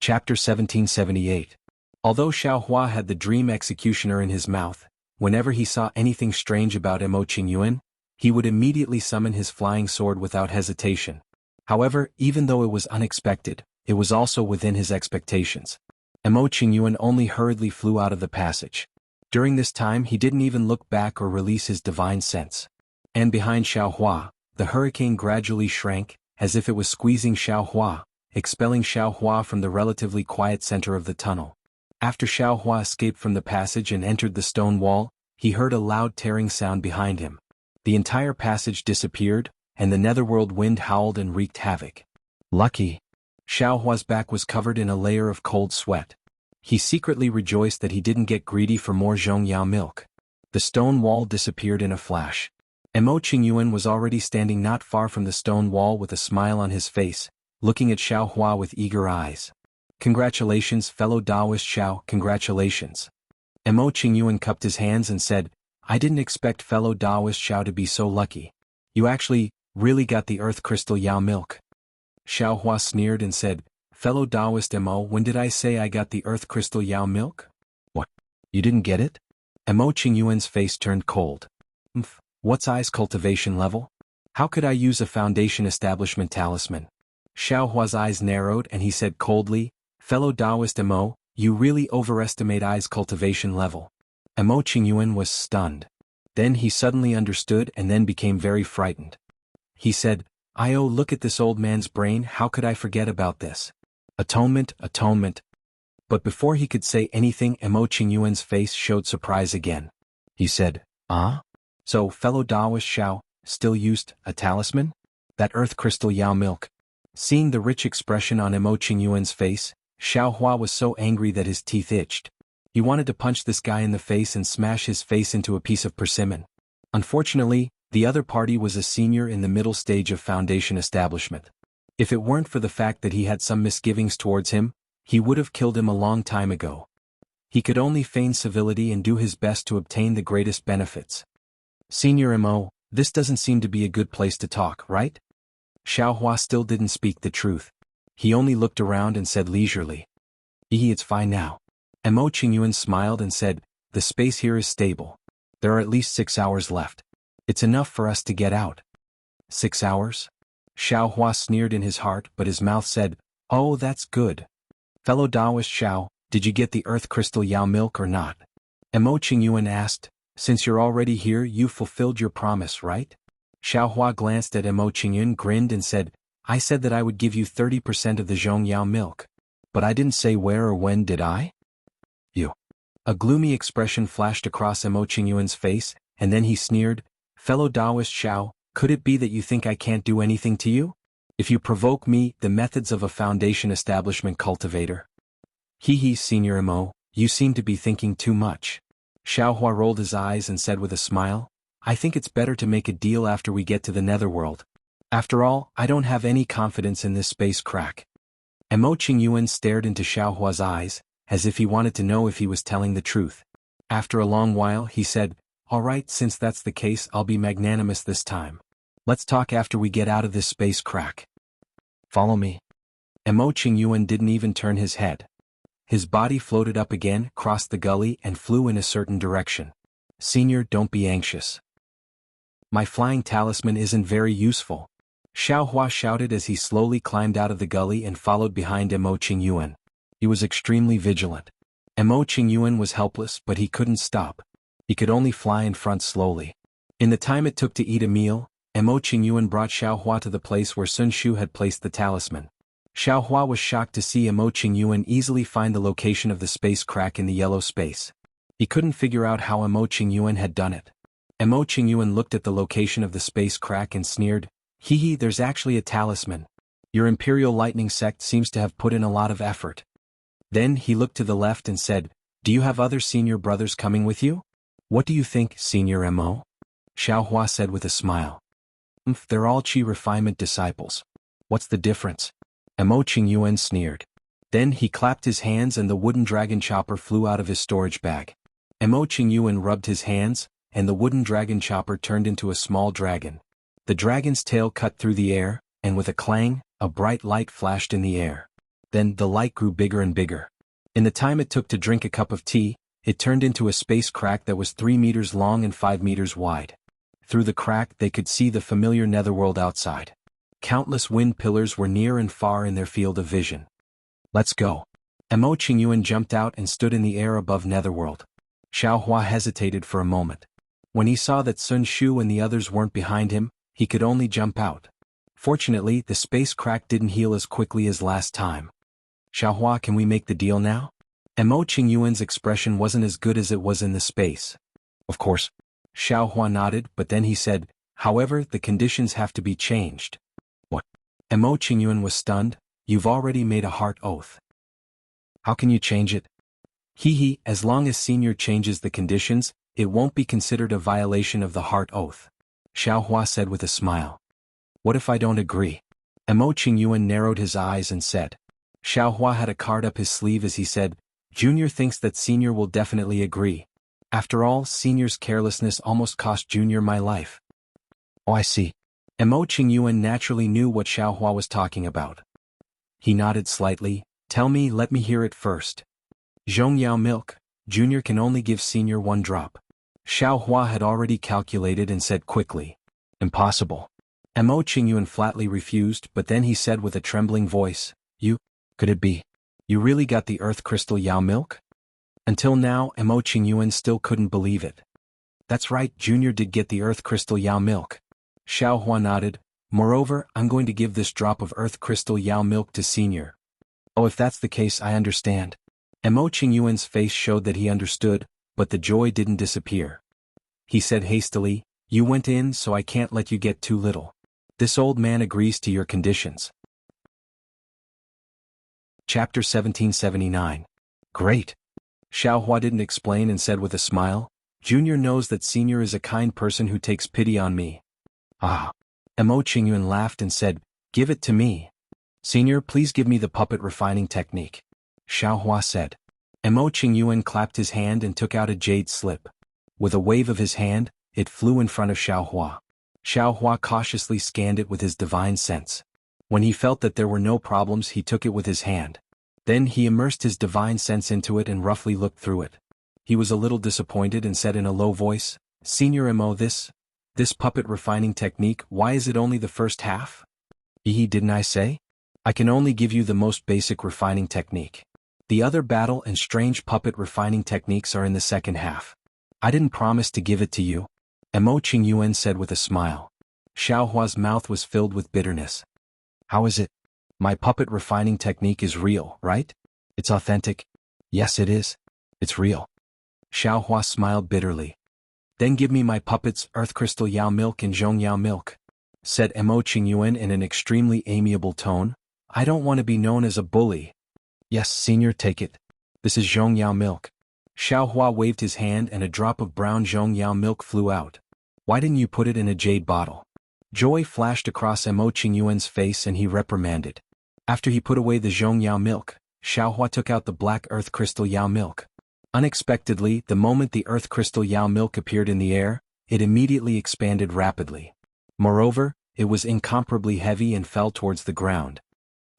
Chapter 1778. Although Xiao Hua had the dream executioner in his mouth, whenever he saw anything strange about Emo Qingyuan, he would immediately summon his flying sword without hesitation. However, even though it was unexpected, it was also within his expectations. Emo Qingyuan only hurriedly flew out of the passage. During this time he didn't even look back or release his divine sense. And behind Xiao Hua, the hurricane gradually shrank, as if it was squeezing Xiao Hua, expelling Xiao Hua from the relatively quiet center of the tunnel. After Xiao Hua escaped from the passage and entered the stone wall, he heard a loud tearing sound behind him. The entire passage disappeared, and the netherworld wind howled and wreaked havoc. Lucky. Xiao Hua's back was covered in a layer of cold sweat. He secretly rejoiced that he didn't get greedy for more Zhongyao milk. The stone wall disappeared in a flash. Emo Qingyuan was already standing not far from the stone wall with a smile on his face, looking at Xiao Hua with eager eyes. "Congratulations, fellow Taoist Xiao, congratulations." Emo Qingyuan cupped his hands and said, "I didn't expect fellow Taoist Xiao to be so lucky. You actually, really got the earth crystal Yao milk." Xiao Hua sneered and said, "Fellow Taoist Emo, when did I say I got the earth crystal Yao milk? What? You didn't get it?" Emo Qingyuan's face turned cold. What's I's cultivation level? How could I use a foundation establishment talisman?" Xiao Hua's eyes narrowed and he said coldly, "Fellow Taoist Emo, you really overestimate I's cultivation level." Emo Qingyuan was stunned. Then he suddenly understood and then became very frightened. He said, "Oh, look at this old man's brain, how could I forget about this? Atonement, atonement." But before he could say anything, Emo Qingyuan's face showed surprise again. He said, "Ah? So, fellow Taoist Xiao, still used a talisman? That earth crystal Yao milk?" Seeing the rich expression on Emo Qingyuan's face, Xiao Hua was so angry that his teeth itched. He wanted to punch this guy in the face and smash his face into a piece of persimmon. Unfortunately, the other party was a senior in the middle stage of foundation establishment. If it weren't for the fact that he had some misgivings towards him, he would have killed him a long time ago. He could only feign civility and do his best to obtain the greatest benefits. "Senior Mo, this doesn't seem to be a good place to talk, right?" Xiao Hua still didn't speak the truth. He only looked around and said leisurely, It's fine now." Emo Qingyuan smiled and said, "The space here is stable. There are at least 6 hours left. It's enough for us to get out." 6 hours? Xiao Hua sneered in his heart, but his mouth said, "Oh, that's good. Fellow Taoist Xiao, did you get the earth crystal Yao milk or not?" Emo Qingyuan asked, "Since you're already here, you fulfilled your promise, right?" Xiao Hua glanced at Emo Qingyuan, grinned and said, "I said that I would give you 30% of the Zhongyao milk. But I didn't say where or when, did I?" "You." A gloomy expression flashed across Emo Qingyuan's face, and then he sneered, "Fellow Taoist Xiao, could it be that you think I can't do anything to you? If you provoke me, the methods of a foundation establishment cultivator." "Hee, Senior Emo, you seem to be thinking too much." Xiao Hua rolled his eyes and said with a smile, "I think it's better to make a deal after we get to the netherworld. After all, I don't have any confidence in this space crack." Emo Qingyuan stared into Xiao Hua's eyes, as if he wanted to know if he was telling the truth. After a long while he said, "All right, since that's the case, I'll be magnanimous this time. Let's talk after we get out of this space crack. Follow me." Emo Qingyuan didn't even turn his head. His body floated up again, crossed the gully and flew in a certain direction. "Senior, don't be anxious. My flying talisman isn't very useful," Xiao Hua shouted as he slowly climbed out of the gully and followed behind Emo Qingyuan. He was extremely vigilant. Emo Qingyuan was helpless, but he couldn't stop. He could only fly in front slowly. In the time it took to eat a meal, Emo Qingyuan brought Xiao Hua to the place where Sun Shu had placed the talisman. Xiao Hua was shocked to see Emo Qingyuan easily find the location of the space crack in the yellow space. He couldn't figure out how Emo Qingyuan had done it. Emo Qingyuan looked at the location of the space crack and sneered, There's actually a talisman. Your Imperial Lightning sect seems to have put in a lot of effort." Then he looked to the left and said, "Do you have other senior brothers coming with you?" "What do you think, Senior Mo?" Xiao Hua said with a smile. They're all Qi refinement disciples. What's the difference?" Emo Qingyuan sneered. Then he clapped his hands and the wooden dragon chopper flew out of his storage bag. Emo Qingyuan rubbed his hands, and the wooden dragon chopper turned into a small dragon. The dragon's tail cut through the air, and with a clang, a bright light flashed in the air. Then the light grew bigger and bigger. In the time it took to drink a cup of tea, it turned into a space crack that was 3 meters long and 5 meters wide. Through the crack they could see the familiar netherworld outside. Countless wind pillars were near and far in their field of vision. "Let's go." Emo Qingyuan jumped out and stood in the air above netherworld. Xiaohua hesitated for a moment. When he saw that Sun Shu and the others weren't behind him, he could only jump out. Fortunately, the space crack didn't heal as quickly as last time. "Xiaohua, can we make the deal now?" Emo Qingyuan's expression wasn't as good as it was in the space. "Of course." Xiaohua nodded, but then he said, "However, the conditions have to be changed." "What?" Emo Qingyuan was stunned. "You've already made a heart oath." "How can you change it?" "Hee, as long as Senior changes the conditions, it won't be considered a violation of the heart oath," Xiaohua said with a smile. "What if I don't agree?" Emo Qingyuan narrowed his eyes and said. Xiaohua had a card up his sleeve as he said, "Junior thinks that Senior will definitely agree. After all, Senior's carelessness almost cost Junior my life." "Oh, I see." Emo Qingyuan naturally knew what Xiaohua was talking about. He nodded slightly. "Tell me, let me hear it first." "Zhongyao milk, Junior can only give Senior 1 drop." Xiaohua had already calculated and said quickly. "Impossible." Emo Qingyuan flatly refused, but then he said with a trembling voice, Could it be? You really got the earth crystal Yao milk?" Until now, Emo Qingyuan still couldn't believe it. "That's right, Junior did get the earth crystal Yao milk." Xiaohua nodded. "Moreover, I'm going to give this drop of earth crystal Yao milk to Senior." "Oh, if that's the case, I understand." Emo Qingyuan's face showed that he understood, but the joy didn't disappear. He said hastily, "You went in, so I can't let you get too little. This old man agrees to your conditions." Chapter 1779. Great. Xiaohua didn't explain and said with a smile, "Junior knows that Senior is a kind person who takes pity on me." "Ah." Emo Qingyuan laughed and said, "Give it to me." "Senior, please give me the puppet refining technique," Xiaohua said. Emo Qingyuan clapped his hand and took out a jade slip. With a wave of his hand, it flew in front of Xiaohua. Xiaohua cautiously scanned it with his divine sense. When he felt that there were no problems, he took it with his hand. Then he immersed his divine sense into it and roughly looked through it. He was a little disappointed and said in a low voice, "Senior Emo, this puppet refining technique, why is it only the first half?" Didn't I say? I can only give you the most basic refining technique. The other battle and strange puppet refining techniques are in the second half. I didn't promise to give it to you," Emo Qingyuan said with a smile. Xiaohua's mouth was filled with bitterness. "How is it? My puppet refining technique is real, right? It's authentic?" "Yes, it is. It's real." Xiaohua smiled bitterly. "Then give me my puppets Earth Crystal Yao milk and Zhongyao milk," said Emo Qingyuan in an extremely amiable tone. "I don't want to be known as a bully." "Yes, Senior, take it. This is Zhongyao milk." Xiaohua waved his hand and a drop of brown Zhongyao milk flew out. "Why didn't you put it in a jade bottle?" Joy flashed across Emo Qingyuan's face and he reprimanded. After he put away the Zhongyao milk, Xiaohua took out the black earth crystal Yao milk. Unexpectedly, the moment the earth crystal Yao milk appeared in the air, it immediately expanded rapidly. Moreover, it was incomparably heavy and fell towards the ground.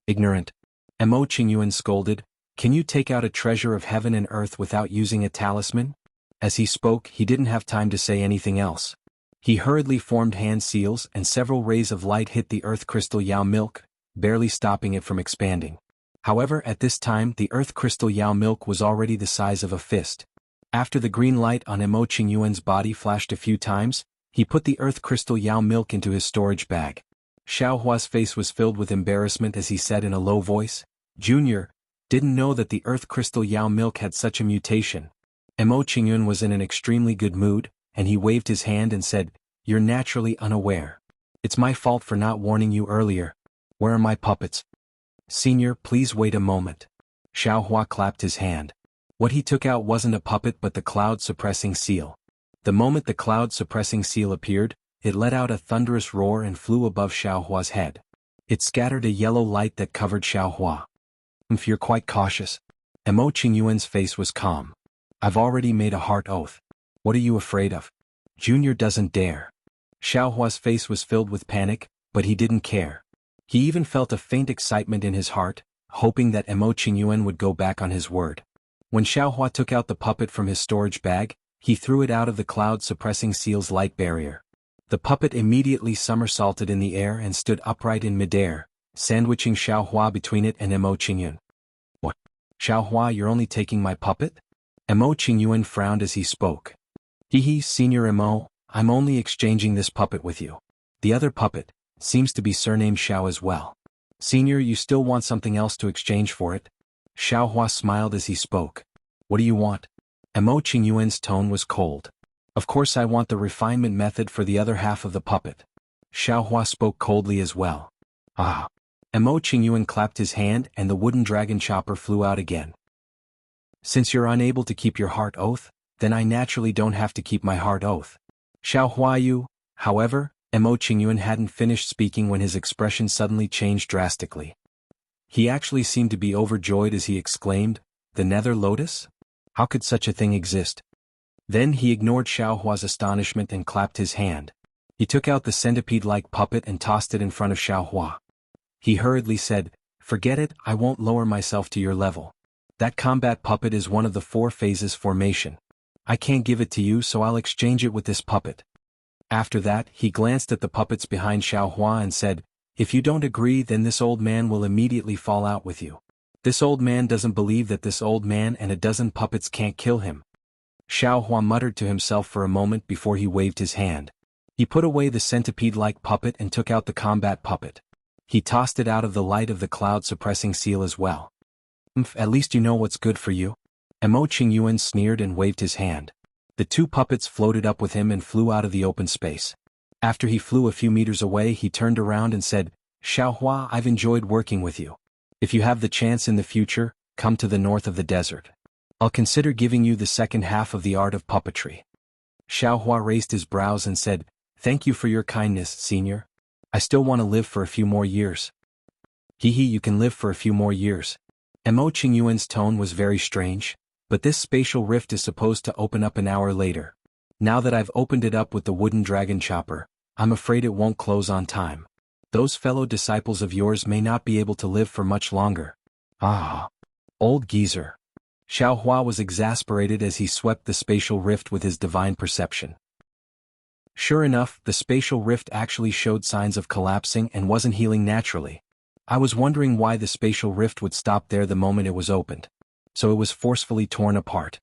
"Ignorant," Emo Qingyuan scolded, "can you take out a treasure of heaven and earth without using a talisman?" As he spoke, he didn't have time to say anything else. He hurriedly formed hand seals and several rays of light hit the earth crystal Yao milk, barely stopping it from expanding. However, at this time the earth crystal Yao milk was already the size of a fist. After the green light on Emo Qingyuan's body flashed a few times, he put the earth crystal Yao milk into his storage bag. Xiaohua's face was filled with embarrassment as he said in a low voice, "Junior, didn't know that the earth crystal Yao milk had such a mutation." Emo Qingyuan was in an extremely good mood, and he waved his hand and said, "You're naturally unaware. It's my fault for not warning you earlier. Where are my puppets?" "Senior, please wait a moment." Xiaohua clapped his hand. What he took out wasn't a puppet but the cloud-suppressing seal. The moment the cloud-suppressing seal appeared, it let out a thunderous roar and flew above Xiaohua's head. It scattered a yellow light that covered Xiaohua. "If you're quite cautious." Emo Qingyuan's face was calm. "I've already made a heart oath. What are you afraid of? Junior doesn't dare." Xiaohua's face was filled with panic, but he didn't care. He even felt a faint excitement in his heart. hoping that Emo Qingyuan would go back on his word. When Xiaohua took out the puppet from his storage bag, he threw it out of the cloud-suppressing seal's light barrier. The puppet immediately somersaulted in the air and stood upright in midair, sandwiching Xiaohua between it and Emo Qingyuan. What? Xiaohua, you're only taking my puppet? Emo Qingyuan frowned as he spoke. Hehe, Senior Emo, I'm only exchanging this puppet with you. The other puppet seems to be surnamed Xiao as well. Senior, you still want something else to exchange for it? Xiaohua smiled as he spoke. What do you want? Emo Qingyuan's tone was cold. Of course I want the refinement method for the other half of the puppet. Xiaohua spoke coldly as well. Ah. Emo Qingyuan clapped his hand and the wooden dragon chopper flew out again. Since you're unable to keep your heart oath, then I naturally don't have to keep my heart oath. Xiaohua you, however, Emo Qingyuan hadn't finished speaking when his expression suddenly changed drastically. He actually seemed to be overjoyed as he exclaimed, "The Nether Lotus? How could such a thing exist?" Then he ignored Xiaohua's astonishment and clapped his hand. He took out the centipede-like puppet and tossed it in front of Xiaohua. He hurriedly said, "Forget it, I won't lower myself to your level. That combat puppet is one of the 4 phases formation. I can't give it to you, so I'll exchange it with this puppet." After that, he glanced at the puppets behind Xiaohua and said, "If you don't agree, then this old man will immediately fall out with you. This old man doesn't believe that this old man and a dozen puppets can't kill him." Xiaohua muttered to himself for a moment before he waved his hand. He put away the centipede-like puppet and took out the combat puppet. He tossed it out of the light of the cloud-suppressing seal as well. At least you know what's good for you." Emo Qingyuan sneered and waved his hand. The 2 puppets floated up with him and flew out of the open space. After he flew a few meters away, he turned around and said, "Xiaohua, I've enjoyed working with you. If you have the chance in the future, come to the north of the desert. I'll consider giving you the second half of the art of puppetry." Xiaohua raised his brows and said, "Thank you for your kindness, Senior. I still want to live for a few more years." Hehe, you can live for a few more years. Emo Qingyuan's tone was very strange, but this spatial rift is supposed to open up an hour later. Now that I've opened it up with the wooden dragon chopper, I'm afraid it won't close on time. Those fellow disciples of yours may not be able to live for much longer. Ah. Old geezer. Xiaohua was exasperated as he swept the spatial rift with his divine perception. Sure enough, the spatial rift actually showed signs of collapsing and wasn't healing naturally. I was wondering why the spatial rift would stop there the moment it was opened. So it was forcefully torn apart.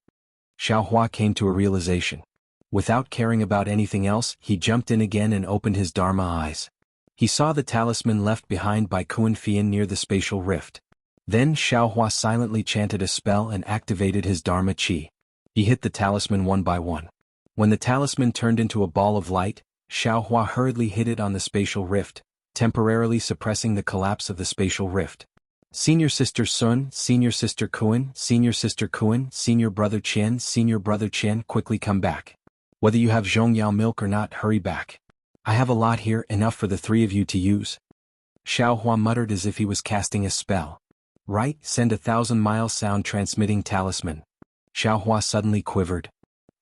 Xiaohua came to a realization. Without caring about anything else, he jumped in again and opened his Dharma eyes. He saw the talisman left behind by Kuan Fian near the spatial rift. Then Xiaohua silently chanted a spell and activated his Dharma Qi. He hit the talisman one by one. When the talisman turned into a ball of light, Xiaohua hurriedly hit it on the spatial rift, temporarily suppressing the collapse of the spatial rift. Senior Sister Sun, Senior Sister Kuan, Senior Sister Kuan, Senior Brother Qian, Senior Brother Qian, quickly come back. Whether you have Zhongyao milk or not, hurry back. I have a lot here, enough for the 3 of you to use. Xiaohua muttered as if he was casting a spell. Right, send 1,000-mile sound-transmitting talisman. Xiaohua suddenly quivered.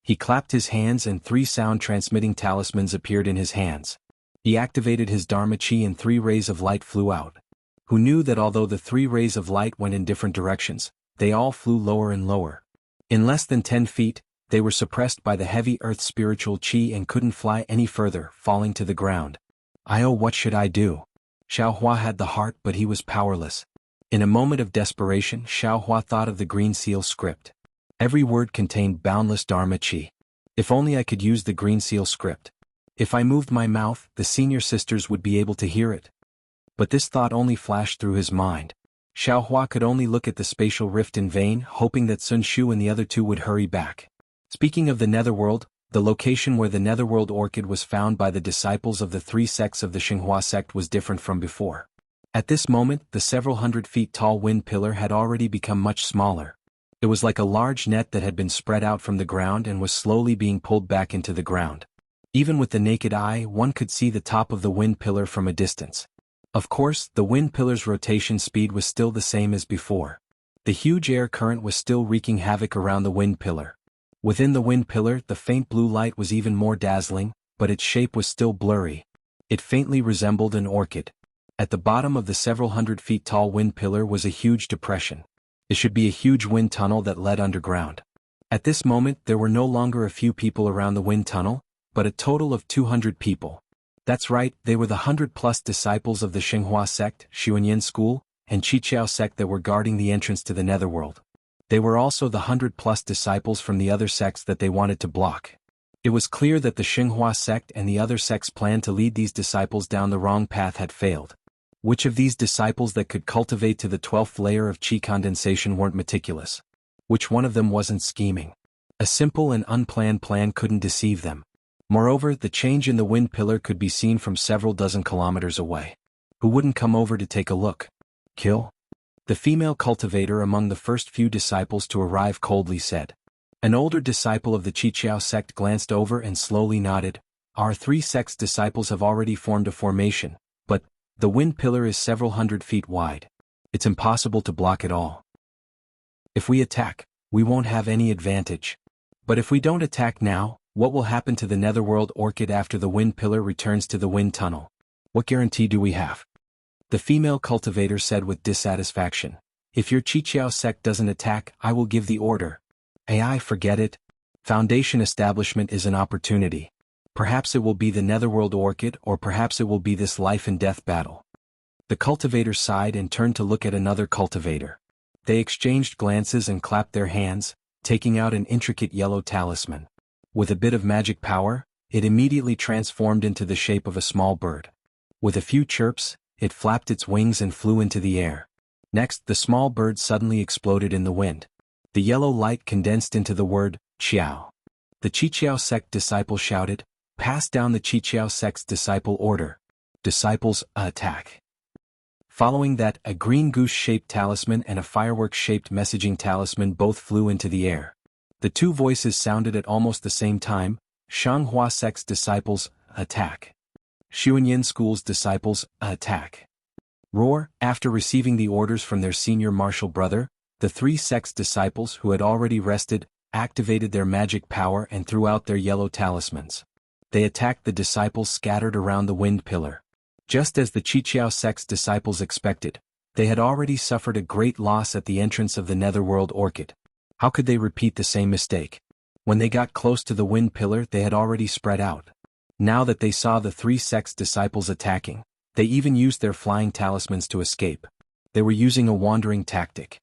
He clapped his hands and 3 sound-transmitting talismans appeared in his hands. He activated his Dharma Qi and 3 rays of light flew out. Who knew that although the 3 rays of light went in different directions, they all flew lower and lower. In less than 10 feet, they were suppressed by the heavy earth spiritual Qi and couldn't fly any further, falling to the ground. What should I do? Xiaohua had the heart, but he was powerless. In a moment of desperation, Xiaohua thought of the Green Seal script. Every word contained boundless Dharma Qi. If only I could use the Green Seal script. If I moved my mouth, the senior sisters would be able to hear it. But this thought only flashed through his mind. Xiaohua could only look at the spatial rift in vain, hoping that Sun Shu and the other 2 would hurry back. Speaking of the Netherworld, the location where the Netherworld orchid was found by the disciples of the 3 sects of the Xinhua sect was different from before. At this moment, the several hundred feet tall wind pillar had already become much smaller. It was like a large net that had been spread out from the ground and was slowly being pulled back into the ground. Even with the naked eye, one could see the top of the wind pillar from a distance. Of course, the wind pillar's rotation speed was still the same as before. The huge air current was still wreaking havoc around the wind pillar. Within the wind pillar, the faint blue light was even more dazzling, but its shape was still blurry. It faintly resembled an orchid. At the bottom of the several hundred feet tall wind pillar was a huge depression. It should be a huge wind tunnel that led underground. At this moment there were no longer a few people around the wind tunnel, but a total of 200 people. That's right, they were the 100+ disciples of the Xinhua sect, Xuanyan school, and Qiqiao sect that were guarding the entrance to the netherworld. They were also the 100+ disciples from the other sects that they wanted to block. It was clear that the Xinhua sect and the other sects' plan to lead these disciples down the wrong path had failed. Which of these disciples that could cultivate to the 12th layer of qi condensation weren't meticulous? Which one of them wasn't scheming? A simple and unplanned plan couldn't deceive them. Moreover, the change in the wind pillar could be seen from several dozen kilometers away. Who wouldn't come over to take a look? Kill? The female cultivator among the first few disciples to arrive coldly said. An older disciple of the Qiqiao sect glanced over and slowly nodded. Our 3 sects disciples have already formed a formation, but the wind pillar is several hundred feet wide. It's impossible to block it all. If we attack, we won't have any advantage. But if we don't attack now, what will happen to the netherworld orchid after the wind pillar returns to the wind tunnel? What guarantee do we have? The female cultivator said with dissatisfaction. If your Qiqiao sect doesn't attack, I will give the order. AI, forget it. Foundation establishment is an opportunity. Perhaps it will be the netherworld orchid, or perhaps it will be this life and death battle. The cultivator sighed and turned to look at another cultivator. They exchanged glances and clapped their hands, taking out an intricate yellow talisman. With a bit of magic power, it immediately transformed into the shape of a small bird. With a few chirps, it flapped its wings and flew into the air. Next, the small bird suddenly exploded in the wind. The yellow light condensed into the word, Qiao. The Qiqiao sect disciple shouted, "Pass down the Qiqiao sect's disciple order. Disciples, attack." Following that, a green goose-shaped talisman and a firework-shaped messaging talisman both flew into the air. The 2 voices sounded at almost the same time. Xinhua sect's disciples, attack. Xuanyan school's disciples, attack. Roar. After receiving the orders from their senior martial brother, the 3 sects disciples who had already rested, activated their magic power and threw out their yellow talismans. They attacked the disciples scattered around the wind pillar. Just as the Qiqiao sect's disciples expected, they had already suffered a great loss at the entrance of the netherworld orchid. How could they repeat the same mistake? When they got close to the wind pillar, they had already spread out. Now that they saw the 3 sects disciples attacking, they even used their flying talismans to escape. They were using a wandering tactic.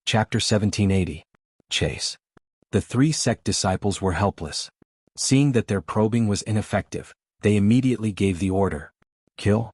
Chapter 1780. Chase. The 3 sect disciples were helpless. Seeing that their probing was ineffective, they immediately gave the order. Kill?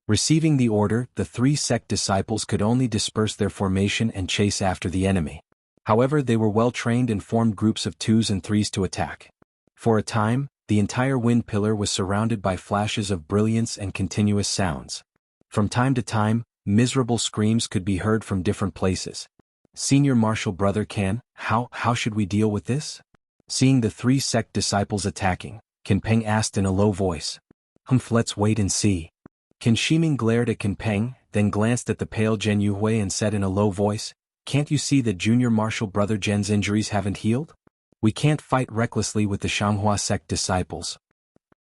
Receiving the order, the 3 sect disciples could only disperse their formation and chase after the enemy. However, they were well trained and formed groups of 2s and 3s to attack. For a time, the entire wind pillar was surrounded by flashes of brilliance and continuous sounds. From time to time, miserable screams could be heard from different places. Senior martial brother Kan, how should we deal with this? Seeing the 3 sect disciples attacking, Kan Peng asked in a low voice. Let's wait and see. Kan Shiming glared at Kan Peng, then glanced at the pale Zhen Yuhui and said in a low voice, "Can't you see that junior martial brother Zhen's injuries haven't healed? We can't fight recklessly with the Xinhua sect disciples."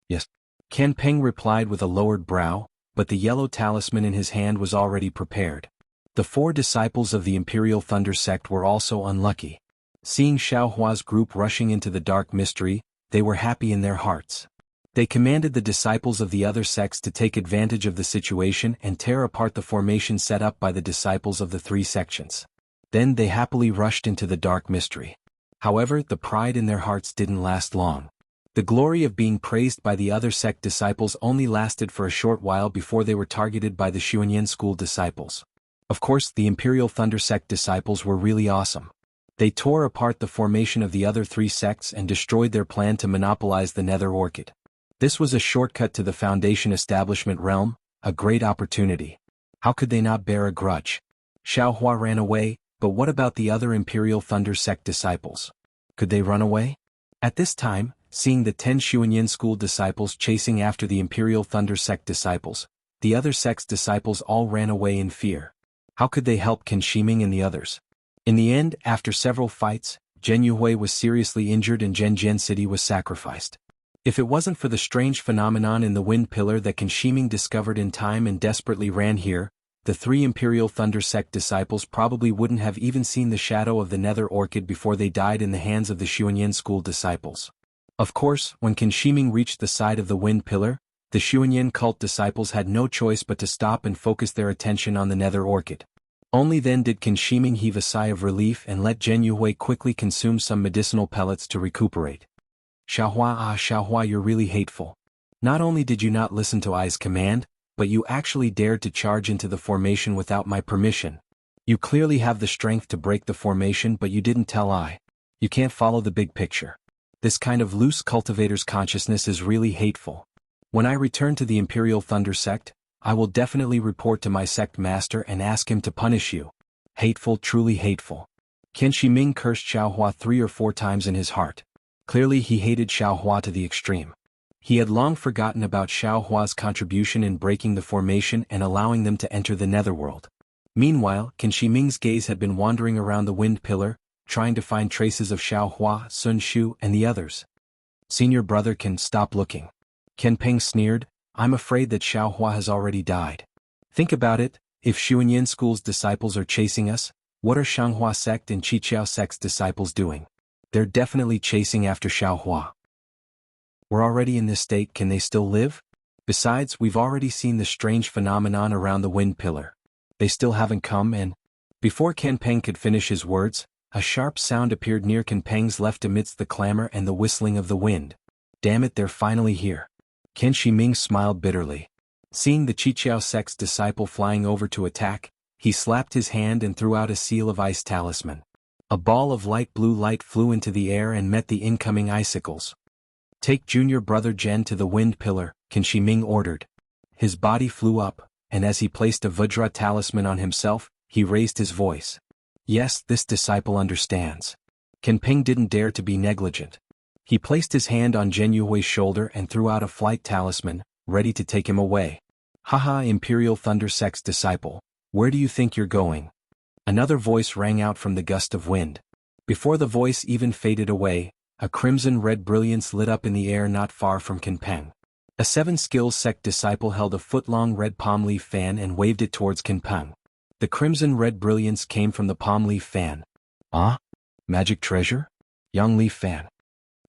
Yes. Kan Peng replied with a lowered brow, but the yellow talisman in his hand was already prepared. The 4 disciples of the Imperial Thunder sect were also unlucky. Seeing Xiaohua's group rushing into the dark mystery, they were happy in their hearts. They commanded the disciples of the other sects to take advantage of the situation and tear apart the formation set up by the disciples of the 3 sections. Then they happily rushed into the dark mystery. However, the pride in their hearts didn't last long. The glory of being praised by the other sect disciples only lasted for a short while before they were targeted by the Xuanyan school disciples. Of course, the Imperial Thunder sect disciples were really awesome. They tore apart the formation of the other 3 sects and destroyed their plan to monopolize the Nether Orchid. This was a shortcut to the Foundation establishment realm, a great opportunity. How could they not bear a grudge? Xiaohua ran away, but what about the other Imperial Thunder sect disciples? Could they run away? At this time, seeing the 10 Xuanyan school disciples chasing after the Imperial Thunder sect disciples, the other sect's disciples all ran away in fear. How could they help Kan Shiming and the others? In the end, after several fights, Zhen Yuhui was seriously injured and Zhenjian City was sacrificed. If it wasn't for the strange phenomenon in the wind pillar that Qin Shiming discovered in time and desperately ran here, the 3 Imperial Thunder Sect disciples probably wouldn't have even seen the shadow of the Nether Orchid before they died in the hands of the Xuanyan school disciples. Of course, when Qin Shiming reached the side of the wind pillar, the Xuanyan cult disciples had no choice but to stop and focus their attention on the Nether Orchid. Only then did Qin Shiming heave a sigh of relief and let Zhen Yuhui quickly consume some medicinal pellets to recuperate. Xiaohua, you're really hateful. Not only did you not listen to Ai's command, but you actually dared to charge into the formation without my permission. You clearly have the strength to break the formation, but you didn't tell Ai. You can't follow the big picture. This kind of loose cultivator's consciousness is really hateful. When I return to the Imperial Thunder Sect, I will definitely report to my sect master and ask him to punish you. Hateful, truly hateful. Qin Shiming cursed Xiaohua 3 or 4 times in his heart. Clearly he hated Xiaohua to the extreme. He had long forgotten about Xiaohua's contribution in breaking the formation and allowing them to enter the netherworld. Meanwhile, Qin Shiming's gaze had been wandering around the wind pillar, trying to find traces of Xiaohua, Sun Shu, and the others. Senior brother can stop looking. Qian Peng sneered, I'm afraid that Xiaohua has already died. Think about it, if Xuanyan School's disciples are chasing us, what are Shanghua sect and Qiqiao sect's disciples doing? They're definitely chasing after Xiaohua. We're already in this state, can they still live? Besides, we've already seen the strange phenomenon around the wind pillar. They still haven't come and… Before Qian Peng could finish his words, a sharp sound appeared near Qian Peng's left amidst the clamor and the whistling of the wind. Damn it, they're finally here. Qin Shiming smiled bitterly. Seeing the Qiqiao sect's disciple flying over to attack, he slapped his hand and threw out a seal of ice talisman. A ball of light blue light flew into the air and met the incoming icicles. Take junior brother Zhen to the wind pillar, Qin Shiming ordered. His body flew up, and as he placed a Vajra talisman on himself, he raised his voice. Yes, this disciple understands. Qian Peng didn't dare to be negligent. He placed his hand on Zhen Yuhui's shoulder and threw out a flight talisman, ready to take him away. Haha, Imperial Thunder Sect's disciple, where do you think you're going? Another voice rang out from the gust of wind. Before the voice even faded away, a crimson-red brilliance lit up in the air not far from Qian Peng. A 7 Skills Sect disciple held a foot-long red palm leaf fan and waved it towards Qian Peng. The crimson-red brilliance came from the palm leaf fan. Ah? Magic treasure? Young leaf fan.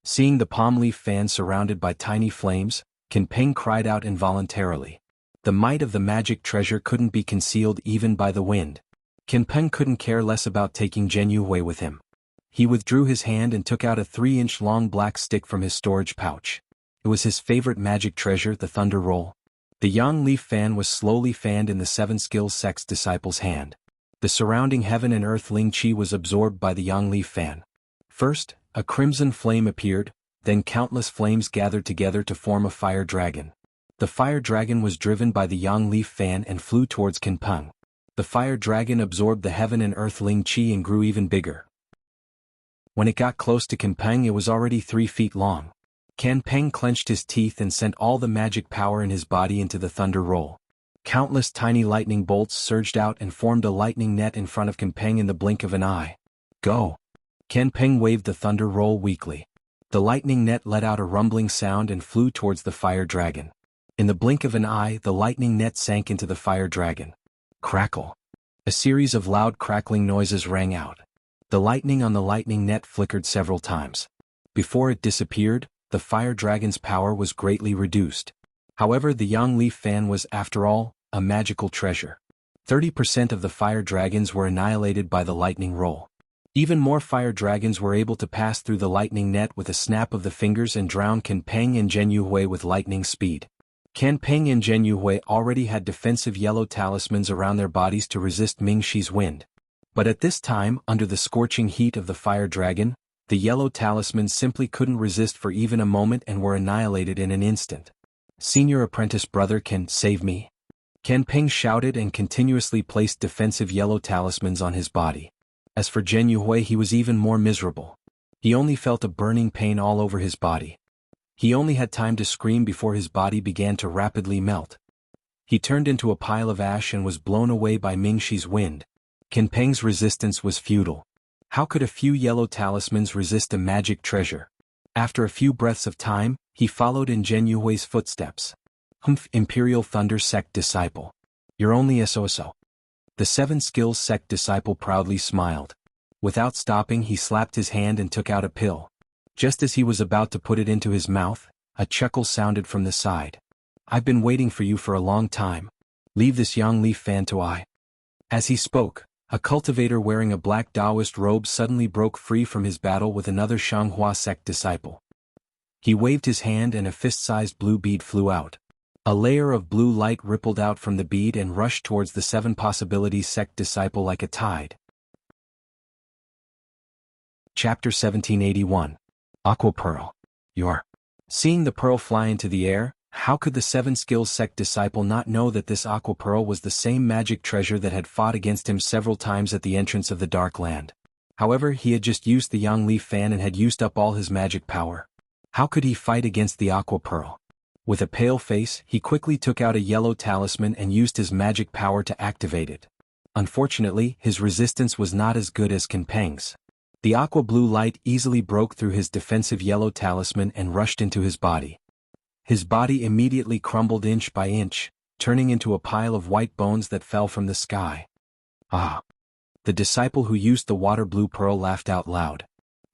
Seeing the palm leaf fan surrounded by tiny flames, Qian Peng cried out involuntarily. The might of the magic treasure couldn't be concealed even by the wind. Qian Peng couldn't care less about taking Zhen Yuhui with him. He withdrew his hand and took out a 3-inch long black stick from his storage pouch. It was his favorite magic treasure, the Thunder Roll. The yang leaf fan was slowly fanned in the 7 Skills Sect's disciple's hand. The surrounding heaven and earth Ling Qi was absorbed by the yang leaf fan. First, a crimson flame appeared, then countless flames gathered together to form a fire dragon. The fire dragon was driven by the yang leaf fan and flew towards Qian Peng. The fire dragon absorbed the heaven and earth Ling Qi and grew even bigger. When it got close to Qian Peng, it was already 3 feet long. Qian Peng clenched his teeth and sent all the magic power in his body into the thunder roll. Countless tiny lightning bolts surged out and formed a lightning net in front of Qian Peng in the blink of an eye. Go! Qian Peng waved the thunder roll weakly. The lightning net let out a rumbling sound and flew towards the fire dragon. In the blink of an eye, the lightning net sank into the fire dragon. Crackle! A series of loud crackling noises rang out. The lightning on the lightning net flickered several times. Before it disappeared, the fire dragon's power was greatly reduced. However, the yang leaf fan was, after all, a magical treasure. 30% of the fire dragons were annihilated by the lightning roll. Even more fire dragons were able to pass through the lightning net with a snap of the fingers and drown Qian Peng and Zhen Yuhui with lightning speed. Qian Peng and Zhen Yuhui already had defensive yellow talismans around their bodies to resist Ming Shi's wind. But at this time, under the scorching heat of the fire dragon, the yellow talismans simply couldn't resist for even a moment and were annihilated in an instant. Senior apprentice brother can save me. Qian Peng shouted and continuously placed defensive yellow talismans on his body. As for Zhen Yuhui, he was even more miserable. He only felt a burning pain all over his body. He only had time to scream before his body began to rapidly melt. He turned into a pile of ash and was blown away by Ming Shi's wind. Qian Peng's resistance was futile. How could a few yellow talismans resist a magic treasure? After a few breaths of time, he followed in Zhen Yuhui's footsteps. Humph, Imperial Thunder Sect disciple. You're only a so-so. The Seven Skills Sect disciple proudly smiled. Without stopping, he slapped his hand and took out a pill. Just as he was about to put it into his mouth, a chuckle sounded from the side. I've been waiting for you for a long time. Leave this young leaf fan to I. As he spoke, a cultivator wearing a black Taoist robe suddenly broke free from his battle with another Shanghua sect disciple. He waved his hand and a fist-sized blue bead flew out. A layer of blue light rippled out from the bead and rushed towards the Seven Possibilities sect disciple like a tide. Chapter 1781. Aqua Pearl. Seeing the pearl fly into the air, how could the Seven Skills sect disciple not know that this aqua pearl was the same magic treasure that had fought against him several times at the entrance of the Dark Land? However, he had just used the Yang Leaf fan and had used up all his magic power. How could he fight against the aqua pearl? With a pale face, he quickly took out a yellow talisman and used his magic power to activate it. Unfortunately, his resistance was not as good as Kanpeng's. The aqua blue light easily broke through his defensive yellow talisman and rushed into his body. His body immediately crumbled inch by inch, turning into a pile of white bones that fell from the sky. Ah! The disciple who used the water blue pearl laughed out loud.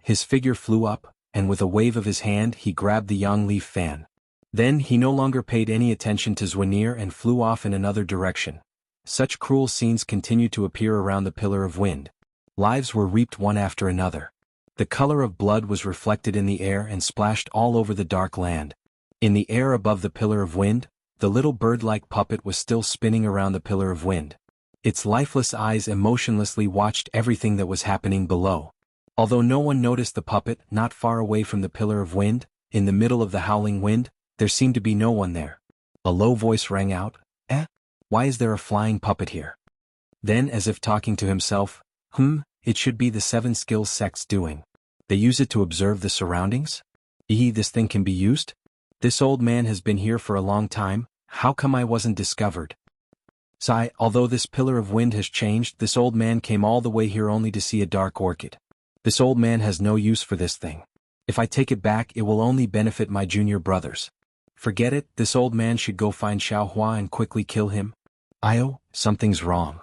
His figure flew up, and with a wave of his hand he grabbed the Yang Leaf fan. Then he no longer paid any attention to Zwanir and flew off in another direction. Such cruel scenes continued to appear around the Pillar of Wind. Lives were reaped one after another. The color of blood was reflected in the air and splashed all over the Dark Land. In the air above the Pillar of Wind, the little bird-like puppet was still spinning around the Pillar of Wind. Its lifeless eyes emotionlessly watched everything that was happening below. Although no one noticed the puppet, not far away from the Pillar of Wind, in the middle of the howling wind, there seemed to be no one there. A low voice rang out, Why is there a flying puppet here? Then, as if talking to himself, it should be the Seven Skills sect's doing. They use it to observe the surroundings? This thing can be used? This old man has been here for a long time, how come I wasn't discovered? Sigh, although this Pillar of Wind has changed, this old man came all the way here only to see a dark orchid. This old man has no use for this thing. If I take it back, it will only benefit my junior brothers. Forget it, this old man should go find Xiaohua and quickly kill him. Something's wrong.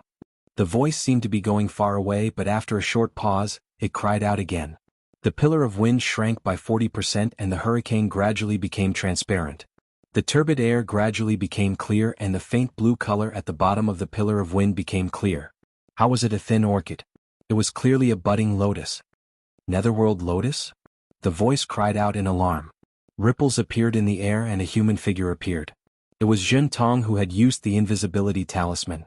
The voice seemed to be going far away, but after a short pause, it cried out again. The Pillar of Wind shrank by 40% and the hurricane gradually became transparent. The turbid air gradually became clear and the faint blue color at the bottom of the Pillar of Wind became clear. How was it a thin orchid? It was clearly a budding lotus. Netherworld lotus? The voice cried out in alarm. Ripples appeared in the air and a human figure appeared. It was Zhen Tong who had used the invisibility talisman.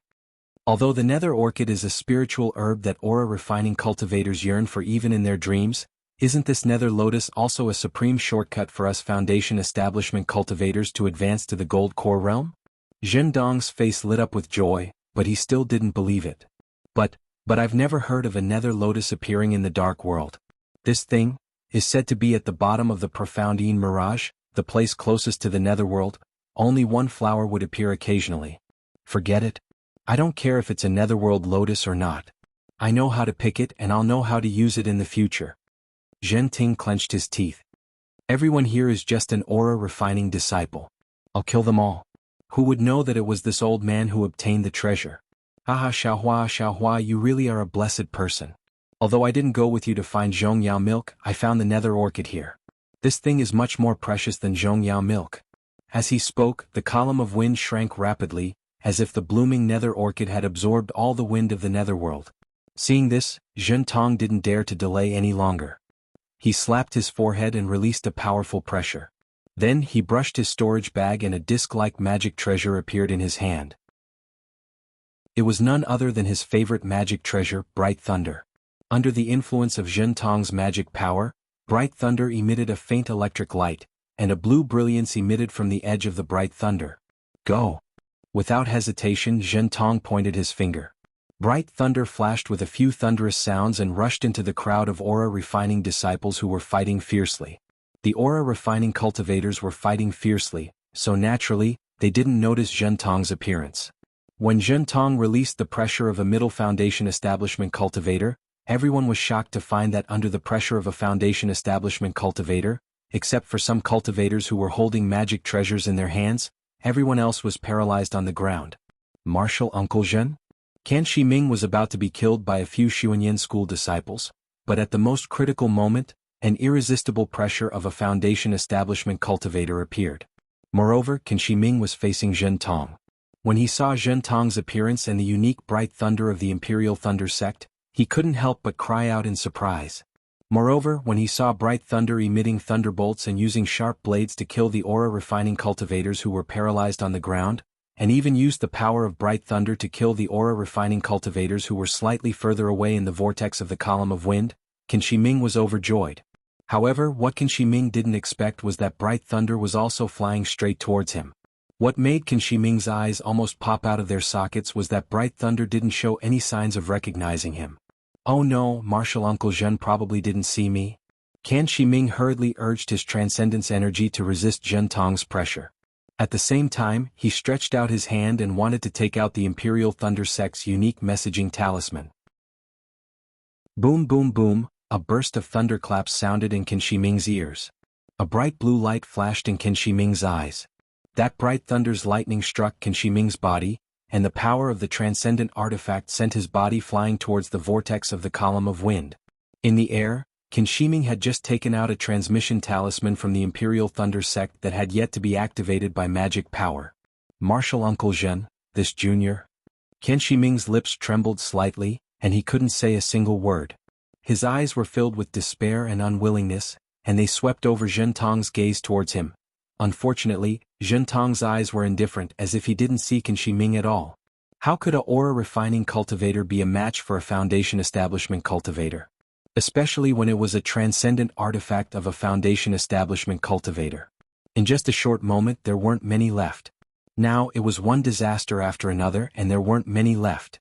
Although the nether orchid is a spiritual herb that aura-refining cultivators yearn for even in their dreams, isn't this nether lotus also a supreme shortcut for us foundation establishment cultivators to advance to the gold core realm? Zhen Dong's face lit up with joy, but he still didn't believe it. But I've never heard of a nether lotus appearing in the dark world. This thing is said to be at the bottom of the profound Mirage, the place closest to the netherworld. Only one flower would appear occasionally. Forget it. I don't care if it's a netherworld lotus or not. I know how to pick it and I'll know how to use it in the future. Zhen Ting clenched his teeth. Everyone here is just an aura-refining disciple. I'll kill them all. Who would know that it was this old man who obtained the treasure? Xiaohua, you really are a blessed person. Although I didn't go with you to find Zhongyao milk, I found the nether orchid here. This thing is much more precious than Zhongyao milk. As he spoke, the column of wind shrank rapidly, as if the blooming nether orchid had absorbed all the wind of the netherworld. Seeing this, Zhen Tong didn't dare to delay any longer. He slapped his forehead and released a powerful pressure. Then he brushed his storage bag and a disc-like magic treasure appeared in his hand. It was none other than his favorite magic treasure, Bright Thunder. Under the influence of Zhen Tong's magic power, Bright Thunder emitted a faint electric light, and a blue brilliance emitted from the edge of the Bright Thunder. Go! Without hesitation, Zhen Tong pointed his finger. Bright Thunder flashed with a few thunderous sounds and rushed into the crowd of aura-refining disciples who were fighting fiercely. The aura-refining cultivators were fighting fiercely, so naturally, they didn't notice Zhen Tong's appearance. When Zhen Tong released the pressure of a middle foundation establishment cultivator, everyone was shocked to find that under the pressure of a foundation establishment cultivator, except for some cultivators who were holding magic treasures in their hands. Everyone else was paralyzed on the ground. Martial Uncle Zhen? Kan Shiming was about to be killed by a few Xuanyan school disciples, but at the most critical moment, an irresistible pressure of a foundation establishment cultivator appeared. Moreover, Kan Shiming was facing Zhen Tong. When he saw Zhen Tong's appearance and the unique bright thunder of the Imperial Thunder sect, he couldn't help but cry out in surprise. Moreover, when he saw bright thunder emitting thunderbolts and using sharp blades to kill the aura-refining cultivators who were paralyzed on the ground, and even used the power of bright thunder to kill the aura-refining cultivators who were slightly further away in the vortex of the column of wind, Kan Shiming was overjoyed. However, what Kan Shiming didn't expect was that bright thunder was also flying straight towards him. What made Kan Shiming's eyes almost pop out of their sockets was that bright thunder didn't show any signs of recognizing him. Oh no, Martial Uncle Zhen probably didn't see me. Kan Shiming hurriedly urged his transcendence energy to resist Zhen Tong's pressure. At the same time, he stretched out his hand and wanted to take out the Imperial Thunder sect's unique messaging talisman. Boom boom boom, a burst of thunderclaps sounded in Kan Shiming's ears. A bright blue light flashed in Kan Shiming's eyes. That bright thunder's lightning struck Kan Shiming's body, and the power of the transcendent artifact sent his body flying towards the vortex of the column of wind. In the air, Kan Shiming had just taken out a transmission talisman from the Imperial Thunder sect that had yet to be activated by magic power. Martial Uncle Zhen, this junior? Kan Shiming's lips trembled slightly, and he couldn't say a single word. His eyes were filled with despair and unwillingness, and they swept over Zhen Tong's gaze towards him. Unfortunately, Zhen Tong's eyes were indifferent, as if he didn't see Kan Shiming at all. How could a aura-refining cultivator be a match for a foundation establishment cultivator? Especially when it was a transcendent artifact of a foundation establishment cultivator. In just a short moment there weren't many left. Now it was one disaster after another and there weren't many left.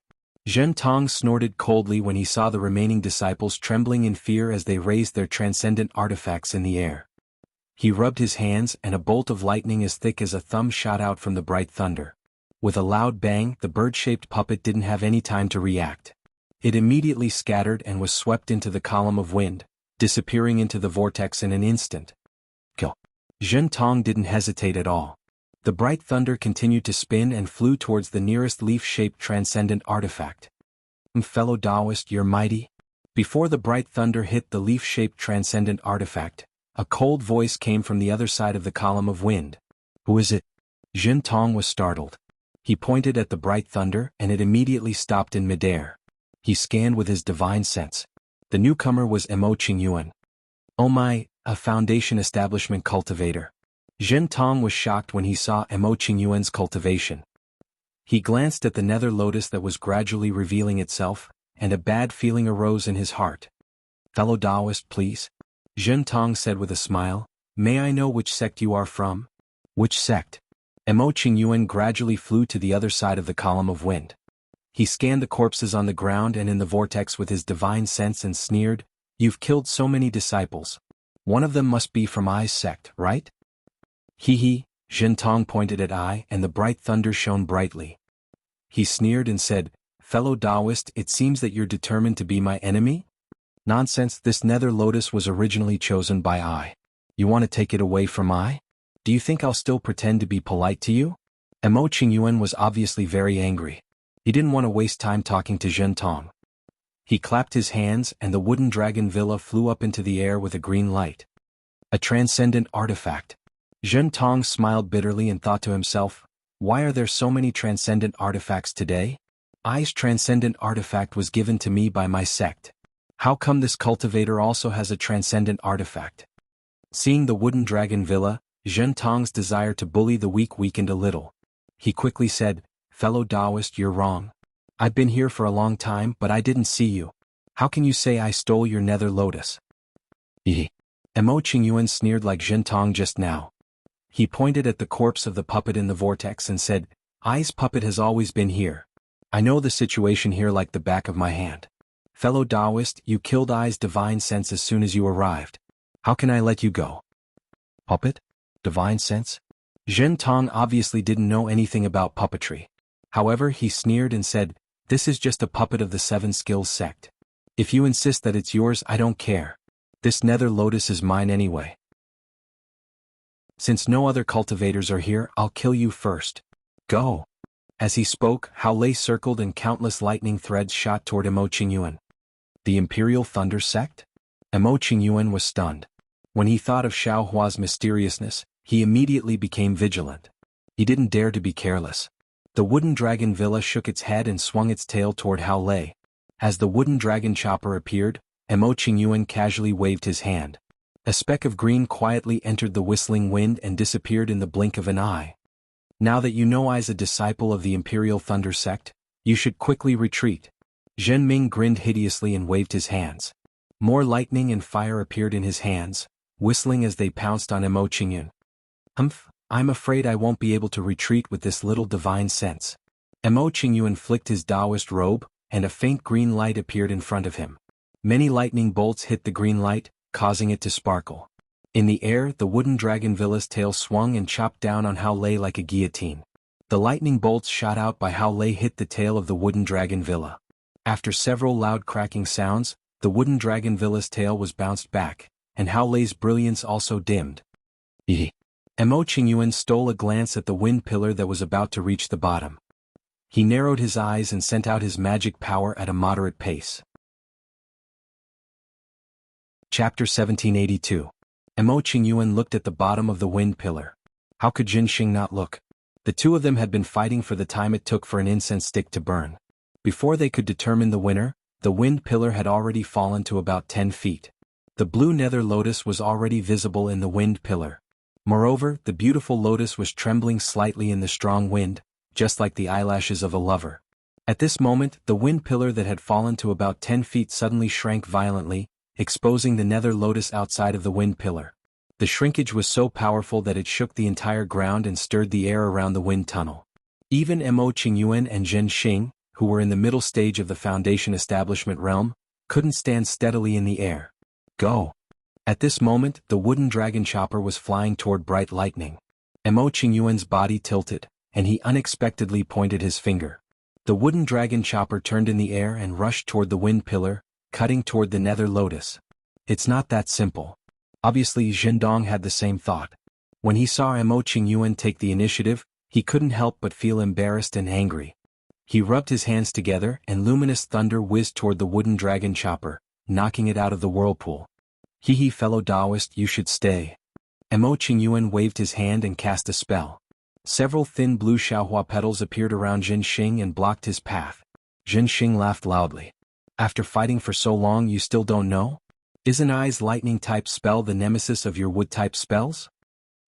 Zhen Tong snorted coldly when he saw the remaining disciples trembling in fear as they raised their transcendent artifacts in the air. He rubbed his hands and a bolt of lightning as thick as a thumb shot out from the bright thunder. With a loud bang, the bird-shaped puppet didn't have any time to react. It immediately scattered and was swept into the column of wind, disappearing into the vortex in an instant. Go. Zhen Tong didn't hesitate at all. The bright thunder continued to spin and flew towards the nearest leaf-shaped transcendent artifact. Fellow Taoist, you're mighty. Before the bright thunder hit the leaf-shaped transcendent artifact, a cold voice came from the other side of the column of wind. Who is it? Zhen Tong was startled. He pointed at the bright thunder and it immediately stopped in midair. He scanned with his divine sense. The newcomer was Mo Qingyuan. Oh my, a foundation establishment cultivator. Zhen Tong was shocked when he saw Mo Qingyuan's cultivation. He glanced at the nether lotus that was gradually revealing itself, and a bad feeling arose in his heart. Fellow Taoist, please. Zhen Tong said with a smile, may I know which sect you are from? Which sect? Mo Qingyuan gradually flew to the other side of the column of wind. He scanned the corpses on the ground and in the vortex with his divine sense and sneered, you've killed so many disciples. One of them must be from Ai's sect, right? Hee, Zhen Tong pointed at Ai and the bright thunder shone brightly. He sneered and said, fellow Taoist, it seems that you're determined to be my enemy? Nonsense, this nether lotus was originally chosen by Ai. You want to take it away from Ai? Do you think I'll still pretend to be polite to you? Mo Qingyuan was obviously very angry. He didn't want to waste time talking to Zhen Tong. He clapped his hands and the wooden dragon villa flew up into the air with a green light. A transcendent artifact. Zhen Tong smiled bitterly and thought to himself, why are there so many transcendent artifacts today? Ai's transcendent artifact was given to me by my sect. How come this cultivator also has a transcendent artifact? Seeing the wooden dragon villa, Zhen Tong's desire to bully the weak weakened a little. He quickly said, fellow Taoist, you're wrong. I've been here for a long time but I didn't see you. How can you say I stole your nether lotus? Mo Qingyuan sneered like Zhen Tong just now. He pointed at the corpse of the puppet in the vortex and said, Ai's puppet has always been here. I know the situation here like the back of my hand. Fellow Taoist, you killed Ai's divine sense as soon as you arrived. How can I let you go? Puppet? Divine sense? Zhen Tong obviously didn't know anything about puppetry. However, he sneered and said, this is just a puppet of the Seven Skills sect. If you insist that it's yours, I don't care. This nether lotus is mine anyway. Since no other cultivators are here, I'll kill you first. Go. As he spoke, Hao Lei circled and countless lightning threads shot toward Emo Qingyuan. The Imperial Thunder Sect? Emo Qingyuan was stunned. When he thought of Xiaohua's mysteriousness, he immediately became vigilant. He didn't dare to be careless. The wooden dragon villa shook its head and swung its tail toward Hao Lei. As the wooden dragon chopper appeared, Emo Qingyuan casually waved his hand. A speck of green quietly entered the whistling wind and disappeared in the blink of an eye. Now that you know I's a disciple of the Imperial Thunder Sect, you should quickly retreat. Zhen Ming grinned hideously and waved his hands. More lightning and fire appeared in his hands, whistling as they pounced on Emo Qingyuan. I'm afraid I won't be able to retreat with this little divine sense. Emo Qingyuan flicked his Taoist robe, and a faint green light appeared in front of him. Many lightning bolts hit the green light, causing it to sparkle. In the air, the wooden dragon villa's tail swung and chopped down on Hao Lei like a guillotine. The lightning bolts shot out by Hao Lei hit the tail of the wooden dragon villa. After several loud cracking sounds, the wooden dragon villa's tail was bounced back, and Hao Lei's brilliance also dimmed. Emo Qingyuan stole a glance at the wind pillar that was about to reach the bottom. He narrowed his eyes and sent out his magic power at a moderate pace. Chapter 1782. Emo Qingyuan looked at the bottom of the wind pillar. How could Jinxing not look? The two of them had been fighting for the time it took for an incense stick to burn. Before they could determine the winner, the wind pillar had already fallen to about 10 feet. The blue nether lotus was already visible in the wind pillar. Moreover, the beautiful lotus was trembling slightly in the strong wind, just like the eyelashes of a lover. At this moment, the wind pillar that had fallen to about 10 feet suddenly shrank violently, exposing the nether lotus outside of the wind pillar. The shrinkage was so powerful that it shook the entire ground and stirred the air around the wind tunnel. Even Emo Qingyuan and Zhen Xing, who were in the middle stage of the Foundation establishment realm, couldn't stand steadily in the air. Go! At this moment, the wooden dragon chopper was flying toward bright lightning. Emo Qingyuan's body tilted, and he unexpectedly pointed his finger. The wooden dragon chopper turned in the air and rushed toward the wind pillar, cutting toward the nether lotus. It's not that simple. Obviously Zhendong had the same thought. When he saw Emo Qingyuan take the initiative, he couldn't help but feel embarrassed and angry. He rubbed his hands together and luminous thunder whizzed toward the wooden dragon chopper, knocking it out of the whirlpool. Hee fellow Taoist, you should stay. Emo Qingyuan waved his hand and cast a spell. Several thin blue Xiaohua petals appeared around Zhen Xing and blocked his path. Zhen Xing laughed loudly. After fighting for so long you still don't know? Isn't I's lightning-type spell the nemesis of your wood-type spells?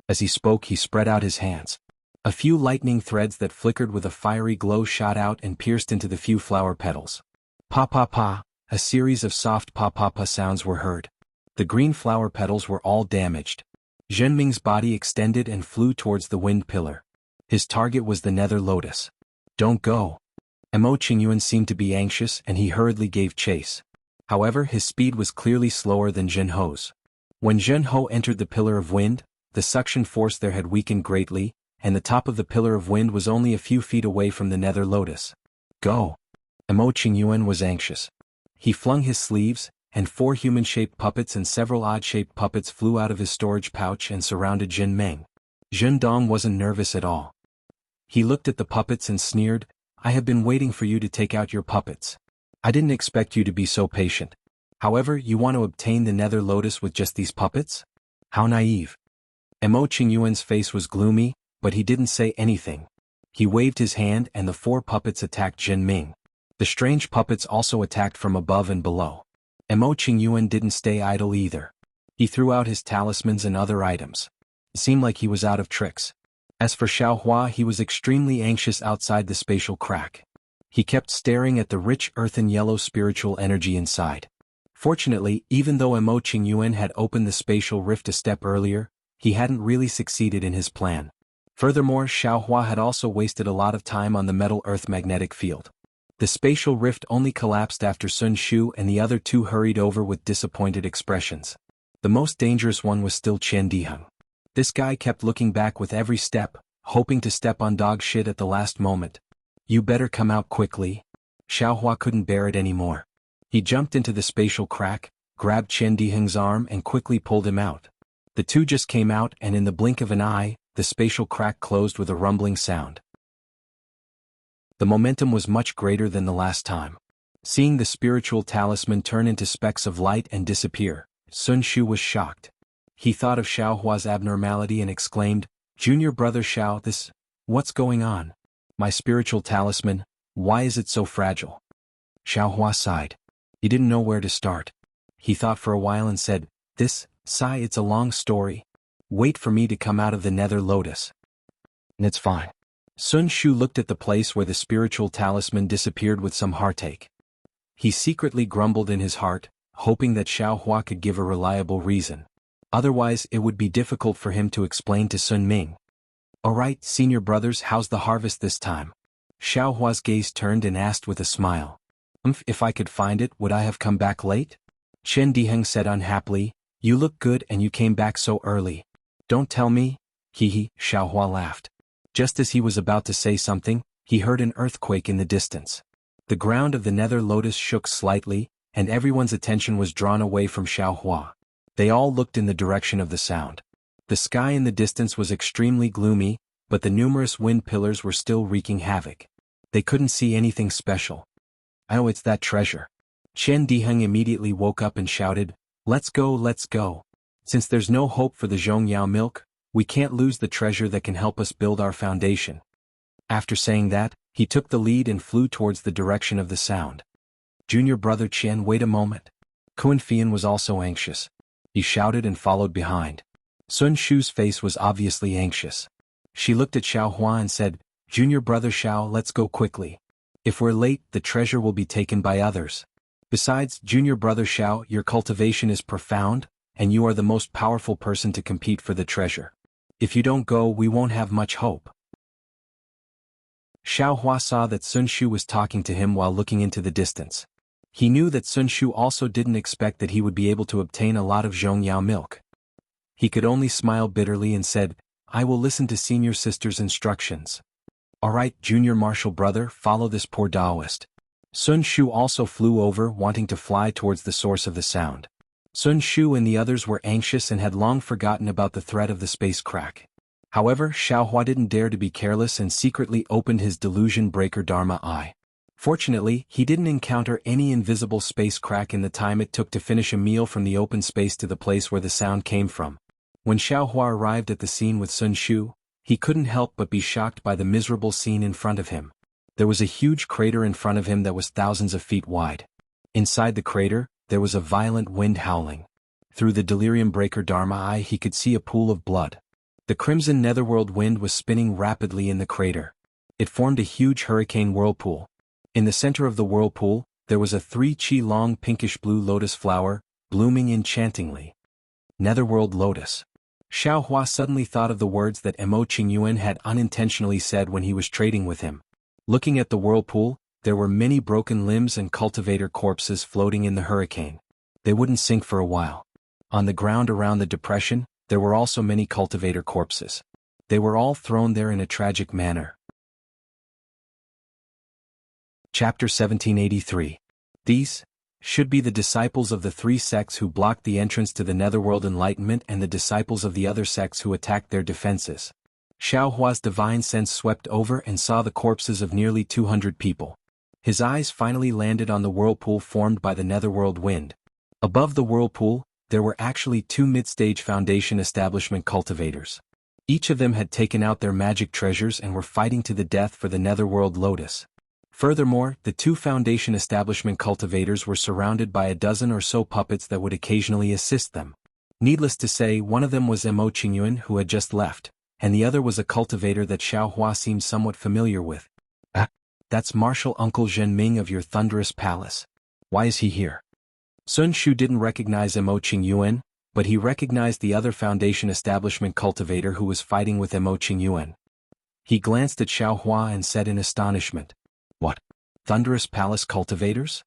As he spoke he spread out his hands. A few lightning threads that flickered with a fiery glow shot out and pierced into the few flower petals. Pa-pa-pa, a series of soft pa-pa-pa sounds were heard. The green flower petals were all damaged. Zhenming's body extended and flew towards the wind pillar. His target was the nether lotus. Don't go. Emo Qingyuan seemed to be anxious and he hurriedly gave chase. However, his speed was clearly slower than Zhen Ho's. When Zhen Ho entered the pillar of wind, the suction force there had weakened greatly, and the top of the pillar of wind was only a few feet away from the nether lotus. Go. Emo Qingyuan was anxious. He flung his sleeves, and 4 human-shaped puppets and several odd-shaped puppets flew out of his storage pouch and surrounded Zhen Meng. Zhendong wasn't nervous at all. He looked at the puppets and sneered, I have been waiting for you to take out your puppets. I didn't expect you to be so patient. However, you want to obtain the nether lotus with just these puppets? How naive. Emo Qingyuan's face was gloomy, but he didn't say anything. He waved his hand and the 4 puppets attacked Zhen Ming. The strange puppets also attacked from above and below. Emo Qingyuan didn't stay idle either. He threw out his talismans and other items. It seemed like he was out of tricks. As for Xiaohua, he was extremely anxious outside the spatial crack. He kept staring at the rich earthen yellow spiritual energy inside. Fortunately, even though Emo Qingyuan had opened the spatial rift a step earlier, he hadn't really succeeded in his plan. Furthermore, Xiaohua had also wasted a lot of time on the metal earth magnetic field. The spatial rift only collapsed after Sun Shu and the other 2 hurried over with disappointed expressions. The most dangerous one was still Qian Diheng. This guy kept looking back with every step, hoping to step on dog shit at the last moment. You better come out quickly. Xiaohua couldn't bear it anymore. He jumped into the spatial crack, grabbed Qian Diheng's arm and quickly pulled him out. The two just came out, and in the blink of an eye, the spatial crack closed with a rumbling sound. The momentum was much greater than the last time. Seeing the spiritual talisman turn into specks of light and disappear, Sun Shu was shocked. He thought of Xiao Hua's abnormality and exclaimed, "Junior brother Xiao, what's going on? My spiritual talisman, why is it so fragile?" Xiao Hua sighed. He didn't know where to start. He thought for a while and said, it's a long story. Wait for me to come out of the nether lotus. And it's fine." Sun Shu looked at the place where the spiritual talisman disappeared with some heartache. He secretly grumbled in his heart, hoping that Xiao Hua could give a reliable reason. Otherwise it would be difficult for him to explain to Sun Ming. "Alright, senior brothers, how's the harvest this time?" Xiao Hua's gaze turned and asked with a smile. If I could find it, would I have come back late?" Chen Diheng said unhappily, "You look good and you came back so early." "Don't tell me." Xiao Hua laughed. Just as he was about to say something, he heard an earthquake in the distance. The ground of the nether lotus shook slightly, and everyone's attention was drawn away from Xiao Hua. They all looked in the direction of the sound. The sky in the distance was extremely gloomy, but the numerous wind pillars were still wreaking havoc. They couldn't see anything special. "Oh, it's that treasure." Chen Diheng immediately woke up and shouted, let's go. Since there's no hope for the Zhongyao milk, we can't lose the treasure that can help us build our foundation." After saying that, he took the lead and flew towards the direction of the sound. "Junior brother Chen, wait a moment." Kun Fian was also anxious. He shouted and followed behind. Sun Shu's face was obviously anxious. She looked at Xiao Hua and said, "Junior brother Xiao, let's go quickly. If we're late, the treasure will be taken by others. Besides, junior brother Xiao, your cultivation is profound, and you are the most powerful person to compete for the treasure. If you don't go, we won't have much hope." Xiao Hua saw that Sun Shu was talking to him while looking into the distance. He knew that Sun Shu also didn't expect that he would be able to obtain a lot of Zhongyao milk. He could only smile bitterly and said, "I will listen to senior sister's instructions." "Alright, junior martial brother, follow this poor Taoist." Sun Shu also flew over, wanting to fly towards the source of the sound. Sun Shu and the others were anxious and had long forgotten about the threat of the space crack. However, Xiao Hua didn't dare to be careless and secretly opened his delusion breaker Dharma Eye. Fortunately, he didn't encounter any invisible space crack in the time it took to finish a meal from the open space to the place where the sound came from. When Xiao Hua arrived at the scene with Sun Shu, he couldn't help but be shocked by the miserable scene in front of him. There was a huge crater in front of him that was thousands of feet wide. Inside the crater, there was a violent wind howling. Through the delirium breaker Dharma Eye he could see a pool of blood. The crimson netherworld wind was spinning rapidly in the crater. It formed a huge hurricane whirlpool. In the center of the whirlpool, there was a 3-chi-long pinkish-blue lotus flower, blooming enchantingly. Netherworld lotus. Xiao Hua suddenly thought of the words that Mo Qingyuan had unintentionally said when he was trading with him. Looking at the whirlpool, there were many broken limbs and cultivator corpses floating in the hurricane. They wouldn't sink for a while. On the ground around the depression, there were also many cultivator corpses. They were all thrown there in a tragic manner. Chapter 1783. These should be the disciples of the 3 sects who blocked the entrance to the netherworld enlightenment and the disciples of the other sects who attacked their defenses. Xiao Hua's divine sense swept over and saw the corpses of nearly 200 people. His eyes finally landed on the whirlpool formed by the netherworld wind. Above the whirlpool, there were actually 2 mid-stage foundation establishment cultivators. Each of them had taken out their magic treasures and were fighting to the death for the netherworld lotus. Furthermore, the 2 foundation establishment cultivators were surrounded by a dozen or so puppets that would occasionally assist them. Needless to say, one of them was Mo Qingyuan, who had just left, and the other was a cultivator that Xiao Hua seemed somewhat familiar with. That's Martial Uncle Zhenming of your thunderous palace. Why is he here?" Sun Shu didn't recognize Mo Qingyuan, but he recognized the other foundation establishment cultivator who was fighting with Mo Qingyuan. He glanced at Xiao Hua and said in astonishment, "What? Thunderous Palace cultivators?"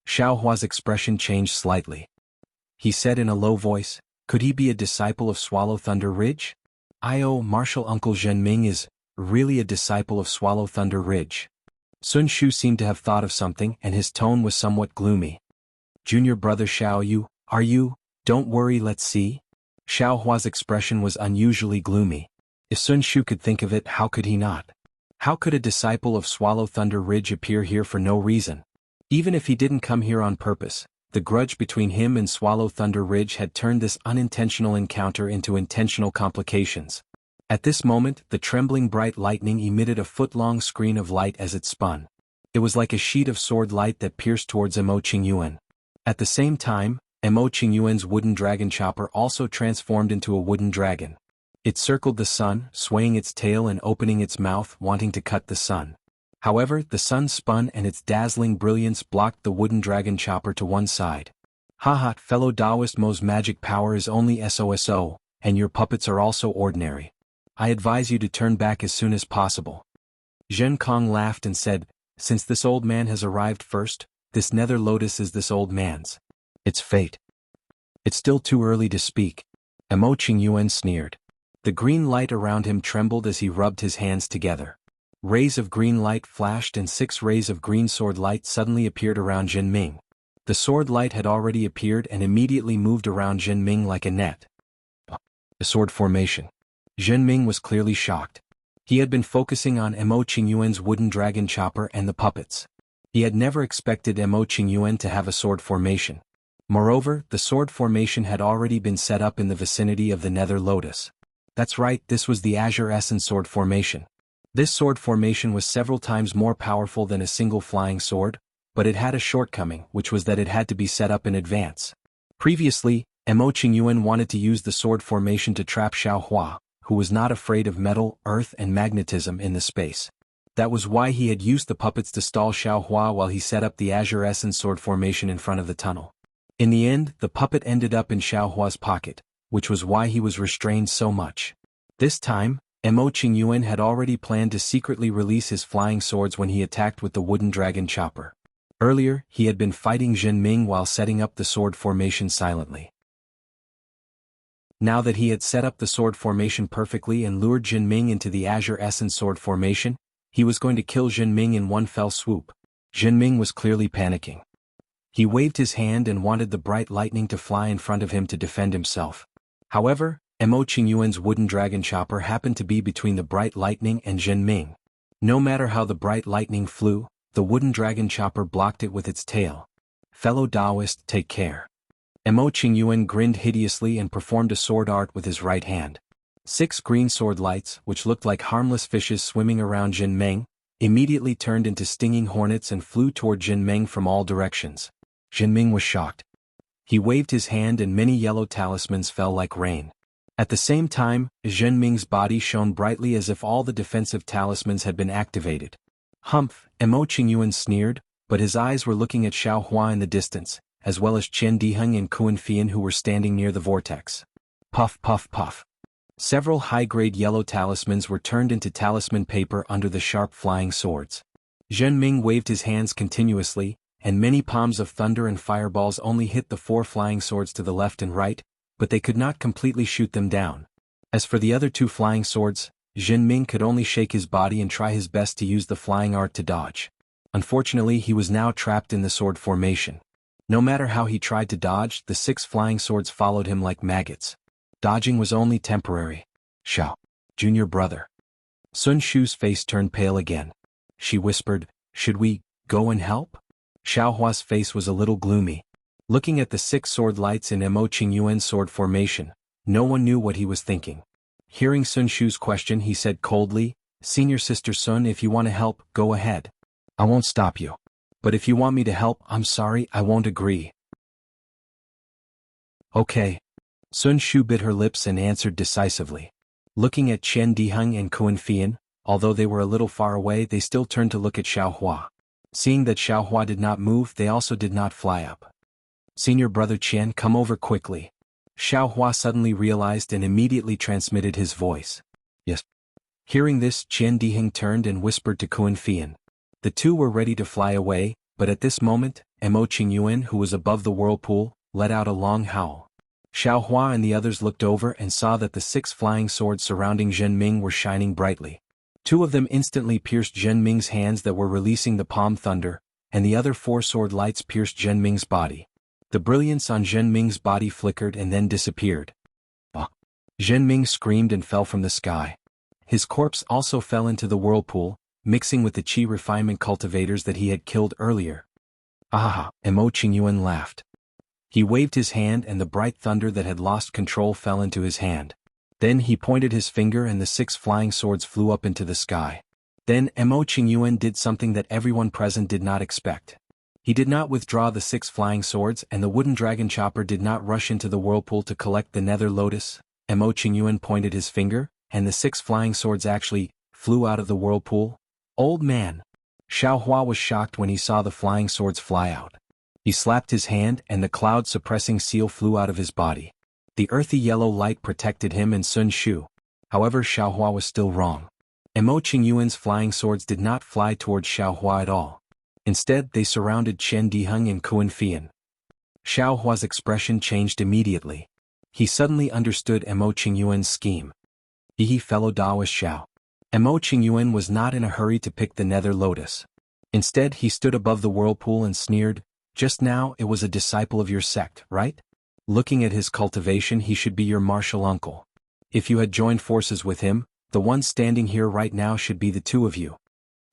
Xiao Hua's expression changed slightly. He said in a low voice, "Could he be a disciple of Swallow Thunder Ridge?" Martial Uncle Zhenming is really a disciple of Swallow Thunder Ridge." Sun Shu seemed to have thought of something and his tone was somewhat gloomy. "Junior brother Xiao, are you? Don't worry, let's see." Xiao Hua's expression was unusually gloomy. If Sun Shu could think of it, how could he not? How could a disciple of Swallow Thunder Ridge appear here for no reason? Even if he didn't come here on purpose, the grudge between him and Swallow Thunder Ridge had turned this unintentional encounter into intentional complications. At this moment, the trembling bright lightning emitted a foot-long screen of light as it spun. It was like a sheet of sword light that pierced towards Emo Qingyuan. At the same time, Emo Qingyuan's wooden dragon chopper also transformed into a wooden dragon. It circled the sun, swaying its tail and opening its mouth, wanting to cut the sun. However, the sun spun and its dazzling brilliance blocked the wooden dragon chopper to one side. Haha, fellow Taoist, Mo's magic power is only SOSO, and your puppets are also ordinary. I advise you to turn back as soon as possible. Zhen Kong laughed and said, since this old man has arrived first, this nether lotus is this old man's. It's fate. It's still too early to speak. Emo Qingyuan sneered. The green light around him trembled as he rubbed his hands together. Rays of green light flashed and 6 rays of green sword light suddenly appeared around Jin Ming. The sword light had already appeared and immediately moved around Jin Ming like a net. A sword formation. Jin Ming was clearly shocked. He had been focusing on Emo Qingyuan's wooden dragon chopper and the puppets. He had never expected Emo Qingyuan to have a sword formation. Moreover, the sword formation had already been set up in the vicinity of the Nether Lotus. That's right, this was the Azure Essence sword formation. This sword formation was several times more powerful than a single flying sword, but it had a shortcoming, which was that it had to be set up in advance. Previously, Emo Qingyuan wanted to use the sword formation to trap Xiao Hua, who was not afraid of metal, earth and magnetism in the space. That was why he had used the puppets to stall Xiao Hua while he set up the Azure Essence sword formation in front of the tunnel. In the end, the puppet ended up in Xiao Hua's pocket, which was why he was restrained so much. This time, Emo Qingyuan had already planned to secretly release his flying swords when he attacked with the wooden dragon chopper. Earlier, he had been fighting Jin Ming while setting up the sword formation silently. Now that he had set up the sword formation perfectly and lured Jin Ming into the Azure Essence sword formation, he was going to kill Jin Ming in one fell swoop. Jin Ming was clearly panicking. He waved his hand and wanted the bright lightning to fly in front of him to defend himself. However, Emo Qingyuan's wooden dragon chopper happened to be between the bright lightning and Jin Ming. No matter how the bright lightning flew, the wooden dragon chopper blocked it with its tail. Fellow Taoist, take care. Emo Qingyuan grinned hideously and performed a sword art with his right hand. 6 green sword lights, which looked like harmless fishes swimming around Jin Ming, immediately turned into stinging hornets and flew toward Jin Ming from all directions. Jin Ming was shocked. He waved his hand and many yellow talismans fell like rain. At the same time, Jin Ming's body shone brightly as if all the defensive talismans had been activated. Humph, Emo Qingyuan sneered, but his eyes were looking at Xiao Hua in the distance, as well as Qian Diheng and Kuan Fian who were standing near the vortex. Puff puff puff. Several high-grade yellow talismans were turned into talisman paper under the sharp flying swords. Jin Ming waved his hands continuously, and many palms of thunder and fireballs only hit the 4 flying swords to the left and right, but they could not completely shoot them down. As for the other 2 flying swords, Jin Ming could only shake his body and try his best to use the flying art to dodge. Unfortunately, he was now trapped in the sword formation. No matter how he tried to dodge, the 6 flying swords followed him like maggots. Dodging was only temporary. Xiao, junior brother. Sun Shu's face turned pale again. She whispered, should we go and help? Xiao Hua's face was a little gloomy. Looking at the 6 sword lights in Emo Qingyuan's sword formation, no one knew what he was thinking. Hearing Sun Shu's question, he said coldly, Senior Sister Sun, if you want to help, go ahead. I won't stop you. But if you want me to help, I'm sorry, I won't agree. Okay. Sun Shu bit her lips and answered decisively. Looking at Qian Diheng and Kuan Fian, although they were a little far away, they still turned to look at Xiao Hua. Seeing that Xiao Hua did not move, they also did not fly up. Senior brother Qian, come over quickly. Xiao Hua suddenly realized and immediately transmitted his voice. Yes. Hearing this, Qian Diheng turned and whispered to Kuan Fian. The 2 were ready to fly away, but at this moment, Emo Qingyuan, who was above the whirlpool, let out a long howl. Xiao Hua and the others looked over and saw that the 6 flying swords surrounding Jin Ming were shining brightly. 2 of them instantly pierced Jin Ming's hands that were releasing the palm thunder, and the other 4 sword lights pierced Jin Ming's body. The brilliance on Jin Ming's body flickered and then disappeared. Oh. Zhen Ming screamed and fell from the sky. His corpse also fell into the whirlpool, mixing with the qi refinement cultivators that he had killed earlier. Ah! Emo Qingyuan laughed. He waved his hand and the bright thunder that had lost control fell into his hand. Then he pointed his finger and the 6 flying swords flew up into the sky. Then Emo Qingyuan did something that everyone present did not expect. He did not withdraw the 6 flying swords and the wooden dragon chopper did not rush into the whirlpool to collect the nether lotus. Emo Qingyuan pointed his finger, and the 6 flying swords actually flew out of the whirlpool. Old man! Xiao Hua was shocked when he saw the flying swords fly out. He slapped his hand and the cloud-suppressing seal flew out of his body. The earthy yellow light protected him and Sun Shu. However, Xiao Hua was still wrong. Emo Qingyuan's flying swords did not fly towards Xiao Hua at all. Instead, they surrounded Chen Diheng and Kuan Fian. Xiao Hua's expression changed immediately. He suddenly understood Emo Qingyuan's scheme. He fellow Daoist Xiao. Emo Qingyuan was not in a hurry to pick the nether lotus. Instead, he stood above the whirlpool and sneered, "Just now it was a disciple of your sect, right? Looking at his cultivation, he should be your martial uncle. If you had joined forces with him, the one standing here right now should be the 2 of you."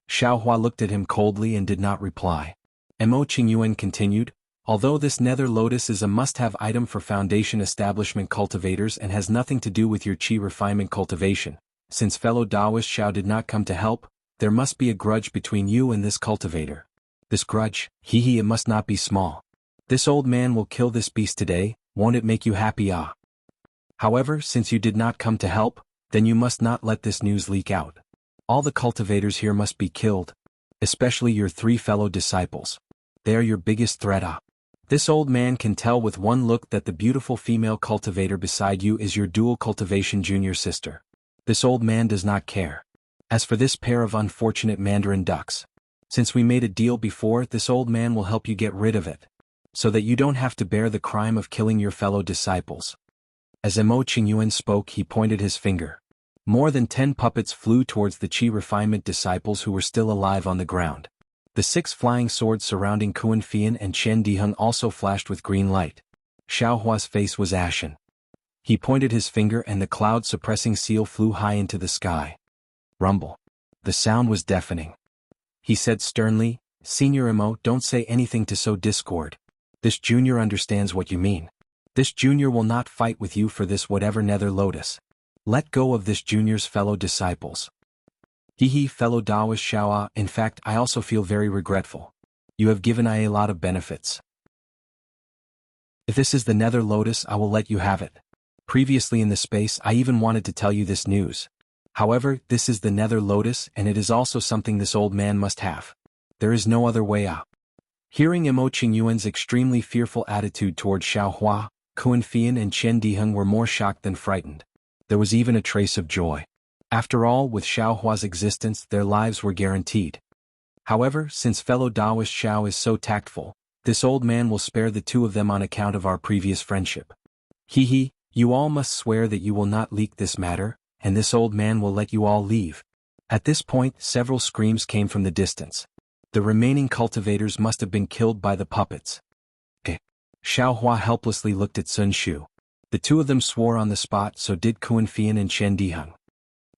Xiao Hua looked at him coldly and did not reply. Emo Qingyuan continued, "Although this nether lotus is a must-have item for foundation establishment cultivators and has nothing to do with your qi refinement cultivation, since fellow Daoist Xiao did not come to help, there must be a grudge between you and this cultivator. This grudge, it must not be small. This old man will kill this beast today, won't it make you happy? Ah. However, since you did not come to help, then you must not let this news leak out. All the cultivators here must be killed, especially your 3 fellow disciples. They are your biggest threat. Ah. This old man can tell with one look that the beautiful female cultivator beside you is your dual cultivation junior sister. This old man does not care. As for this pair of unfortunate mandarin ducks, since we made a deal before, this old man will help you get rid of it, so that you don't have to bear the crime of killing your fellow disciples." As Emo Qingyuan spoke, he pointed his finger. More than 10 puppets flew towards the qi refinement disciples who were still alive on the ground. The 6 flying swords surrounding Kuan Fian and Chen Diheng also flashed with green light. Xiao Hua's face was ashen. He pointed his finger and the cloud-suppressing seal flew high into the sky. Rumble. The sound was deafening. He said sternly, "Senior Emo, don't say anything to sow discord. This junior understands what you mean. This junior will not fight with you for this whatever nether lotus. Let go of this junior's fellow disciples." Fellow Daoist Xiao, in fact I also feel very regretful. You have given I a lot of benefits. If this is the nether lotus, I will let you have it. Previously in the space I even wanted to tell you this news. However, this is the nether lotus and it is also something this old man must have. There is no other way out. Hearing Emo Qingyuan's extremely fearful attitude toward Xiao Hua, Kuan Fian and Chen Diheng were more shocked than frightened. There was even a trace of joy. After all, with Xiao Hua's existence their lives were guaranteed. However, since fellow Daoist Xiao is so tactful, this old man will spare the 2 of them on account of our previous friendship. You all must swear that you will not leak this matter, and this old man will let you all leave. At this point, several screams came from the distance. The remaining cultivators must have been killed by the puppets. Xiao Hua helplessly looked at Sun Shu. The 2 of them swore on the spot, so did Kuan Fian and Chen Diheng.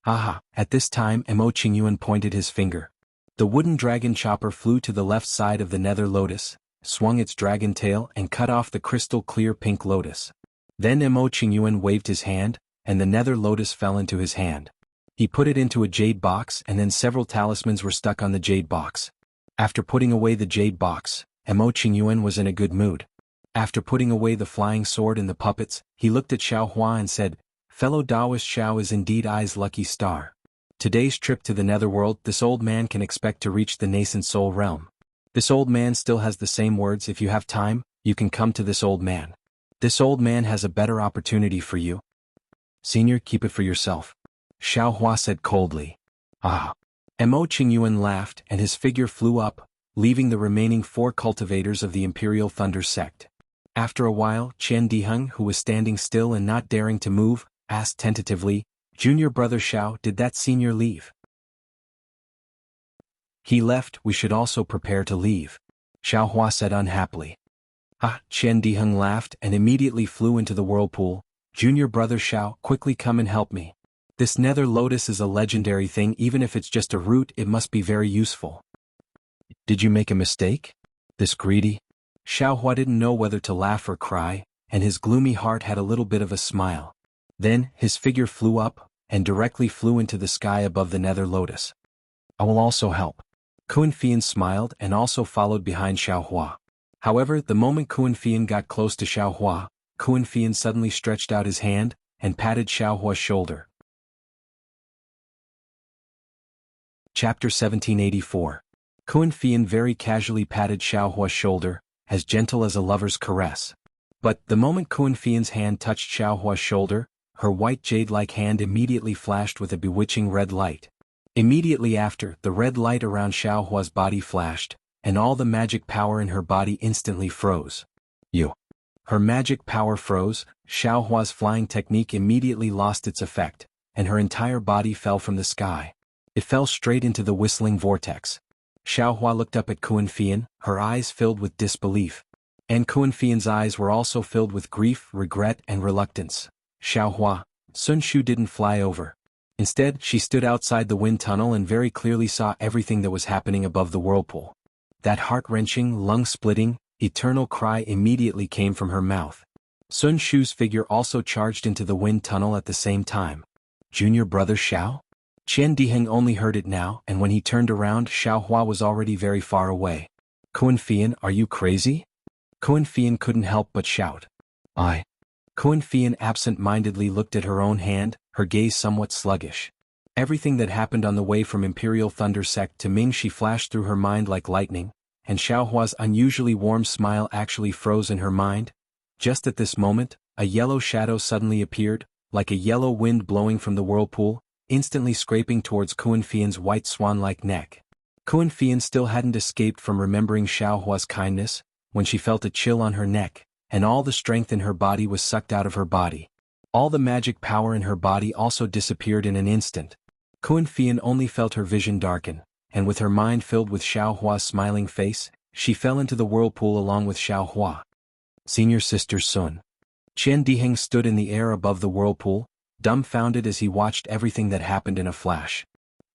At this time Emo Qingyuan pointed his finger. The wooden dragon chopper flew to the left side of the nether lotus, swung its dragon tail and cut off the crystal clear pink lotus. Then Emo Qingyuan waved his hand, and the nether lotus fell into his hand. He put it into a jade box and then several talismans were stuck on the jade box. After putting away the jade box, Emo Qingyuan was in a good mood. After putting away the flying sword and the puppets, he looked at Xiao Hua and said, "Fellow Daoist Xiao is indeed I's lucky star. Today's trip to the netherworld, this old man can expect to reach the nascent soul realm. This old man still has the same words. If you have time, you can come to this old man. This old man has a better opportunity for you. Senior, keep it for yourself," Xiao Hua said coldly. Emo Qingyuan laughed and his figure flew up, leaving the remaining 4 cultivators of the Imperial Thunder sect. After a while, Chen Diheng, who was standing still and not daring to move, asked tentatively, "Junior brother Xiao, did that senior leave?" "He left, we should also prepare to leave," Xiao Hua said unhappily. Chen Diheng laughed and immediately flew into the whirlpool, Junior brother Xiao, quickly come and help me. This nether lotus is a legendary thing. Even if it's just a root, it must be very useful. Did you make a mistake? This greedy? Xiao Hua didn't know whether to laugh or cry, and his gloomy heart had a little bit of a smile. Then, his figure flew up, and directly flew into the sky above the nether lotus. I will also help. Kun Fian smiled and also followed behind Xiao Hua. However, the moment Kun Fian got close to Xiao Hua, Kun Fian suddenly stretched out his hand and patted Xiao Hua's shoulder. Chapter 1784. Kun Fian very casually patted Xiao Hua's shoulder, as gentle as a lover's caress. But, the moment Kun Fian's hand touched Xiao Hua's shoulder, her white jade-like hand immediately flashed with a bewitching red light. Immediately after, the red light around Xiao Hua's body flashed, and all the magic power in her body instantly froze. Her magic power froze, Xiao Hua's flying technique immediately lost its effect, and her entire body fell from the sky. It fell straight into the whistling vortex. Xiao Hua looked up at Kun Fian, her eyes filled with disbelief. And Kun Fian's eyes were also filled with grief, regret, and reluctance. Xiao Hua, Sun Shu didn't fly over. Instead, she stood outside the wind tunnel and very clearly saw everything that was happening above the whirlpool. That heart-wrenching, lung-splitting, eternal cry immediately came from her mouth. Sun Shu's figure also charged into the wind tunnel at the same time. Junior brother Xiao? Qian Diheng only heard it now, and when he turned around, Xiao Hua was already very far away. Kun Fian, are you crazy? Kun Fian couldn't help but shout. Kun Fian absent-mindedly looked at her own hand, her gaze somewhat sluggish. Everything that happened on the way from Imperial Thunder Sect to Ming Shi flashed through her mind like lightning, and Xiao Hua's unusually warm smile actually froze in her mind. Just at this moment, a yellow shadow suddenly appeared, like a yellow wind blowing from the whirlpool, instantly scraping towards Kun Fian's white swan-like neck. Kun Fian still hadn't escaped from remembering Xiao Hua's kindness, when she felt a chill on her neck, and all the strength in her body was sucked out of her body. All the magic power in her body also disappeared in an instant. Kun Fian only felt her vision darken, and with her mind filled with Xiao Hua's smiling face, she fell into the whirlpool along with Xiao Hua. Senior sister Sun. Qian Diheng stood in the air above the whirlpool, dumbfounded as he watched everything that happened in a flash.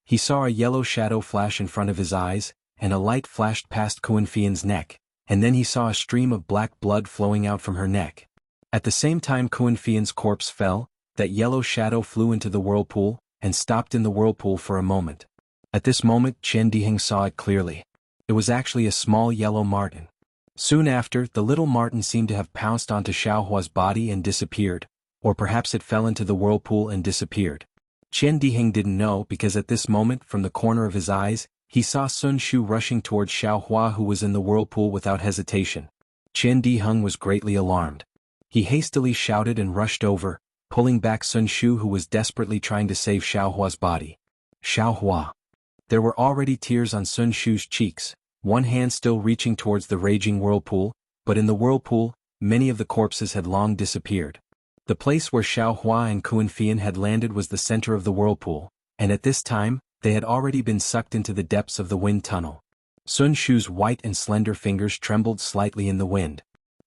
He saw a yellow shadow flash in front of his eyes, and a light flashed past Kun Fian's neck, and then he saw a stream of black blood flowing out from her neck. At the same time Kun Fian's corpse fell, that yellow shadow flew into the whirlpool, and stopped in the whirlpool for a moment. At this moment Qian Diheng saw it clearly. It was actually a small yellow marten. Soon after, the little marten seemed to have pounced onto Xiao Hua's body and disappeared, or perhaps it fell into the whirlpool and disappeared. Qian Diheng didn't know because at this moment from the corner of his eyes, he saw Sun Shu rushing towards Xiao Hua who was in the whirlpool without hesitation. Qian Diheng was greatly alarmed. He hastily shouted and rushed over, pulling back Sun Shu who was desperately trying to save Xiao Hua's body. Xiao Hua. There were already tears on Sun Shu's cheeks, one hand still reaching towards the raging whirlpool, but in the whirlpool, many of the corpses had long disappeared. The place where Xiao Hua and Kun Fian had landed was the center of the whirlpool, and at this time, they had already been sucked into the depths of the wind tunnel. Sun Shu's white and slender fingers trembled slightly in the wind.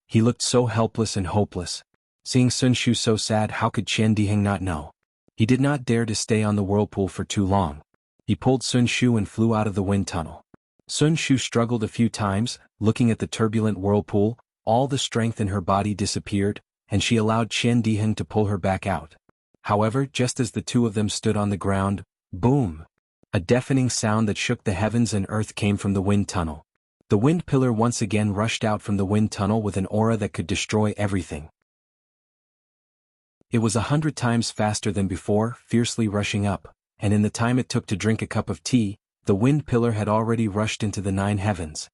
He looked so helpless and hopeless. Seeing Sun Shu so sad, how could Qian Diheng not know? He did not dare to stay on the whirlpool for too long. He pulled Sun Shu and flew out of the wind tunnel. Sun Shu struggled a few times, looking at the turbulent whirlpool, all the strength in her body disappeared, and she allowed Qian Diheng to pull her back out. However, just as the two of them stood on the ground, boom! A deafening sound that shook the heavens and earth came from the wind tunnel. The wind pillar once again rushed out from the wind tunnel with an aura that could destroy everything. It was 100 times faster than before, fiercely rushing up, and in the time it took to drink a cup of tea, the wind pillar had already rushed into the 9 heavens.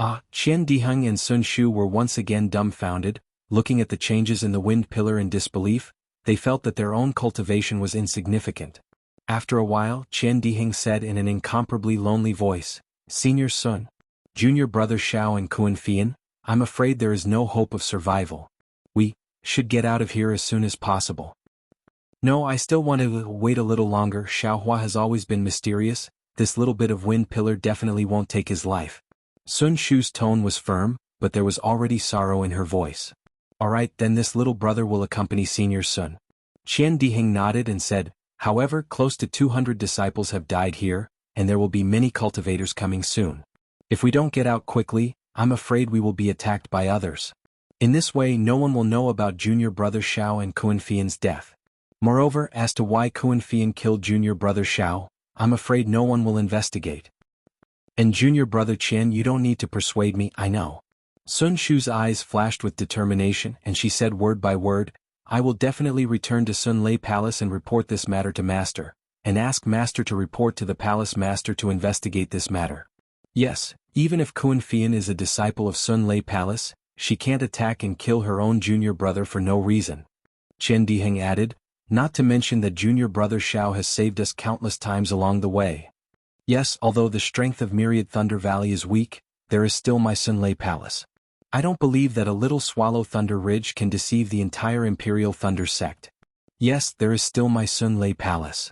Qian Diheng and Sun Shu were once again dumbfounded, looking at the changes in the wind pillar in disbelief. They felt that their own cultivation was insignificant. After a while, Qian Diheng said in an incomparably lonely voice, Senior Sun, Junior brother Xiao and Kun Fian, I'm afraid there is no hope of survival. We should get out of here as soon as possible. No, I still want to wait a little longer. Xiao Hua has always been mysterious. This little bit of wind pillar definitely won't take his life. Sun Shu's tone was firm, but there was already sorrow in her voice. Alright, then this little brother will accompany Senior Sun. Qian Diheng nodded and said, however, close to 200 disciples have died here, and there will be many cultivators coming soon. If we don't get out quickly, I'm afraid we will be attacked by others. In this way no one will know about junior brother Xiao and Kuan-Fian's death. Moreover, as to why Kuan-Fian killed junior brother Xiao, I'm afraid no one will investigate. And junior brother Qian, you don't need to persuade me, I know. Sun Shu's eyes flashed with determination and she said word by word, I will definitely return to Sun Lei Palace and report this matter to Master, and ask Master to report to the Palace Master to investigate this matter. Yes, even if Kuan-Fian is a disciple of Sun Lei Palace, she can't attack and kill her own junior brother for no reason. Qian Diheng added, not to mention that junior brother Xiao has saved us countless times along the way. Yes, although the strength of Myriad Thunder Valley is weak, there is still my Sun Lei Palace. I don't believe that a little Swallow Thunder Ridge can deceive the entire Imperial Thunder sect. Yes, there is still my Sun Lei Palace.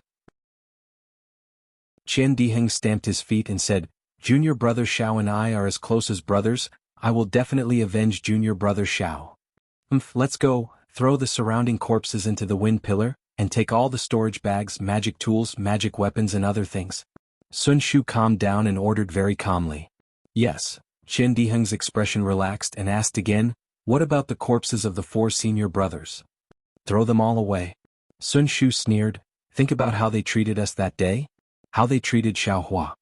Qian Diheng stamped his feet and said, junior brother Xiao and I are as close as brothers, I will definitely avenge junior brother Xiao. Let's go, throw the surrounding corpses into the wind pillar, and take all the storage bags, magic tools, magic weapons and other things. Sun Shu calmed down and ordered very calmly. Yes. Qian Diheng's expression relaxed and asked again, what about the corpses of the 4 senior brothers? Throw them all away. Sun Shu sneered, think about how they treated us that day? How they treated Xiao Hua.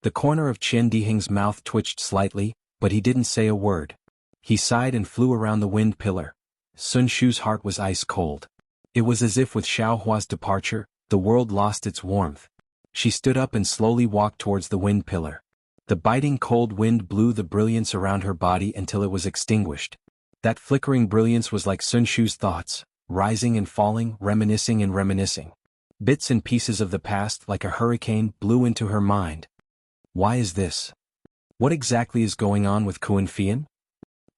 The corner of Qian Diheng's mouth twitched slightly, but he didn't say a word. He sighed and flew around the wind pillar. Sun Shu's heart was ice cold. It was as if with Xiao Hua's departure, the world lost its warmth. She stood up and slowly walked towards the wind pillar. The biting cold wind blew the brilliance around her body until it was extinguished. That flickering brilliance was like Sun Shu's thoughts, rising and falling, reminiscing and reminiscing. Bits and pieces of the past, like a hurricane, blew into her mind. Why is this? What exactly is going on with Kuan-Fian?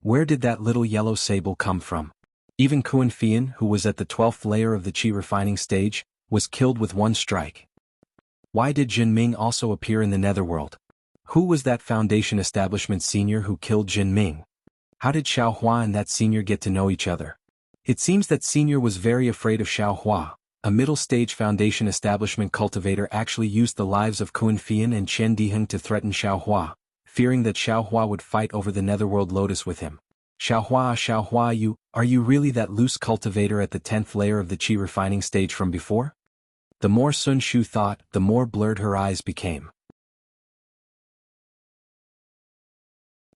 Where did that little yellow sable come from? Even Kuan-Fian, who was at the 12th layer of the qi refining stage, was killed with one strike. Why did Jin Ming also appear in the netherworld? Who was that Foundation Establishment senior who killed Jin Ming? How did Xiao Hua and that senior get to know each other? It seems that senior was very afraid of Xiao Hua. A middle-stage Foundation Establishment cultivator actually used the lives of Kuan-Fian and Qian Diheng to threaten Xiao Hua, fearing that Xiao Hua would fight over the netherworld lotus with him. Xiao Hua, are you really that loose cultivator at the 10th layer of the qi refining stage from before? The more Sun Shu thought, the more blurred her eyes became.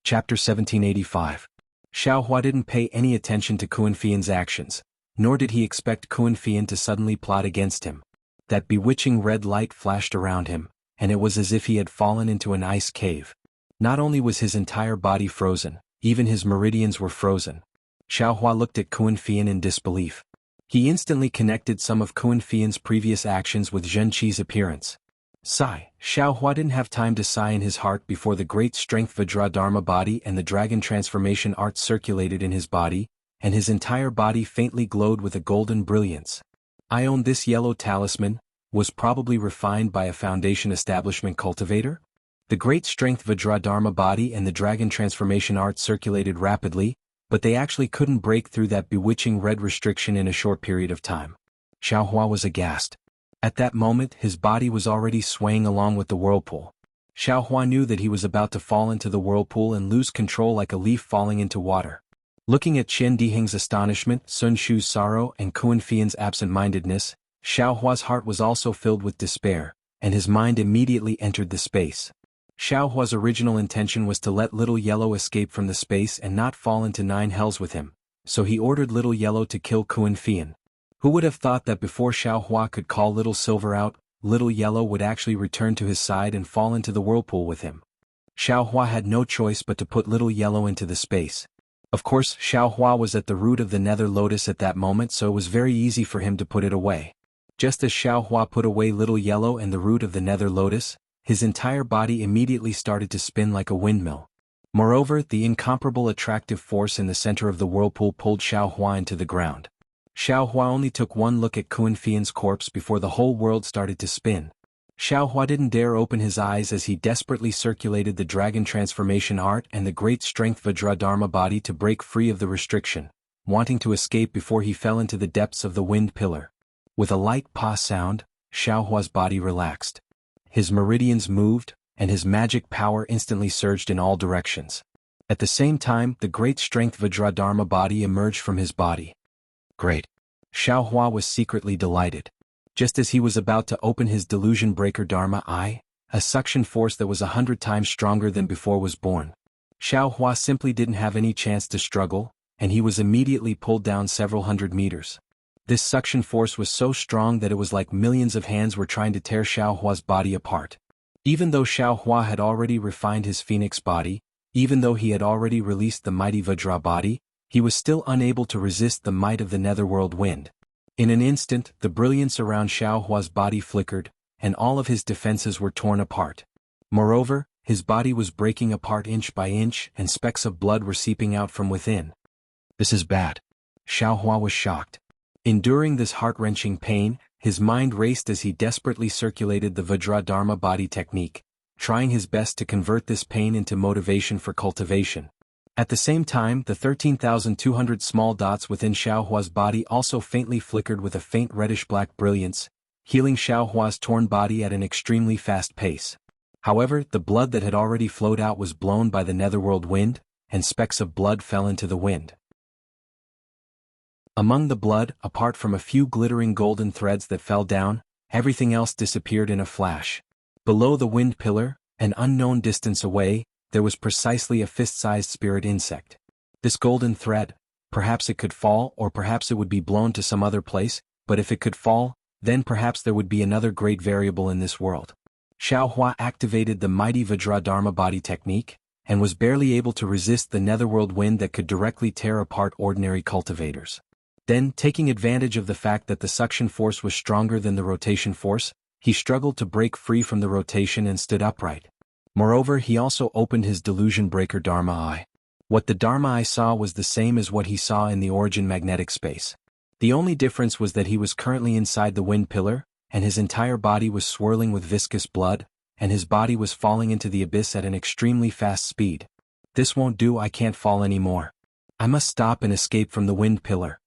Chapter 1785. Xiao Hua didn't pay any attention to Kuan-Fian's actions, nor did he expect Kuan-Fian to suddenly plot against him. That bewitching red light flashed around him, and it was as if he had fallen into an ice cave. Not only was his entire body frozen, even his meridians were frozen. Xiao Hua looked at Kuan-Fian in disbelief. He instantly connected some of Kuan-Fian's previous actions with Zhen Qi's appearance. Sigh. Xiao Hua didn't have time to sigh in his heart before the great strength Vajradharma body and the dragon transformation art circulated in his body, and his entire body faintly glowed with a golden brilliance. I own this yellow talisman, was probably refined by a Foundation Establishment cultivator? The great strength Vajradharma body and the dragon transformation art circulated rapidly, but they actually couldn't break through that bewitching red restriction in a short period of time. Xiao Hua was aghast. At that moment his body was already swaying along with the whirlpool. Xiao Hua knew that he was about to fall into the whirlpool and lose control like a leaf falling into water. Looking at Qian Diheng's astonishment, Sun Shu's sorrow and Kuan-Fian's absent-mindedness, Xiao Hua's heart was also filled with despair, and his mind immediately entered the space. Xiao Hua's original intention was to let Little Yellow escape from the space and not fall into 9 hells with him, so he ordered Little Yellow to kill Kuan-Fian. Who would have thought that before Xiao Hua could call Little Silver out, Little Yellow would actually return to his side and fall into the whirlpool with him? Xiao Hua had no choice but to put Little Yellow into the space. Of course, Xiao Hua was at the root of the nether lotus at that moment, so it was very easy for him to put it away. Just as Xiao Hua put away Little Yellow and the root of the nether lotus, his entire body immediately started to spin like a windmill. Moreover, the incomparable attractive force in the center of the whirlpool pulled Xiao Hua into the ground. Xiao Hua only took one look at Kuan-Fian's corpse before the whole world started to spin. Xiao Hua didn't dare open his eyes as he desperately circulated the dragon transformation art and the great strength Vajradharma body to break free of the restriction. wanting to escape before he fell into the depths of the wind pillar. With a light "pa" sound, Xiaohua's body relaxed. His meridians moved, and his magic power instantly surged in all directions. At the same time, the great strength Vajradharma body emerged from his body. Great! Xiaohua was secretly delighted. Just as he was about to open his delusion breaker Dharma eye, a suction force that was 100 times stronger than before was born. Xiaohua simply didn't have any chance to struggle, and he was immediately pulled down several hundred meters. This suction force was so strong that it was like millions of hands were trying to tear Xiaohua's body apart. Even though Xiaohua had already refined his phoenix body, even though he had already released the mighty Vajra body, he was still unable to resist the might of the netherworld wind. In an instant, the brilliance around Xiaohua's body flickered, and all of his defenses were torn apart. Moreover, his body was breaking apart inch by inch, and specks of blood were seeping out from within. This is bad. Xiaohua was shocked. Enduring this heart-wrenching pain, his mind raced as he desperately circulated the Vajradharma body technique, trying his best to convert this pain into motivation for cultivation. At the same time, the 13,200 small dots within Xiaohua's body also faintly flickered with a faint reddish-black brilliance, healing Xiaohua's torn body at an extremely fast pace. However, the blood that had already flowed out was blown by the netherworld wind, and specks of blood fell into the wind. Among the blood, apart from a few glittering golden threads that fell down, everything else disappeared in a flash. Below the wind pillar, an unknown distance away, there was precisely a fist-sized spirit insect. This golden thread, perhaps it could fall or perhaps it would be blown to some other place, but if it could fall, then perhaps there would be another great variable in this world. Xiaohua activated the mighty Vajradharma body technique, and was barely able to resist the netherworld wind that could directly tear apart ordinary cultivators. Then, taking advantage of the fact that the suction force was stronger than the rotation force, he struggled to break free from the rotation and stood upright. Moreover, he also opened his delusion breaker Dharma eye. What the Dharma eye saw was the same as what he saw in the origin magnetic space. The only difference was that he was currently inside the wind pillar, and his entire body was swirling with viscous blood, and his body was falling into the abyss at an extremely fast speed. This won't do, I can't fall anymore. I must stop and escape from the wind pillar.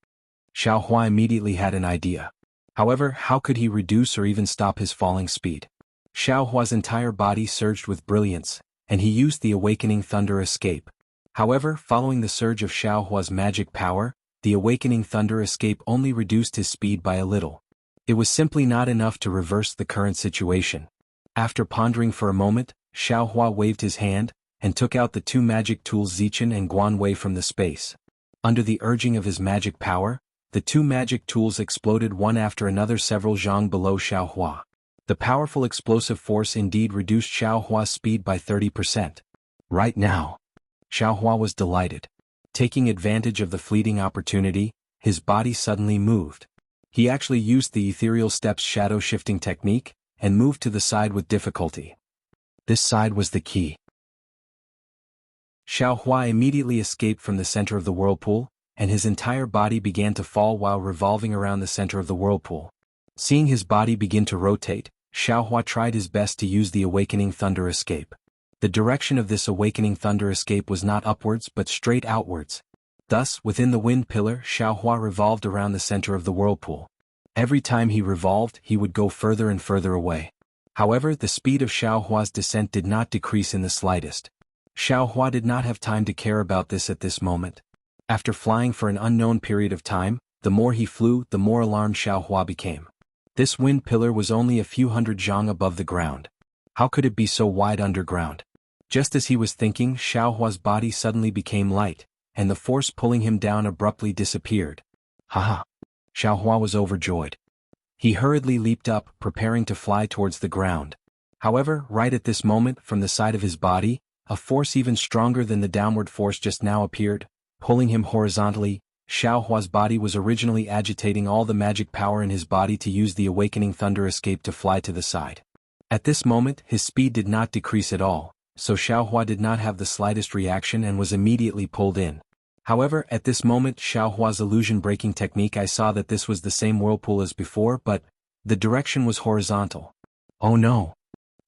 Xiaohua immediately had an idea. However, how could he reduce or even stop his falling speed? Xiaohua's entire body surged with brilliance, and he used the awakening thunder escape. However, following the surge of Xiaohua's magic power, the awakening thunder escape only reduced his speed by a little. It was simply not enough to reverse the current situation. After pondering for a moment, Xiaohua waved his hand, and took out the two magic tools Zichen and Guanwei from the space. Under the urging of his magic power, the two magic tools exploded one after another several zhang below Xiaohua. The powerful explosive force indeed reduced Xiaohua's speed by 30%. Right now. Xiaohua was delighted. Taking advantage of the fleeting opportunity, his body suddenly moved. He actually used the ethereal steps shadow shifting technique, and moved to the side with difficulty. This side was the key. Xiaohua immediately escaped from the center of the whirlpool, and his entire body began to fall while revolving around the center of the whirlpool. Seeing his body begin to rotate, Xiaohua tried his best to use the awakening thunder escape. The direction of this awakening thunder escape was not upwards but straight outwards. Thus, within the wind pillar, Xiaohua revolved around the center of the whirlpool. Every time he revolved, he would go further and further away. However, the speed of Xiaohua's descent did not decrease in the slightest. Xiaohua did not have time to care about this at this moment. After flying for an unknown period of time, the more he flew, the more alarmed Xiaohua became. This wind pillar was only a few hundred zhang above the ground. How could it be so wide underground? Just as he was thinking, Xiaohua's body suddenly became light, and the force pulling him down abruptly disappeared. Haha! Xiaohua was overjoyed. He hurriedly leaped up, preparing to fly towards the ground. However, right at this moment, from the side of his body, a force even stronger than the downward force just now appeared, pulling him horizontally. Xiaohua's body was originally agitating all the magic power in his body to use the awakening thunder escape to fly to the side. At this moment, his speed did not decrease at all, so Xiaohua did not have the slightest reaction and was immediately pulled in. However, at this moment, Xiaohua's illusion-breaking technique, I saw that this was the same whirlpool as before, but the direction was horizontal. Oh no!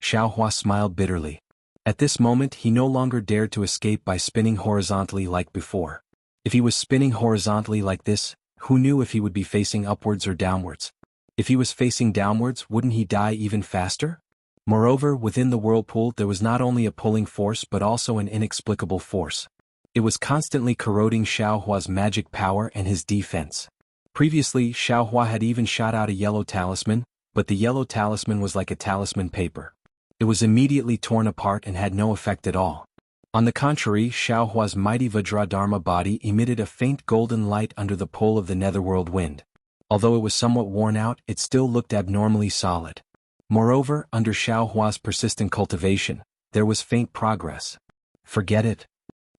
Xiaohua smiled bitterly. At this moment, he no longer dared to escape by spinning horizontally like before. If he was spinning horizontally like this, who knew if he would be facing upwards or downwards? If he was facing downwards, wouldn't he die even faster? Moreover, within the whirlpool there was not only a pulling force but also an inexplicable force. It was constantly corroding Xiaohua's magic power and his defense. Previously, Xiaohua had even shot out a yellow talisman, but the yellow talisman was like a talisman paper. It was immediately torn apart and had no effect at all. On the contrary, Xiaohua's mighty Vajradharma body emitted a faint golden light under the pull of the netherworld wind. Although it was somewhat worn out, it still looked abnormally solid. Moreover, under Xiaohua's persistent cultivation, there was faint progress. Forget it.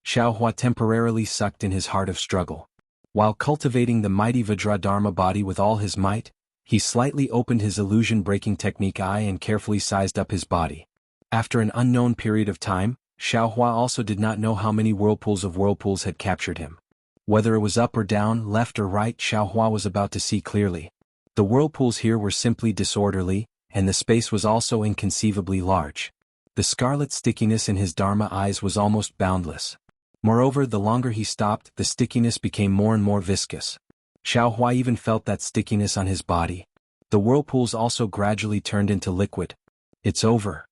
Xiaohua temporarily sucked in his heart of struggle. While cultivating the mighty Vajradharma body with all his might, he slightly opened his illusion-breaking technique eye and carefully sized up his body. After an unknown period of time, Xiaohua also did not know how many whirlpools of whirlpools had captured him. Whether it was up or down, left or right, Xiaohua was about to see clearly. The whirlpools here were simply disorderly, and the space was also inconceivably large. The scarlet stickiness in his Dharma eyes was almost boundless. Moreover, the longer he stopped, the stickiness became more and more viscous. Xiaohua even felt that stickiness on his body. The whirlpools also gradually turned into liquid. It's over.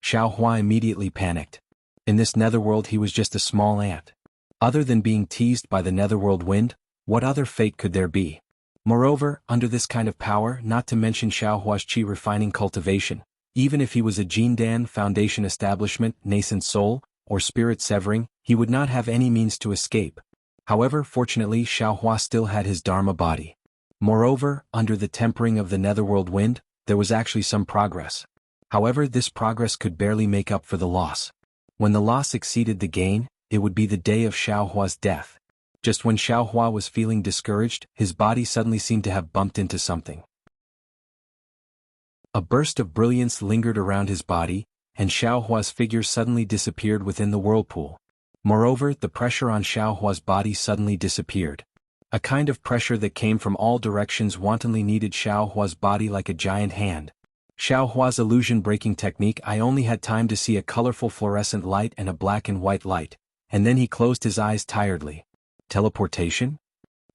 Xiaohua immediately panicked. In this netherworld he was just a small ant. Other than being teased by the netherworld wind, what other fate could there be? Moreover, under this kind of power, not to mention Xiaohua's qi refining cultivation, even if he was a Jindan foundation establishment, nascent soul, or spirit severing, he would not have any means to escape. However, fortunately Xiaohua still had his Dharma body. Moreover, under the tempering of the netherworld wind, there was actually some progress. However, this progress could barely make up for the loss. When the loss exceeded the gain, it would be the day of Xiaohua's death. Just when Xiaohua was feeling discouraged, his body suddenly seemed to have bumped into something. A burst of brilliance lingered around his body, and Xiaohua's figure suddenly disappeared within the whirlpool. Moreover, the pressure on Xiaohua's body suddenly disappeared. A kind of pressure that came from all directions wantonly kneaded Xiaohua's body like a giant hand. Xiaohua's illusion-breaking technique. I only had time to see a colorful fluorescent light and a black and white light, and then he closed his eyes tiredly. Teleportation?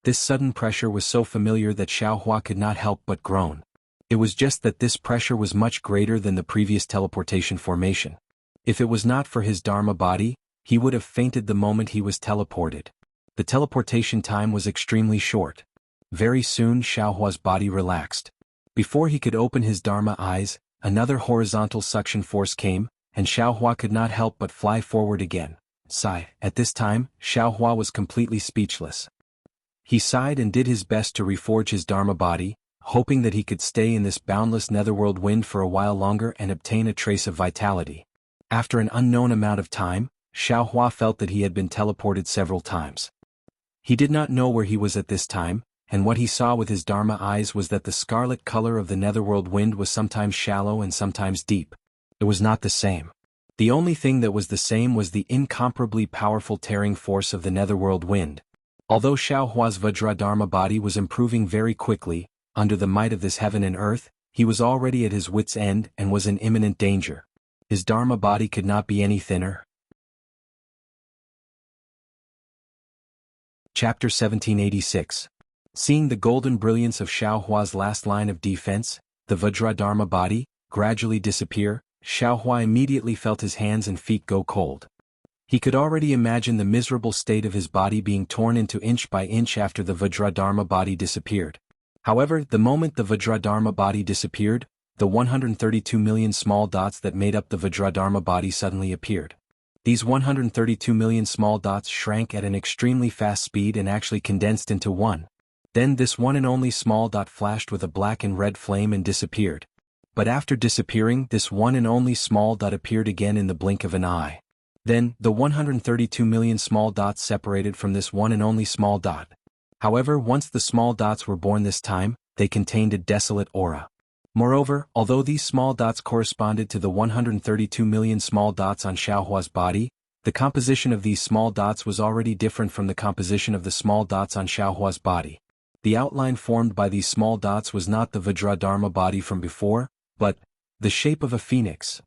This sudden pressure was so familiar that Xiaohua could not help but groan. It was just that this pressure was much greater than the previous teleportation formation. If it was not for his Dharma body, he would have fainted the moment he was teleported. The teleportation time was extremely short. Very soon Xiaohua's body relaxed. Before he could open his Dharma eyes, another horizontal suction force came, and Xiaohua could not help but fly forward again. Sigh. At this time, Xiaohua was completely speechless. He sighed and did his best to reforge his Dharma body, hoping that he could stay in this boundless netherworld wind for a while longer and obtain a trace of vitality. After an unknown amount of time, Xiaohua felt that he had been teleported several times. He did not know where he was at this time, and what he saw with his Dharma eyes was that the scarlet color of the netherworld wind was sometimes shallow and sometimes deep. It was not the same. The only thing that was the same was the incomparably powerful tearing force of the netherworld wind. Although Xiaohua's Vajradharma body was improving very quickly, under the might of this heaven and earth, he was already at his wit's end and was in imminent danger. His Dharma body could not be any thinner. Chapter 1786. Seeing the golden brilliance of Xiaohua's last line of defense, the Vajradharma body, gradually disappear, Xiaohua immediately felt his hands and feet go cold. He could already imagine the miserable state of his body being torn into inch by inch after the Vajradharma body disappeared. However, the moment the Vajradharma body disappeared, the 132 million small dots that made up the Vajradharma body suddenly appeared. These 132 million small dots shrank at an extremely fast speed and actually condensed into one. Then this one and only small dot flashed with a black and red flame and disappeared. But after disappearing, this one and only small dot appeared again in the blink of an eye. Then, the 132 million small dots separated from this one and only small dot. However, once the small dots were born this time, they contained a desolate aura. Moreover, although these small dots corresponded to the 132 million small dots on Xiaohua's body, the composition of these small dots was already different from the composition of the small dots on Xiaohua's body. The outline formed by these small dots was not the Vajradharma body from before, but the shape of a phoenix.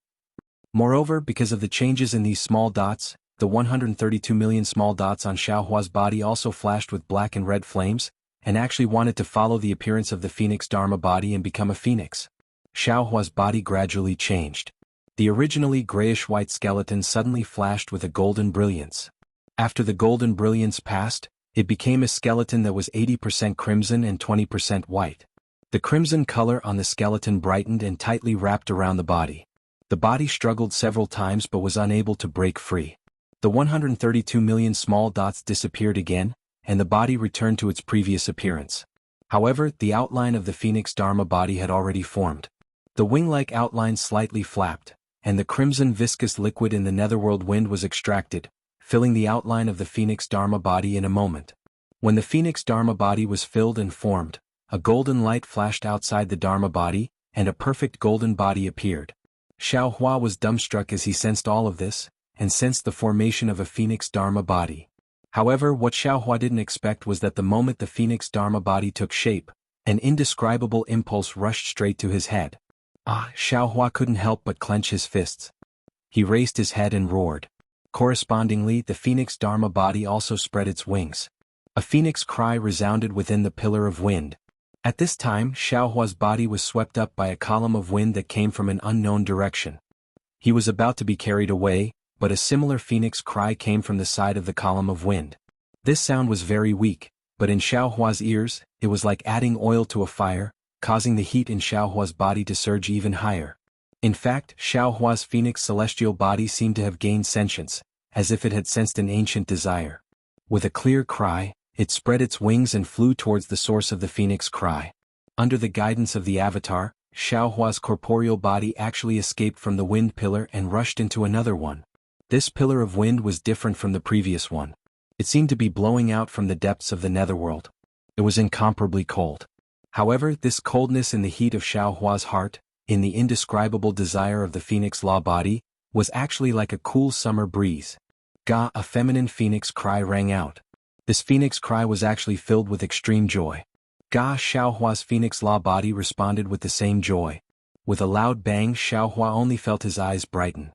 Moreover, because of the changes in these small dots, The 132 million small dots on Xiaohua's body also flashed with black and red flames, and actually wanted to follow the appearance of the phoenix Dharma body and become a phoenix. Xiaohua's body gradually changed. The originally grayish-white skeleton suddenly flashed with a golden brilliance. After the golden brilliance passed, it became a skeleton that was 80% crimson and 20% white. The crimson color on the skeleton brightened and tightly wrapped around the body. The body struggled several times but was unable to break free. The 132 million small dots disappeared again, and the body returned to its previous appearance. However, the outline of the phoenix Dharma body had already formed. The wing-like outline slightly flapped, and the crimson viscous liquid in the netherworld wind was extracted, filling the outline of the phoenix Dharma body in a moment. When the phoenix Dharma body was filled and formed, a golden light flashed outside the Dharma body, and a perfect golden body appeared. Xiaohua was dumbstruck as he sensed all of this, and sensed the formation of a phoenix Dharma body. However, what Xiaohua didn't expect was that the moment the phoenix Dharma body took shape, an indescribable impulse rushed straight to his head. Xiaohua couldn't help but clench his fists. He raised his head and roared. Correspondingly, the phoenix Dharma body also spread its wings. A phoenix cry resounded within the pillar of wind. At this time, Xiaohua's body was swept up by a column of wind that came from an unknown direction. He was about to be carried away, but a similar phoenix cry came from the side of the column of wind. This sound was very weak, but in Xiaohua's ears, it was like adding oil to a fire, causing the heat in Xiaohua's body to surge even higher. In fact, Xiaohua's phoenix celestial body seemed to have gained sentience, as if it had sensed an ancient desire. With a clear cry, it spread its wings and flew towards the source of the phoenix cry. Under the guidance of the avatar, Xiaohua's corporeal body actually escaped from the wind pillar and rushed into another one. This pillar of wind was different from the previous one. It seemed to be blowing out from the depths of the netherworld. It was incomparably cold. However, this coldness in the heat of Xiaohua's heart, in the indescribable desire of the phoenix law body, was actually like a cool summer breeze. Ga, a feminine phoenix cry rang out. This phoenix cry was actually filled with extreme joy. Ga, Xiaohua's phoenix law body responded with the same joy. With a loud bang, Xiaohua only felt his eyes brighten.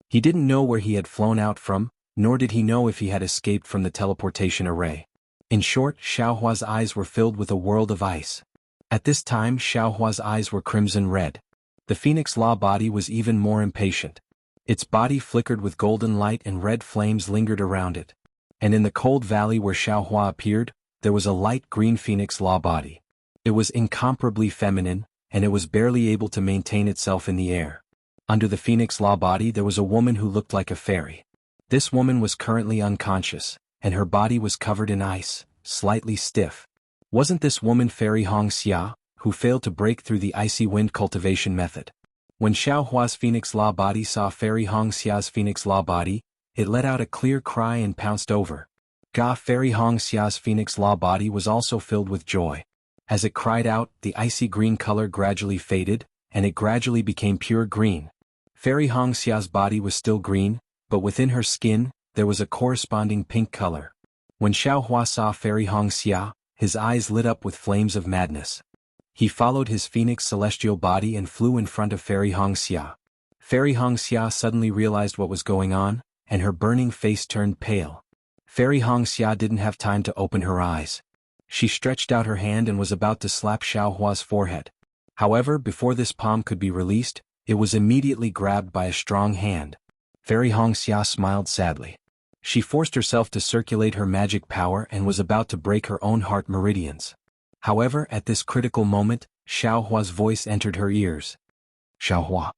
He didn't know where he had flown out from, nor did he know if he had escaped from the teleportation array. In short, Xiaohua's eyes were filled with a world of ice. At this time, Xiaohua's eyes were crimson red. The phoenix law body was even more impatient. Its body flickered with golden light and red flames lingered around it. And in the cold valley where Xiaohua appeared, there was a light green phoenix law body. It was incomparably feminine, and it was barely able to maintain itself in the air. Under the phoenix law body there was a woman who looked like a fairy. This woman was currently unconscious, and her body was covered in ice, slightly stiff. Wasn't this woman Fairy Hong Xia, who failed to break through the icy wind cultivation method? When Xiaohua's phoenix law body saw Fairy Hong Xia's phoenix law body, it let out a clear cry and pounced over. Fairy Hong Xia's phoenix law body was also filled with joy. As it cried out, the icy green color gradually faded, and it gradually became pure green. Fairy Hong Xia's body was still green, but within her skin, there was a corresponding pink color. When Xiaohua saw Fairy Hong Xia, his eyes lit up with flames of madness. He followed his phoenix celestial body and flew in front of Fairy Hong Xia. Fairy Hong Xia suddenly realized what was going on, and her burning face turned pale. Fairy Hong Xia didn't have time to open her eyes. She stretched out her hand and was about to slap Xiaohua's forehead. However, before this palm could be released, it was immediately grabbed by a strong hand. Fairy Hong Xia smiled sadly. She forced herself to circulate her magic power and was about to break her own heart meridians. However, at this critical moment, Xiaohua's voice entered her ears. Xiaohua.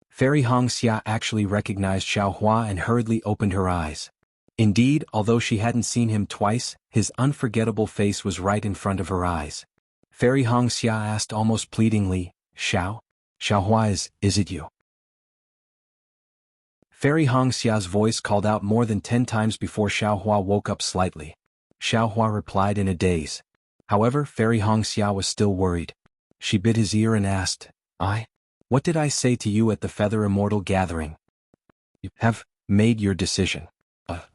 Fairy Hong Xia actually recognized Xiaohua and hurriedly opened her eyes. Indeed, although she hadn't seen him twice, his unforgettable face was right in front of her eyes. Fairy Hong Xia asked almost pleadingly, Xiaohua, is it you? Fairy Hong Xia's voice called out more than 10 times before Xiaohua woke up slightly. Xiaohua replied in a daze. However, Fairy Hong Xia was still worried. She bit his ear and asked, What did I say to you at the Feather Immortal gathering? You have made your decision.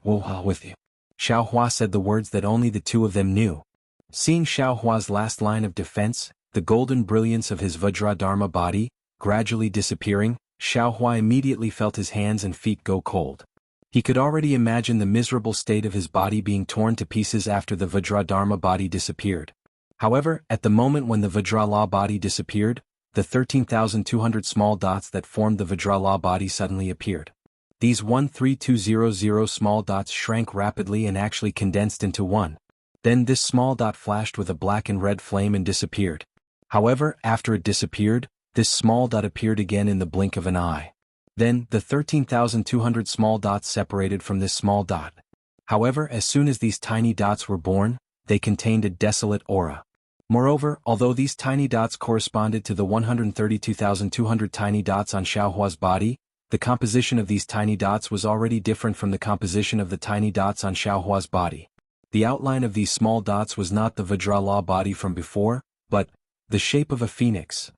With you. Xiaohua said the words that only the two of them knew. Seeing Xiaohua's last line of defense, the golden brilliance of his Vajra Dharma body, gradually disappearing, Xiaohua immediately felt his hands and feet go cold. He could already imagine the miserable state of his body being torn to pieces after the Vajradharma body disappeared. However, at the moment when the Vajrala body disappeared, the 13,200 small dots that formed the Vajrala body suddenly appeared. These 13200 small dots shrank rapidly and actually condensed into one. Then this small dot flashed with a black and red flame and disappeared. However, after it disappeared, this small dot appeared again in the blink of an eye. Then, the 13,200 small dots separated from this small dot. However, as soon as these tiny dots were born, they contained a desolate aura. Moreover, although these tiny dots corresponded to the 132,200 tiny dots on Xiaohua's body, the composition of these tiny dots was already different from the composition of the tiny dots on Xiaohua's body. The outline of these small dots was not the Vajrala body from before, but the shape of a phoenix.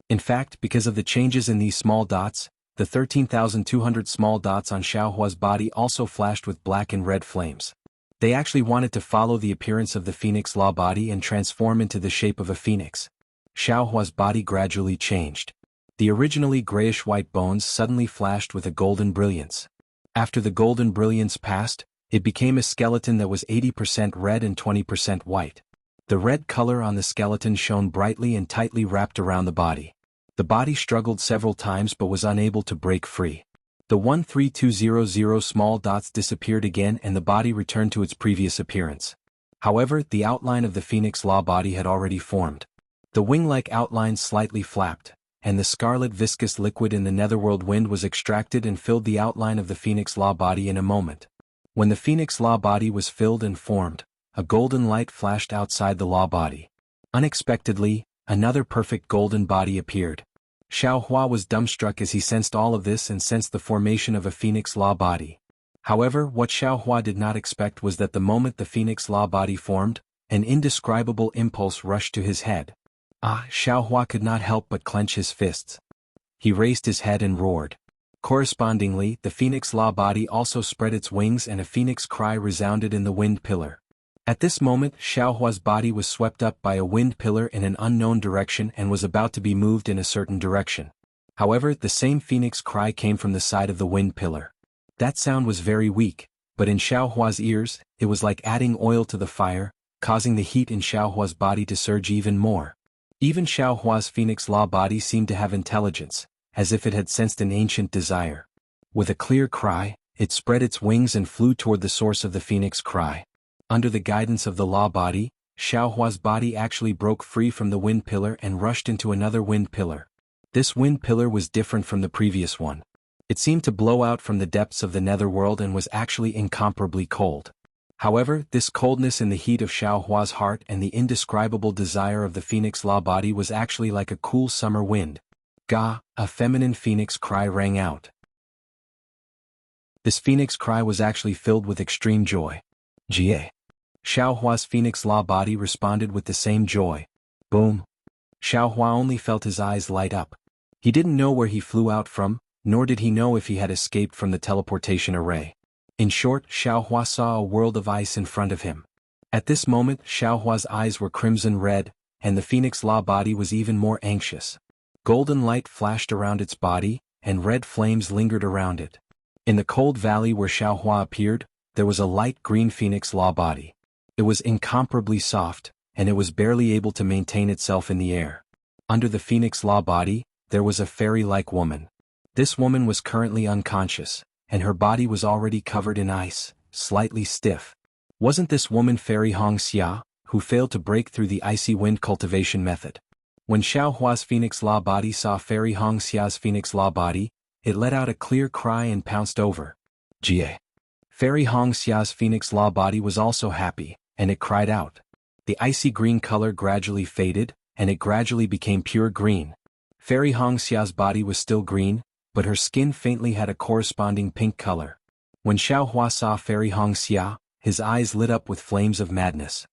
In fact, because of the changes in these small dots, the 13,200 small dots on Xiaohua's body also flashed with black and red flames. They actually wanted to follow the appearance of the phoenix law body and transform into the shape of a phoenix. Xiaohua's body gradually changed. The originally grayish-white bones suddenly flashed with a golden brilliance. After the golden brilliance passed, it became a skeleton that was 80% red and 20% white. The red color on the skeleton shone brightly and tightly wrapped around the body. The body struggled several times but was unable to break free. The 13200 small dots disappeared again and the body returned to its previous appearance. However, the outline of the phoenix law body had already formed. The wing-like outline slightly flapped, and the scarlet viscous liquid in the netherworld wind was extracted and filled the outline of the phoenix law body in a moment. When the phoenix law body was filled and formed, a golden light flashed outside the law body. Unexpectedly, another perfect golden body appeared. Xiaohua was dumbstruck as he sensed all of this and sensed the formation of a phoenix law body. However, what Xiaohua did not expect was that the moment the phoenix law body formed, an indescribable impulse rushed to his head. Xiaohua could not help but clench his fists. He raised his head and roared. Correspondingly, the phoenix law body also spread its wings and a phoenix cry resounded in the wind pillar. At this moment, Xiaohua's body was swept up by a wind pillar in an unknown direction and was about to be moved in a certain direction. However, the same phoenix cry came from the side of the wind pillar. That sound was very weak, but in Xiaohua's ears, it was like adding oil to the fire, causing the heat in Xiaohua's body to surge even more. Even Xiaohua's phoenix law body seemed to have intelligence, as if it had sensed an ancient desire. With a clear cry, it spread its wings and flew toward the source of the phoenix cry. Under the guidance of the law body, Xiaohua's body actually broke free from the wind pillar and rushed into another wind pillar. This wind pillar was different from the previous one. It seemed to blow out from the depths of the netherworld and was actually incomparably cold. However, this coldness in the heat of Xiaohua's heart and the indescribable desire of the phoenix law body was actually like a cool summer wind. Ga, a feminine phoenix cry rang out. This phoenix cry was actually filled with extreme joy. Jie. Xiaohua's phoenix law body responded with the same joy. Boom. Xiaohua only felt his eyes light up. He didn't know where he flew out from, nor did he know if he had escaped from the teleportation array. In short, Xiaohua saw a world of ice in front of him. At this moment, Xiaohua's eyes were crimson red, and the phoenix law body was even more anxious. Golden light flashed around its body, and red flames lingered around it. In the cold valley where Xiaohua appeared, there was a light green phoenix law body. It was incomparably soft, and it was barely able to maintain itself in the air. Under the phoenix law body, there was a fairy-like woman. This woman was currently unconscious, and her body was already covered in ice, slightly stiff. Wasn't this woman Fairy Hong Xia, who failed to break through the icy wind cultivation method? When Xiaohua's phoenix law body saw Fairy Hong Xia's phoenix law body, it let out a clear cry and pounced over. Jie. Fairy Hong Xia's phoenix law body was also happy, and it cried out. The icy green color gradually faded, and it gradually became pure green. Fairy Hong Xia's body was still green, but her skin faintly had a corresponding pink color. When Xiaohua saw Fairy Hong Xia, his eyes lit up with flames of madness.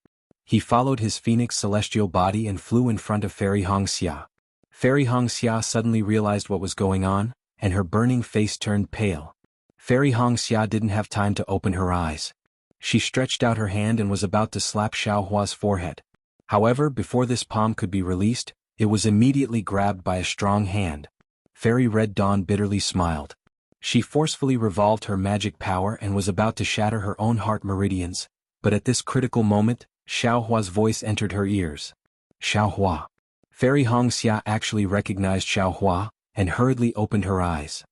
He followed his phoenix celestial body and flew in front of Fairy Hong Xia. Fairy Hong Xia suddenly realized what was going on, and her burning face turned pale. Fairy Hong Xia didn't have time to open her eyes. She stretched out her hand and was about to slap Xiaohua's forehead. However, before this palm could be released, it was immediately grabbed by a strong hand. Fairy Red Dawn bitterly smiled. She forcefully revolved her magic power and was about to shatter her own heart meridians, but at this critical moment, Xiaohua's voice entered her ears. Xiaohua. Fairy Hongxia actually recognized Xiaohua, and hurriedly opened her eyes.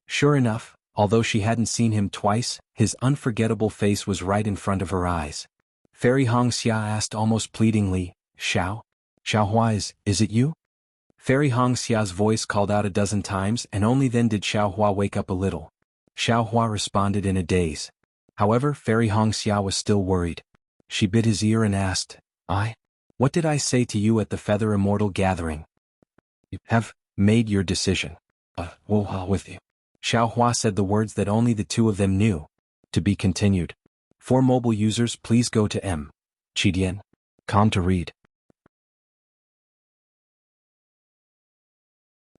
Sure enough, although she hadn't seen him twice, his unforgettable face was right in front of her eyes. Fairy Hongxia asked almost pleadingly, Xiaohua, is it you? Fairy Hongxia's voice called out a dozen times, and only then did Xiaohua wake up a little. Xiaohua responded in a daze. However, Fairy Hongxia was still worried. She bit his ear and asked, What did I say to you at the Feather Immortal gathering? You have made your decision. With you. Xiaohua said the words that only the two of them knew. To be continued. For mobile users, please go to m.com to read.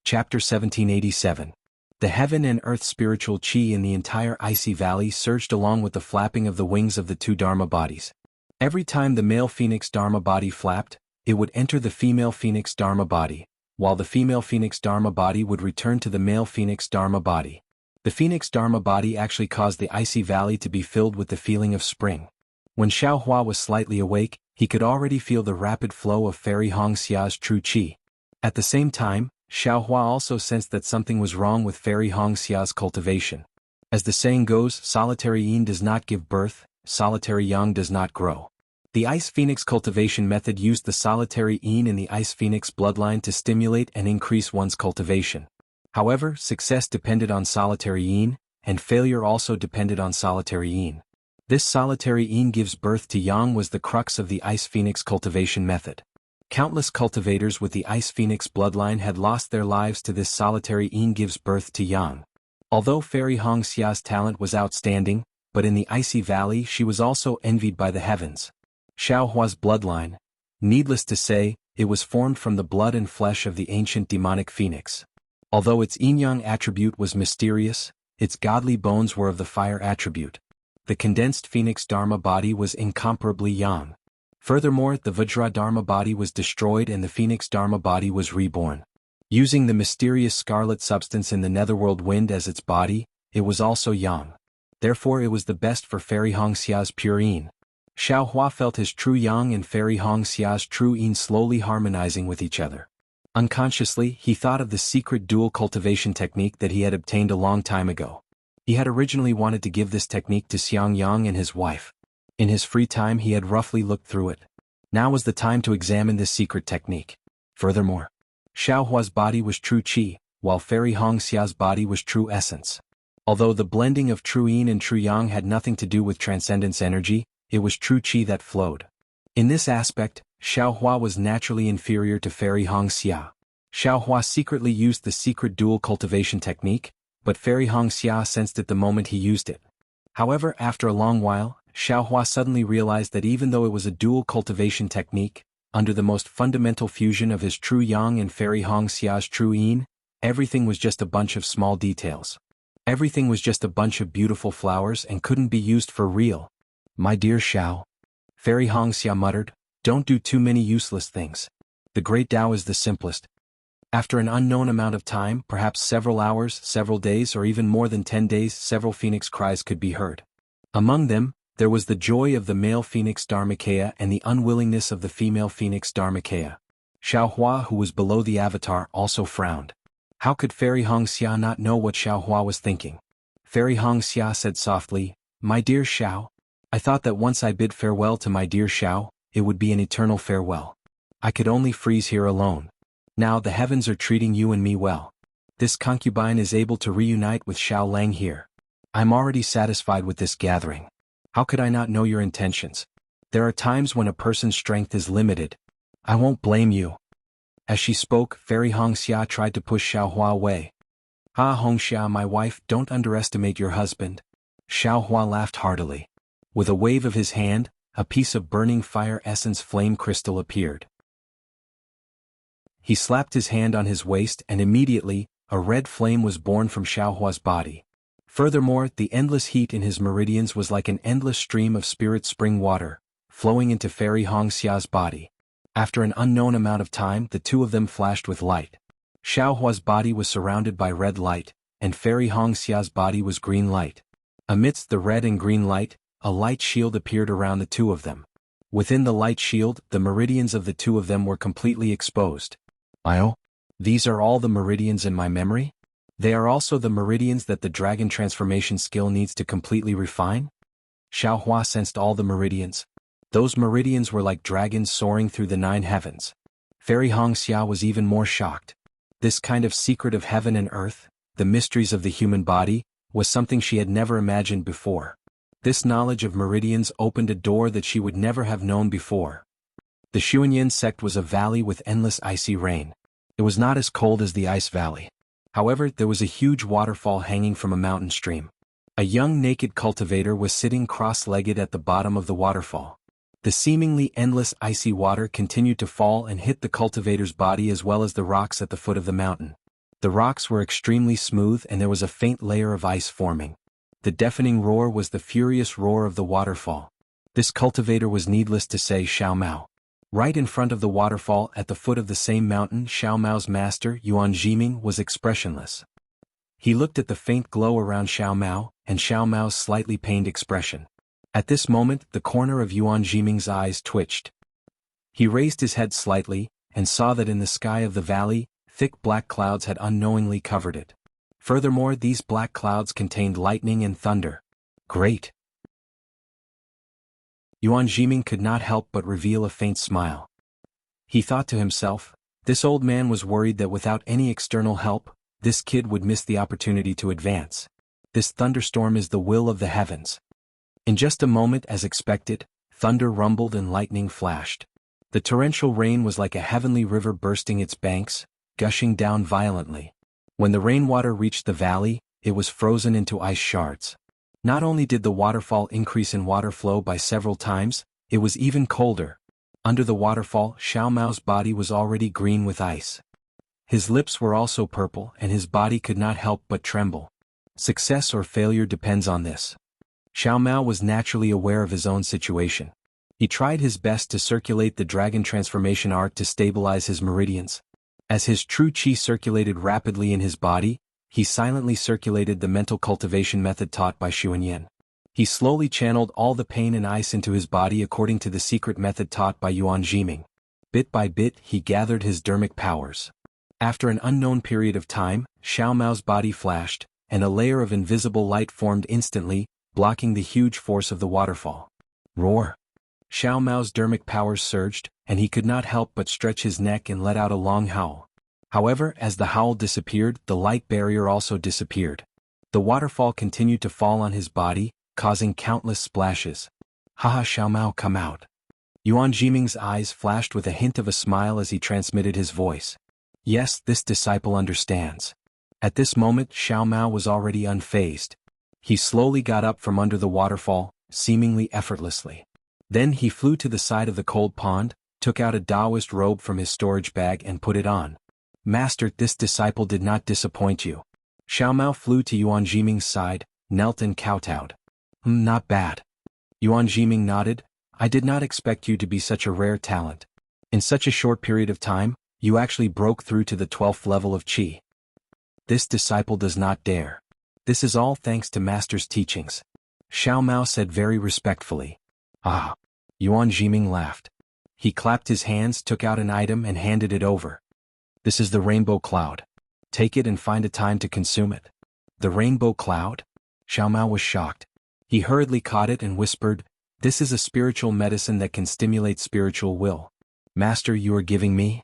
Chapter 1787. The heaven and earth spiritual chi in the entire icy valley surged along with the flapping of the wings of the two Dharma bodies. Every time the male phoenix Dharma body flapped, it would enter the female phoenix Dharma body, while the female phoenix Dharma body would return to the male phoenix Dharma body. The phoenix Dharma body actually caused the icy valley to be filled with the feeling of spring. When Xiaohua was slightly awake, he could already feel the rapid flow of Fairy Hongxia's true qi. At the same time, Xiaohua also sensed that something was wrong with Fairy Hongxia's cultivation. As the saying goes, solitary yin does not give birth, solitary yang does not grow. The Ice Phoenix cultivation method used the solitary yin in the Ice Phoenix bloodline to stimulate and increase one's cultivation. However, success depended on solitary yin, and failure also depended on solitary yin. This solitary yin gives birth to yang was the crux of the Ice Phoenix cultivation method. Countless cultivators with the Ice Phoenix bloodline had lost their lives to this solitary yin gives birth to yang. Although Fairy Hongxia's talent was outstanding, but in the icy valley she was also envied by the heavens. Xiaohua's bloodline, needless to say, it was formed from the blood and flesh of the ancient demonic phoenix. Although its yin-yang attribute was mysterious, its godly bones were of the fire attribute. The condensed phoenix Dharma body was incomparably yang. Furthermore, the Vajra Dharma body was destroyed and the Phoenix Dharma body was reborn. Using the mysterious scarlet substance in the netherworld wind as its body, it was also yang. Therefore it was the best for Fairy Hongxia's pure yin. Xiaohua felt his true yang and Fairy Hongxia's true yin slowly harmonizing with each other. Unconsciously, he thought of the secret dual cultivation technique that he had obtained a long time ago. He had originally wanted to give this technique to Xiang Yang and his wife. In his free time he had roughly looked through it. Now was the time to examine this secret technique. Furthermore, Xiaohua's body was true qi, while Fairy Hongxia's body was true essence. Although the blending of true yin and true yang had nothing to do with transcendence energy, it was true qi that flowed. In this aspect, Xiaohua was naturally inferior to Fairy Hongxia. Xiaohua secretly used the secret dual cultivation technique, but Fairy Hongxia sensed it the moment he used it. However, after a long while, Xiaohua suddenly realized that even though it was a dual cultivation technique, under the most fundamental fusion of his true yang and Fairy Hongxia's true yin, everything was just a bunch of small details. Everything was just a bunch of beautiful flowers and couldn't be used for real. My dear Xiao, Fairy Hongxia muttered, don't do too many useless things. The great Tao is the simplest. After an unknown amount of time, perhaps several hours, several days, or even more than 10 days, several phoenix cries could be heard. Among them, there was the joy of the male phoenix Dharmakaya and the unwillingness of the female phoenix Dharmakaya. Xiaohua, who was below the avatar, also frowned. How could Fairy Hongxia not know what Xiaohua was thinking? Fairy Hongxia said softly, My dear Xiao, I thought that once I bid farewell to my dear Xiao, it would be an eternal farewell. I could only freeze here alone. Now the heavens are treating you and me well. This concubine is able to reunite with Xiao Lang here. I'm already satisfied with this gathering. How could I not know your intentions? There are times when a person's strength is limited. I won't blame you. As she spoke, Fairy Hongxia tried to push Xiaohua away. Hongxia, my wife, don't underestimate your husband. Xiaohua laughed heartily. With a wave of his hand, a piece of burning fire essence flame crystal appeared. He slapped his hand on his waist and immediately, a red flame was born from Xiaohua's body. Furthermore, the endless heat in his meridians was like an endless stream of spirit spring water, flowing into Fairy Hongxia's body. After an unknown amount of time, the two of them flashed with light. Xiao Hua's body was surrounded by red light, and Fairy Hongxia's body was green light. Amidst the red and green light, a light shield appeared around the two of them. Within the light shield, the meridians of the two of them were completely exposed. Oh? These are all the meridians in my memory? They are also the meridians that the dragon transformation skill needs to completely refine? Xiao Hua sensed all the meridians. Those meridians were like dragons soaring through the 9 heavens. Fairy Hongxia was even more shocked. This kind of secret of heaven and earth, the mysteries of the human body, was something she had never imagined before. This knowledge of meridians opened a door that she would never have known before. The Xuanyan sect was a valley with endless icy rain. It was not as cold as the Ice Valley. However, there was a huge waterfall hanging from a mountain stream. A young naked cultivator was sitting cross-legged at the bottom of the waterfall. The seemingly endless icy water continued to fall and hit the cultivator's body as well as the rocks at the foot of the mountain. The rocks were extremely smooth and there was a faint layer of ice forming. The deafening roar was the furious roar of the waterfall. This cultivator was, needless to say, Xiao Mao. Right in front of the waterfall at the foot of the same mountain, Xiao Mao's master, Yuan Jiming, was expressionless. He looked at the faint glow around Xiao Mao, and Xiao Mao's slightly pained expression. At this moment, the corner of Yuan Jiming's eyes twitched. He raised his head slightly, and saw that in the sky of the valley, thick black clouds had unknowingly covered it. Furthermore, these black clouds contained lightning and thunder. Great! Yuan Jiming could not help but reveal a faint smile. He thought to himself, this old man was worried that without any external help, this kid would miss the opportunity to advance. This thunderstorm is the will of the heavens. In just a moment, as expected, thunder rumbled and lightning flashed. The torrential rain was like a heavenly river bursting its banks, gushing down violently. When the rainwater reached the valley, it was frozen into ice shards. Not only did the waterfall increase in water flow by several times, it was even colder. Under the waterfall, Xiao Mao's body was already green with ice. His lips were also purple and his body could not help but tremble. Success or failure depends on this. Xiao Mao was naturally aware of his own situation. He tried his best to circulate the dragon transformation art to stabilize his meridians. As his true qi circulated rapidly in his body, he silently circulated the mental cultivation method taught by Xuanyan. He slowly channeled all the pain and ice into his body according to the secret method taught by Yuan Jiming. Bit by bit, he gathered his dermic powers. After an unknown period of time, Xiao Mao's body flashed, and a layer of invisible light formed instantly, blocking the huge force of the waterfall. Roar! Xiao Mao's dermic powers surged, and he could not help but stretch his neck and let out a long howl. However, as the howl disappeared, the light barrier also disappeared. The waterfall continued to fall on his body, causing countless splashes. Haha, Xiao Mao, come out. Yuan Jiming's eyes flashed with a hint of a smile as he transmitted his voice. Yes, this disciple understands. At this moment, Xiao Mao was already unfazed. He slowly got up from under the waterfall, seemingly effortlessly. Then he flew to the side of the cold pond, took out a Taoist robe from his storage bag and put it on. Master, this disciple did not disappoint you. Xiao Mao flew to Yuan Jiming's side, knelt and kowtowed. Not bad. Yuan Jiming nodded. I did not expect you to be such a rare talent. In such a short period of time, you actually broke through to the 12th level of qi. This disciple does not dare. This is all thanks to Master's teachings. Xiao Mao said very respectfully. Ah. Yuan Jiming laughed. He clapped his hands, took out an item and handed it over. This is the rainbow cloud. Take it and find a time to consume it. The rainbow cloud? Xiao Mao was shocked. He hurriedly caught it and whispered, this is a spiritual medicine that can stimulate spiritual will. Master, you are giving me?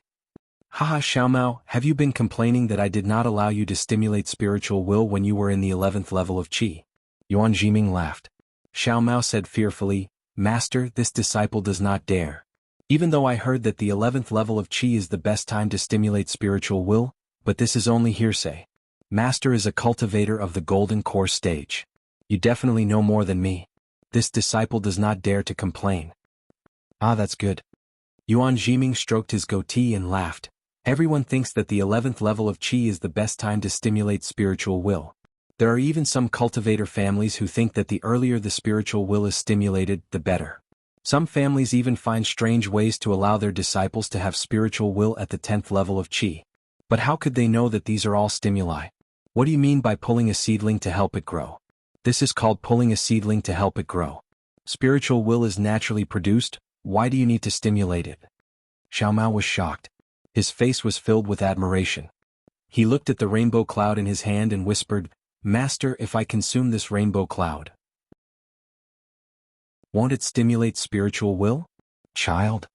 Haha, Xiao Mao, have you been complaining that I did not allow you to stimulate spiritual will when you were in the 11th level of qi? Yuan Jiming laughed. Xiao Mao said fearfully, Master, this disciple does not dare. Even though I heard that the 11th level of qi is the best time to stimulate spiritual will, but this is only hearsay. Master is a cultivator of the golden core stage. You definitely know more than me. This disciple does not dare to complain. Ah, that's good. Yuan Jiming stroked his goatee and laughed. Everyone thinks that the 11th level of qi is the best time to stimulate spiritual will. There are even some cultivator families who think that the earlier the spiritual will is stimulated, the better. Some families even find strange ways to allow their disciples to have spiritual will at the 10th level of qi. But how could they know that these are all stimuli? What do you mean by pulling a seedling to help it grow? This is called pulling a seedling to help it grow. Spiritual will is naturally produced, why do you need to stimulate it? Xiao Mao was shocked. His face was filled with admiration. He looked at the rainbow cloud in his hand and whispered, "Master, if I consume this rainbow cloud, won't it stimulate spiritual will?" "Child,"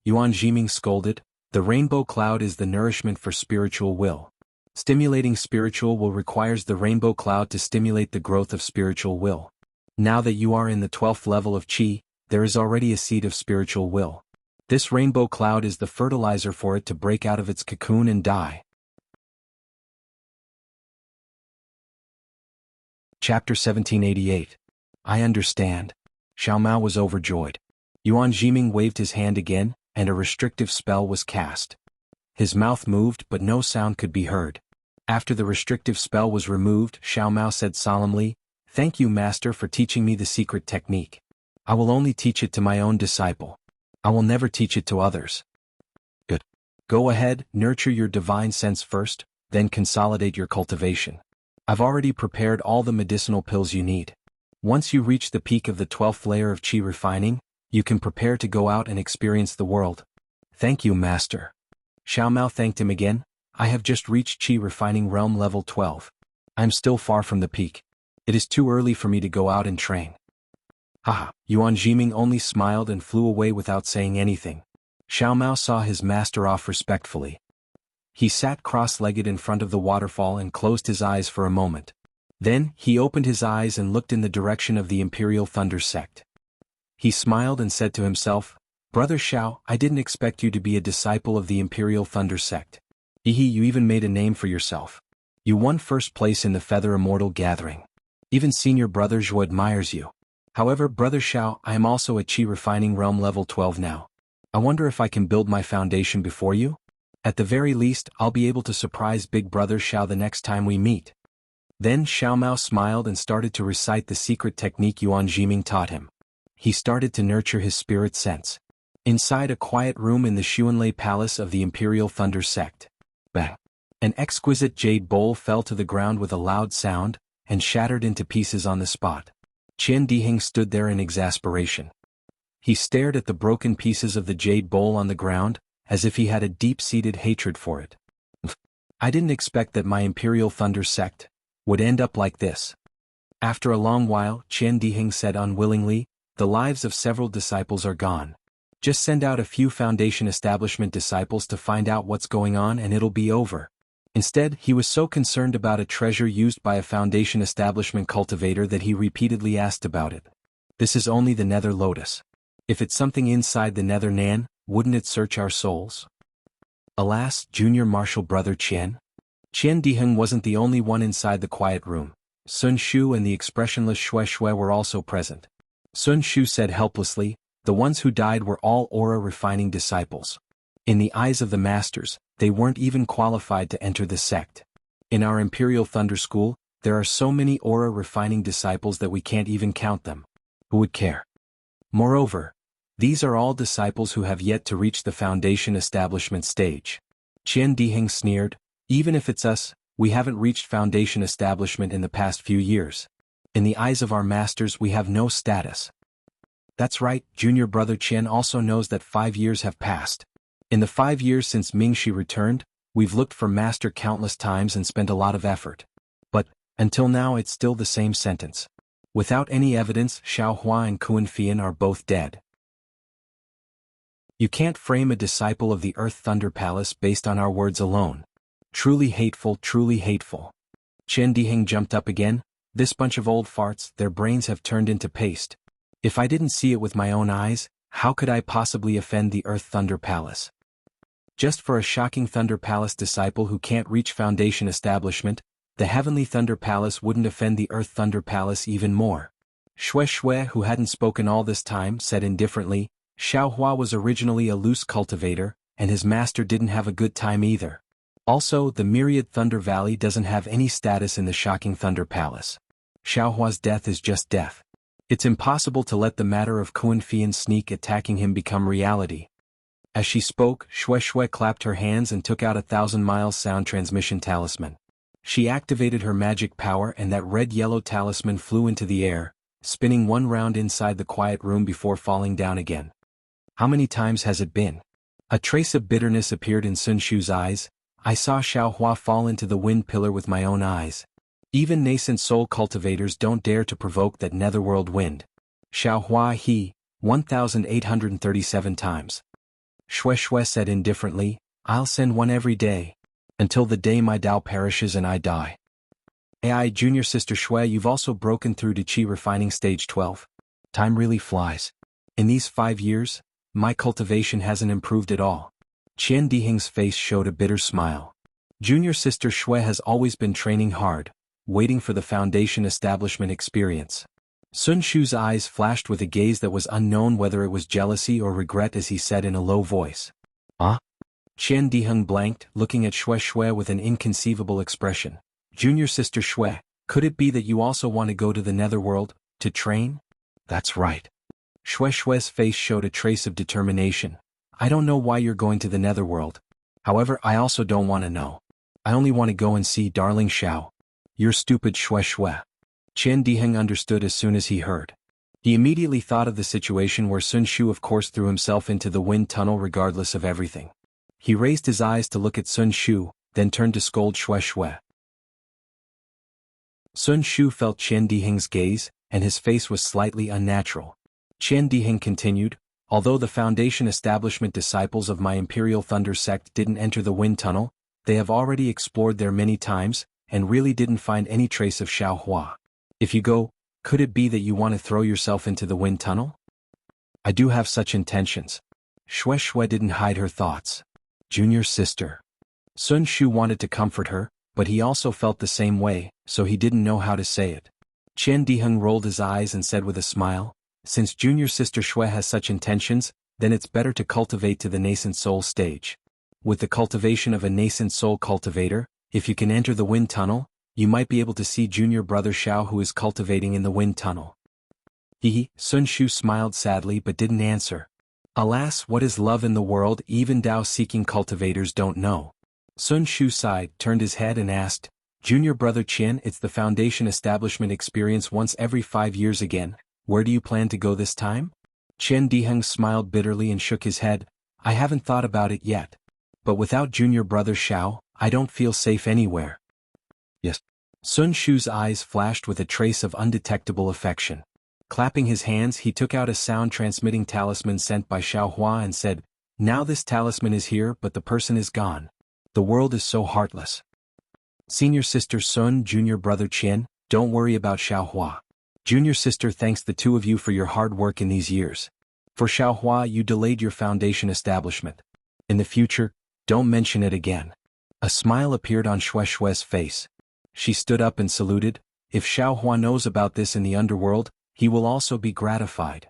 Yuan Jiming scolded, "the rainbow cloud is the nourishment for spiritual will. Stimulating spiritual will requires the rainbow cloud to stimulate the growth of spiritual will. Now that you are in the 12th level of Qi, there is already a seed of spiritual will. This rainbow cloud is the fertilizer for it to break out of its cocoon and die." Chapter 1788. I understand. Xiao Mao was overjoyed. Yuan Jiming waved his hand again, and a restrictive spell was cast. His mouth moved but no sound could be heard. After the restrictive spell was removed, Xiao Mao said solemnly, "Thank you, Master, for teaching me the secret technique. I will only teach it to my own disciple. I will never teach it to others." "Good. Go ahead, nurture your divine sense first, then consolidate your cultivation. I've already prepared all the medicinal pills you need. Once you reach the peak of the 12th layer of Qi refining, you can prepare to go out and experience the world." "Thank you, Master." Xiao Mao thanked him again. "I have just reached Qi refining realm level 12. I am still far from the peak. It is too early for me to go out and train." "Haha." Yuan Jiming only smiled and flew away without saying anything. Xiao Mao saw his master off respectfully. He sat cross-legged in front of the waterfall and closed his eyes for a moment. Then, he opened his eyes and looked in the direction of the Imperial Thunder sect. He smiled and said to himself, "Brother Xiao, I didn't expect you to be a disciple of the Imperial Thunder sect. Hehe, you even made a name for yourself. You won first place in the Feather Immortal Gathering. Even senior brother Zhuo admires you. However, Brother Xiao, I am also at Qi refining realm level 12 now. I wonder if I can build my foundation before you? At the very least, I'll be able to surprise Big Brother Xiao the next time we meet." Then Xiao Mao smiled and started to recite the secret technique Yuan Jiming taught him. He started to nurture his spirit sense. Inside a quiet room in the Xuanlei Palace of the Imperial Thunder sect. Bang! An exquisite jade bowl fell to the ground with a loud sound, and shattered into pieces on the spot. Qian Diheng stood there in exasperation. He stared at the broken pieces of the jade bowl on the ground, as if he had a deep-seated hatred for it. "I didn't expect that my Imperial Thunder sect would end up like this." After a long while, Qian Diheng said unwillingly, "The lives of several disciples are gone. Just send out a few Foundation Establishment disciples to find out what's going on and it'll be over." Instead, he was so concerned about a treasure used by a Foundation Establishment cultivator that he repeatedly asked about it. "This is only the Nether Lotus. If it's something inside the Nether Nan, wouldn't it search our souls?" Alas, Junior Marshal Brother Qian Diheng wasn't the only one inside the quiet room. Sun Shu and the expressionless Xue Xue were also present. Sun Shu said helplessly, "The ones who died were all aura-refining disciples. In the eyes of the masters, they weren't even qualified to enter the sect. In our Imperial Thunder School, there are so many aura-refining disciples that we can't even count them. Who would care? Moreover, these are all disciples who have yet to reach the Foundation Establishment stage." Qian Diheng sneered, "Even if it's us, we haven't reached Foundation Establishment in the past few years. In the eyes of our masters we have no status." "That's right, Junior Brother Qian also knows that 5 years have passed. In the 5 years since Mingxi returned, we've looked for Master countless times and spent a lot of effort. But, until now it's still the same sentence. Without any evidence, Xiao Hua and Kuan Fian are both dead. You can't frame a disciple of the Earth Thunder Palace based on our words alone. Truly hateful, truly hateful." Qian Diheng jumped up again. "This bunch of old farts, their brains have turned into paste. If I didn't see it with my own eyes, how could I possibly offend the Earth Thunder Palace? Just for a shocking Thunder Palace disciple who can't reach Foundation Establishment, the Heavenly Thunder Palace wouldn't offend the Earth Thunder Palace even more." Xue Xue, who hadn't spoken all this time, said indifferently, "Xiao Hua was originally a loose cultivator, and his master didn't have a good time either. Also, the Myriad Thunder Valley doesn't have any status in the shocking Thunder Palace. Xiao Hua's death is just death. It's impossible to let the matter of Kuan Fian sneak attacking him become reality." As she spoke, Xue Xue clapped her hands and took out a 1,000 miles sound transmission talisman. She activated her magic power and that red-yellow talisman flew into the air, spinning one round inside the quiet room before falling down again. How many times has it been? A trace of bitterness appeared in Sun Shu's eyes. I saw Xiaohua fall into the wind pillar with my own eyes. Even nascent soul cultivators don't dare to provoke that netherworld wind. Xiaohua he, 1,837 times. Xue Xue said indifferently, I'll send one every day. Until the day my Tao perishes and I die. AI junior sister Xue, you've also broken through to Qi refining stage 12. Time really flies. In these 5 years, my cultivation hasn't improved at all. Qian Diheng's face showed a bitter smile. Junior sister Xue has always been training hard, waiting for the foundation establishment experience. Sun Shu's eyes flashed with a gaze that was unknown whether it was jealousy or regret as he said in a low voice. Huh? Qian Diheng blanked, looking at Xue Xue with an inconceivable expression. Junior sister Xue, could it be that you also want to go to the netherworld, to train? That's right. Xue Xue's face showed a trace of determination. I don't know why you're going to the netherworld. However, I also don't want to know. I only want to go and see darling Xiao. You're stupid Xue Xue. Qian Diheng understood as soon as he heard. He immediately thought of the situation where Sun Shu of course threw himself into the wind tunnel regardless of everything. He raised his eyes to look at Sun Shu, then turned to scold Xue Xue. Sun Shu felt Qian Diheng's gaze, and his face was slightly unnatural. Qian Diheng continued, although the Foundation establishment disciples of my Imperial Thunder sect didn't enter the wind tunnel, they have already explored there many times, and really didn't find any trace of Xiaohua. If you go, could it be that you want to throw yourself into the wind tunnel? I do have such intentions. Xue Xue didn't hide her thoughts. Junior sister. Sun Shu wanted to comfort her, but he also felt the same way, so he didn't know how to say it. Qian Diheng rolled his eyes and said with a smile, since junior sister Xue has such intentions, then it's better to cultivate to the nascent soul stage. With the cultivation of a nascent soul cultivator, if you can enter the wind tunnel, you might be able to see junior brother Xiao who is cultivating in the wind tunnel. Sun Shu smiled sadly but didn't answer. Alas, what is love in the world even Tao-seeking cultivators don't know. Sun Shu sighed, turned his head and asked, Junior brother Qian, it's the Foundation establishment experience once every 5 years again, where do you plan to go this time? Qian Diheng smiled bitterly and shook his head, I haven't thought about it yet. But without junior brother Xiao, I don't feel safe anywhere. Yes. Sun Shu's eyes flashed with a trace of undetectable affection. Clapping his hands, he took out a sound-transmitting talisman sent by Xiaohua and said, Now this talisman is here but the person is gone. The world is so heartless. Senior sister Sun, junior brother Qian, don't worry about Xiaohua. Junior sister thanks the two of you for your hard work in these years. For Xiaohua you delayed your foundation establishment. In the future, don't mention it again. A smile appeared on Xue Xue's face. She stood up and saluted, if Xiaohua knows about this in the underworld, he will also be gratified.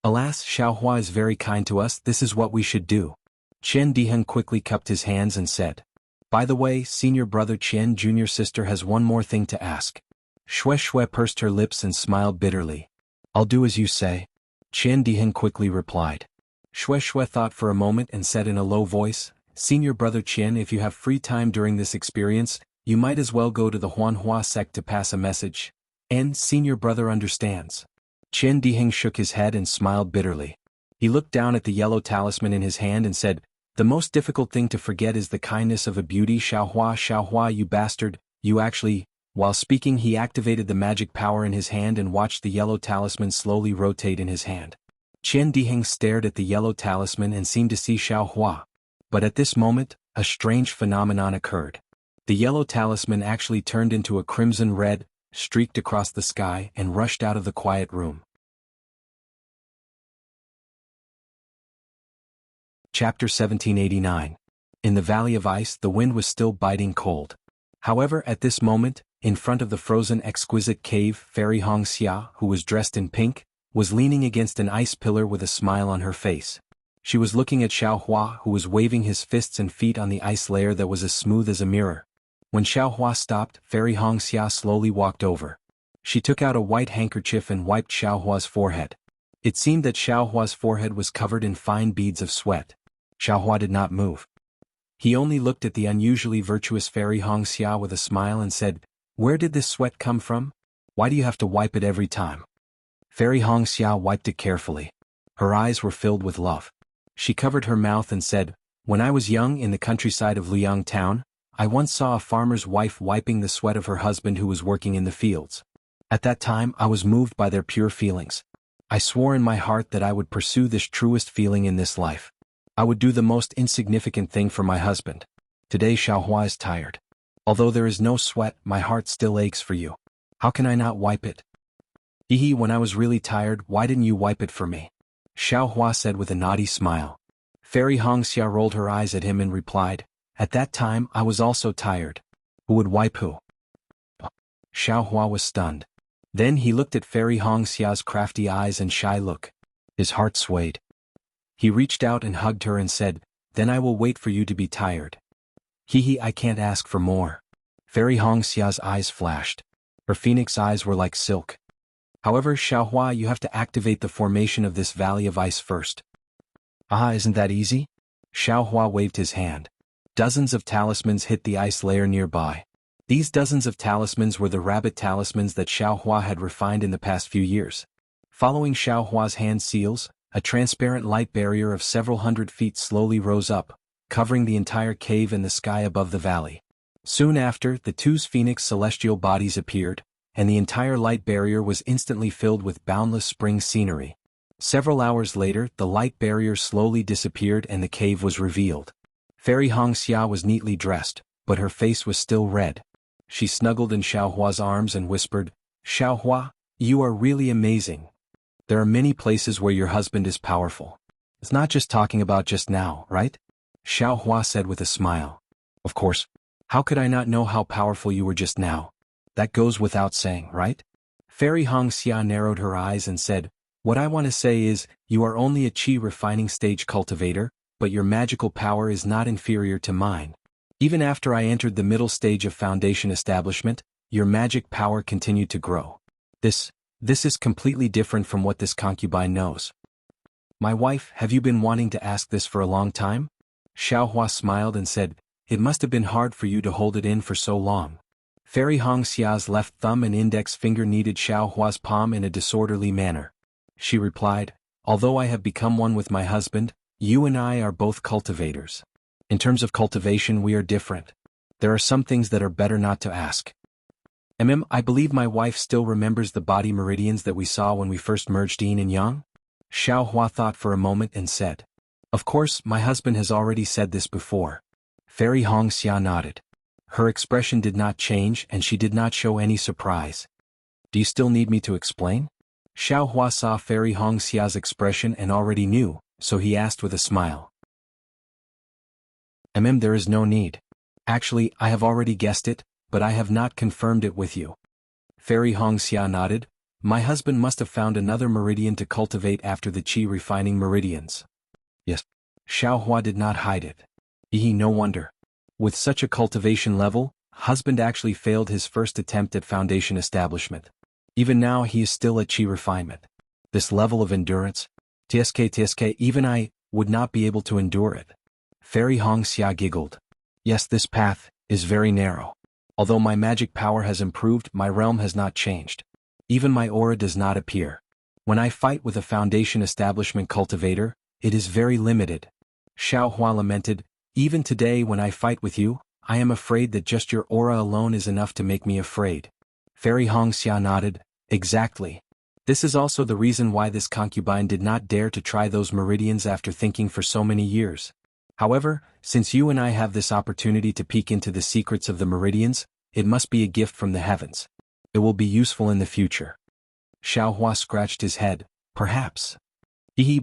Alas, Xiaohua is very kind to us, this is what we should do. Qian Diheng quickly cupped his hands and said, By the way, senior brother Qian junior sister has one more thing to ask. Xue Xue pursed her lips and smiled bitterly. I'll do as you say. Qian Diheng quickly replied. Xue Xue thought for a moment and said in a low voice, Senior brother Qian, if you have free time during this experience, you might as well go to the Huanhua sect to pass a message. And senior brother understands. Qian Diheng shook his head and smiled bitterly. He looked down at the yellow talisman in his hand and said, The most difficult thing to forget is the kindness of a beauty. Xiaohua, Xiaohua, you bastard, you actually... While speaking, he activated the magic power in his hand and watched the yellow talisman slowly rotate in his hand. Qian Diheng stared at the yellow talisman and seemed to see Xiaohua. But at this moment, a strange phenomenon occurred. The yellow talisman actually turned into a crimson red, streaked across the sky and rushed out of the quiet room. Chapter 1789. In the Valley of Ice, the wind was still biting cold. However, at this moment, in front of the frozen exquisite cave, Fairy Hong Xia, who was dressed in pink, was leaning against an ice pillar with a smile on her face. She was looking at Xiaohua, who was waving his fists and feet on the ice layer that was as smooth as a mirror. When Xiaohua stopped, Fairy Hong Xia slowly walked over. She took out a white handkerchief and wiped Xiaohua's forehead. It seemed that Xiaohua's forehead was covered in fine beads of sweat. Xiaohua did not move. He only looked at the unusually virtuous Fairy Hongxia with a smile and said, "Where did this sweat come from? Why do you have to wipe it every time?" Fairy Hongxia wiped it carefully. Her eyes were filled with love. She covered her mouth and said, "When I was young in the countryside of Liang town, I once saw a farmer's wife wiping the sweat of her husband who was working in the fields. At that time I was moved by their pure feelings. I swore in my heart that I would pursue this truest feeling in this life. I would do the most insignificant thing for my husband. Today Xiaohua is tired. Although there is no sweat, my heart still aches for you. How can I not wipe it?" "Hehe, when I was really tired, why didn't you wipe it for me?" Xiaohua said with a naughty smile. Fairy Hongxia rolled her eyes at him and replied, "At that time I was also tired. Who would wipe who?" Xiaohua was stunned. Then he looked at Fairy Hongxia's crafty eyes and shy look. His heart swayed. He reached out and hugged her and said, "Then I will wait for you to be tired." "Hehe, I can't ask for more." Fairy Hongxia's eyes flashed. Her phoenix eyes were like silk. "However, Xiaohua, you have to activate the formation of this valley of ice first." "Ah, isn't that easy?" Xiaohua waved his hand. Dozens of talismans hit the ice layer nearby. These dozens of talismans were the rabbit talismans that Xiaohua had refined in the past few years. Following Xiaohua's hand seals, a transparent light barrier of several hundred feet slowly rose up, covering the entire cave and the sky above the valley. Soon after, the two phoenix celestial bodies appeared, and the entire light barrier was instantly filled with boundless spring scenery. Several hours later, the light barrier slowly disappeared and the cave was revealed. Fairy Hongxia was neatly dressed, but her face was still red. She snuggled in Xiaohua's arms and whispered, "Xiaohua, you are really amazing. There are many places where your husband is powerful. It's not just talking about just now, right?" Xiaohua said with a smile. "Of course. How could I not know how powerful you were just now? That goes without saying, right?" Fairy Hongxia narrowed her eyes and said, "What I want to say is, you are only a qi refining stage cultivator, but your magical power is not inferior to mine. Even after I entered the middle stage of foundation establishment, your magic power continued to grow. This is completely different from what this concubine knows." "My wife, have you been wanting to ask this for a long time?" Xiaohua smiled and said, "It must have been hard for you to hold it in for so long." Fairy Hongxia's left thumb and index finger kneaded Xiaohua's palm in a disorderly manner. She replied, "Although I have become one with my husband, you and I are both cultivators. In terms of cultivation we are different. There are some things that are better not to ask. I believe my wife still remembers the body meridians that we saw when we first merged yin and yang?" Xiaohua thought for a moment and said, "Of course, my husband has already said this before." Fairy Hongxia nodded. Her expression did not change and she did not show any surprise. "Do you still need me to explain?" Xiaohua saw Fairy Hongxia's expression and already knew, so he asked with a smile. There is no need. Actually, I have already guessed it, but I have not confirmed it with you." Fairy Hongxia nodded. "My husband must have found another meridian to cultivate after the qi refining meridians." "Yes." Xiaohua did not hide it. No wonder. With such a cultivation level, husband actually failed his first attempt at foundation establishment. Even now he is still at qi refinement. This level of endurance, tsk, even I would not be able to endure it. Fairy Hongxia giggled. "Yes, this path is very narrow. Although my magic power has improved, my realm has not changed. Even my aura does not appear. When I fight with a foundation establishment cultivator, it is very limited." Xiaohua lamented, "Even today when I fight with you, I am afraid that just your aura alone is enough to make me afraid." Fairy Hongxia nodded, "Exactly. This is also the reason why this concubine did not dare to try those meridians after thinking for so many years. However, since you and I have this opportunity to peek into the secrets of the meridians, it must be a gift from the heavens. It will be useful in the future." Xiaohua scratched his head, "Perhaps.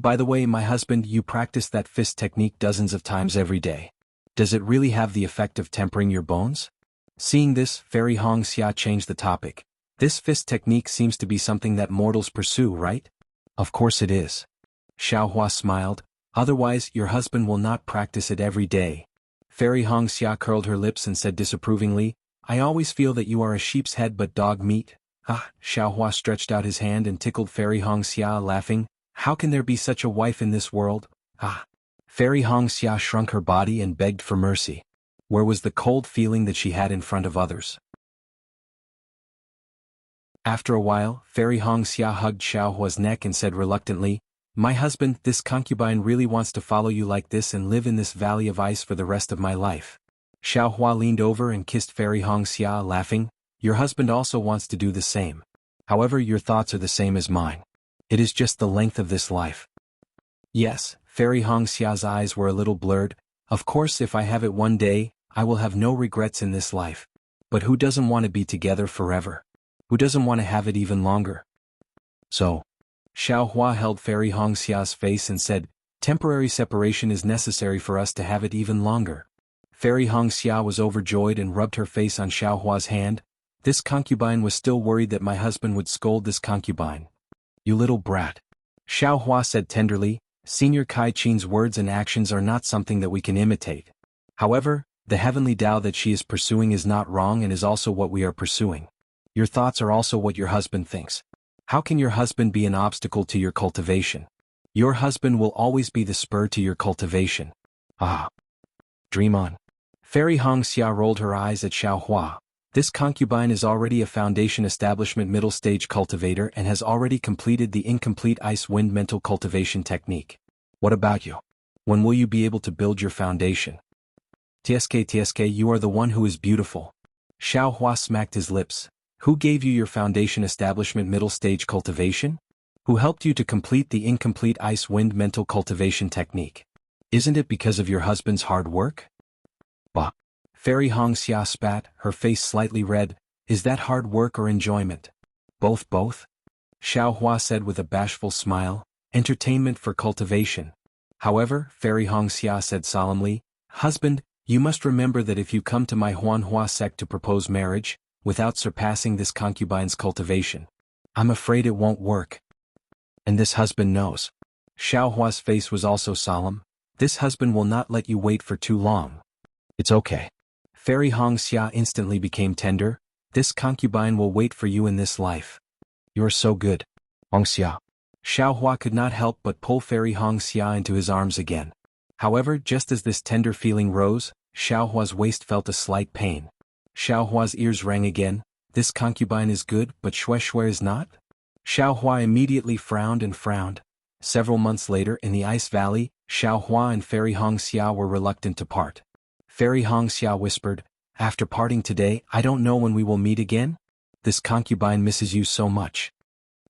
By the way, my husband, you practice that fist technique dozens of times every day. Does it really have the effect of tempering your bones?" Seeing this, Fairy Hongxia changed the topic. "This fist technique seems to be something that mortals pursue, right?" "Of course it is." Xiaohua smiled. "Otherwise, your husband will not practice it every day." Fairy Hongxia curled her lips and said disapprovingly, "I always feel that you are a sheep's head but dog meat." Xiaohua stretched out his hand and tickled Fairy Hongxia, laughing. "How can there be such a wife in this world?" Fairy Hongxia shrunk her body and begged for mercy. Where was the cold feeling that she had in front of others? After a while, Fairy Hongxia hugged Xiaohua's neck and said reluctantly, "My husband, this concubine really wants to follow you like this and live in this valley of ice for the rest of my life." Xiaohua leaned over and kissed Fairy Hongxia, laughing, "Your husband also wants to do the same. However, your thoughts are the same as mine. It is just the length of this life." Yes, Fairy Hongxia's eyes were a little blurred. "Of course, if I have it one day, I will have no regrets in this life. But who doesn't want to be together forever? Who doesn't want to have it even longer?" So, Xiaohua held Fairy Hongxia's face and said, "Temporary separation is necessary for us to have it even longer." Fairy Hongxia was overjoyed and rubbed her face on Xiaohua's hand. "This concubine was still worried that my husband would scold this concubine. You little brat." Xiaohua said tenderly, "Senior Kai Qin's words and actions are not something that we can imitate. However, the heavenly Tao that she is pursuing is not wrong and is also what we are pursuing. Your thoughts are also what your husband thinks. How can your husband be an obstacle to your cultivation? Your husband will always be the spur to your cultivation. Ah. Dream on." Fairy Hongxia rolled her eyes at Xiaohua. "This concubine is already a foundation establishment middle stage cultivator and has already completed the incomplete ice wind mental cultivation technique. What about you? When will you be able to build your foundation?" "TSK, you are the one who is beautiful." Xiaohua smacked his lips. "Who gave you your foundation establishment middle stage cultivation? Who helped you to complete the incomplete ice wind mental cultivation technique? Isn't it because of your husband's hard work?" "Bah." Fairy Hongxia spat, her face slightly red. "Is that hard work or enjoyment?" Both. Xiaohua said with a bashful smile, "Entertainment for cultivation." "However," Fairy Hongxia said solemnly, "Husband, you must remember that if you come to my Huanhua sect to propose marriage, without surpassing this concubine's cultivation, I'm afraid it won't work. And this husband knows." Xiaohua's face was also solemn. "This husband will not let you wait for too long." "It's okay." Fairy Hongxia instantly became tender. "This concubine will wait for you in this life. You're so good, Hongxia." Xiaohua could not help but pull Fairy Hongxia into his arms again. However, just as this tender feeling rose, Xiaohua's waist felt a slight pain. Xiaohua's ears rang again. "This concubine is good, but Shui is not?" Xiaohua immediately frowned and frowned. Several months later in the Ice Valley, Xiaohua and Fairy Hongxia were reluctant to part. Fairy Hongxia whispered, "After parting today, I don't know when we will meet again. This concubine misses you so much."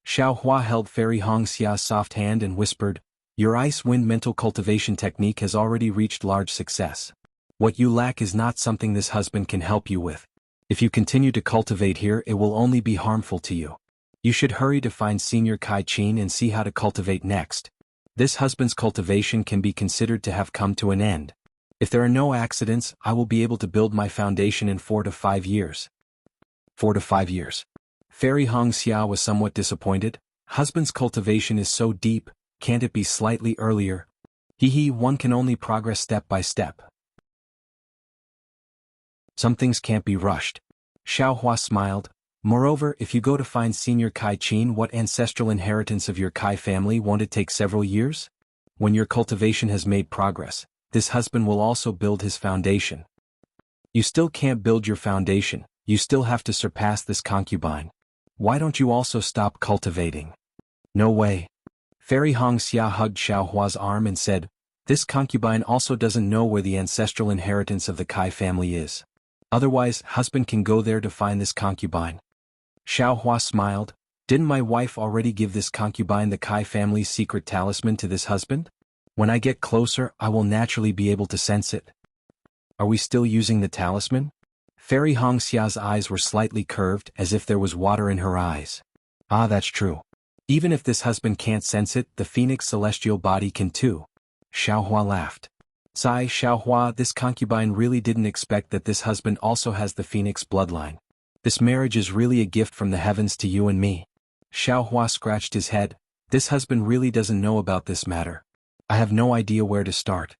Xiaohua held Fairy Hongxia's soft hand and whispered, "Your ice wind mental cultivation technique has already reached large success. What you lack is not something this husband can help you with. If you continue to cultivate here, it will only be harmful to you. You should hurry to find Senior Kai Qin and see how to cultivate next. This husband's cultivation can be considered to have come to an end. If there are no accidents, I will be able to build my foundation in 4 to 5 years." 4 to 5 years. Fairy Hongxia was somewhat disappointed. "Husband's cultivation is so deep, can't it be slightly earlier?" One can only progress step by step. Some things can't be rushed." Xiaohua smiled. "Moreover, if you go to find Senior Kai Qin, what ancestral inheritance of your Kai family won't it take several years? When your cultivation has made progress, this husband will also build his foundation. You still can't build your foundation, you still have to surpass this concubine. Why don't you also stop cultivating?" "No way." Fairy Hongxia hugged Xiaohua's arm and said, "This concubine also doesn't know where the ancestral inheritance of the Kai family is. Otherwise, husband can go there to find this concubine." Xiaohua smiled. "Didn't my wife already give this concubine the Kai family's secret talisman to this husband? When I get closer, I will naturally be able to sense it." "Are we still using the talisman?" Fairy Hongxia's eyes were slightly curved as if there was water in her eyes. "Ah, that's true. Even if this husband can't sense it, the phoenix celestial body can too." Xiaohua laughed. "Sigh, Xiaohua, this concubine really didn't expect that this husband also has the phoenix bloodline. This marriage is really a gift from the heavens to you and me." Xiaohua scratched his head. "This husband really doesn't know about this matter. I have no idea where to start."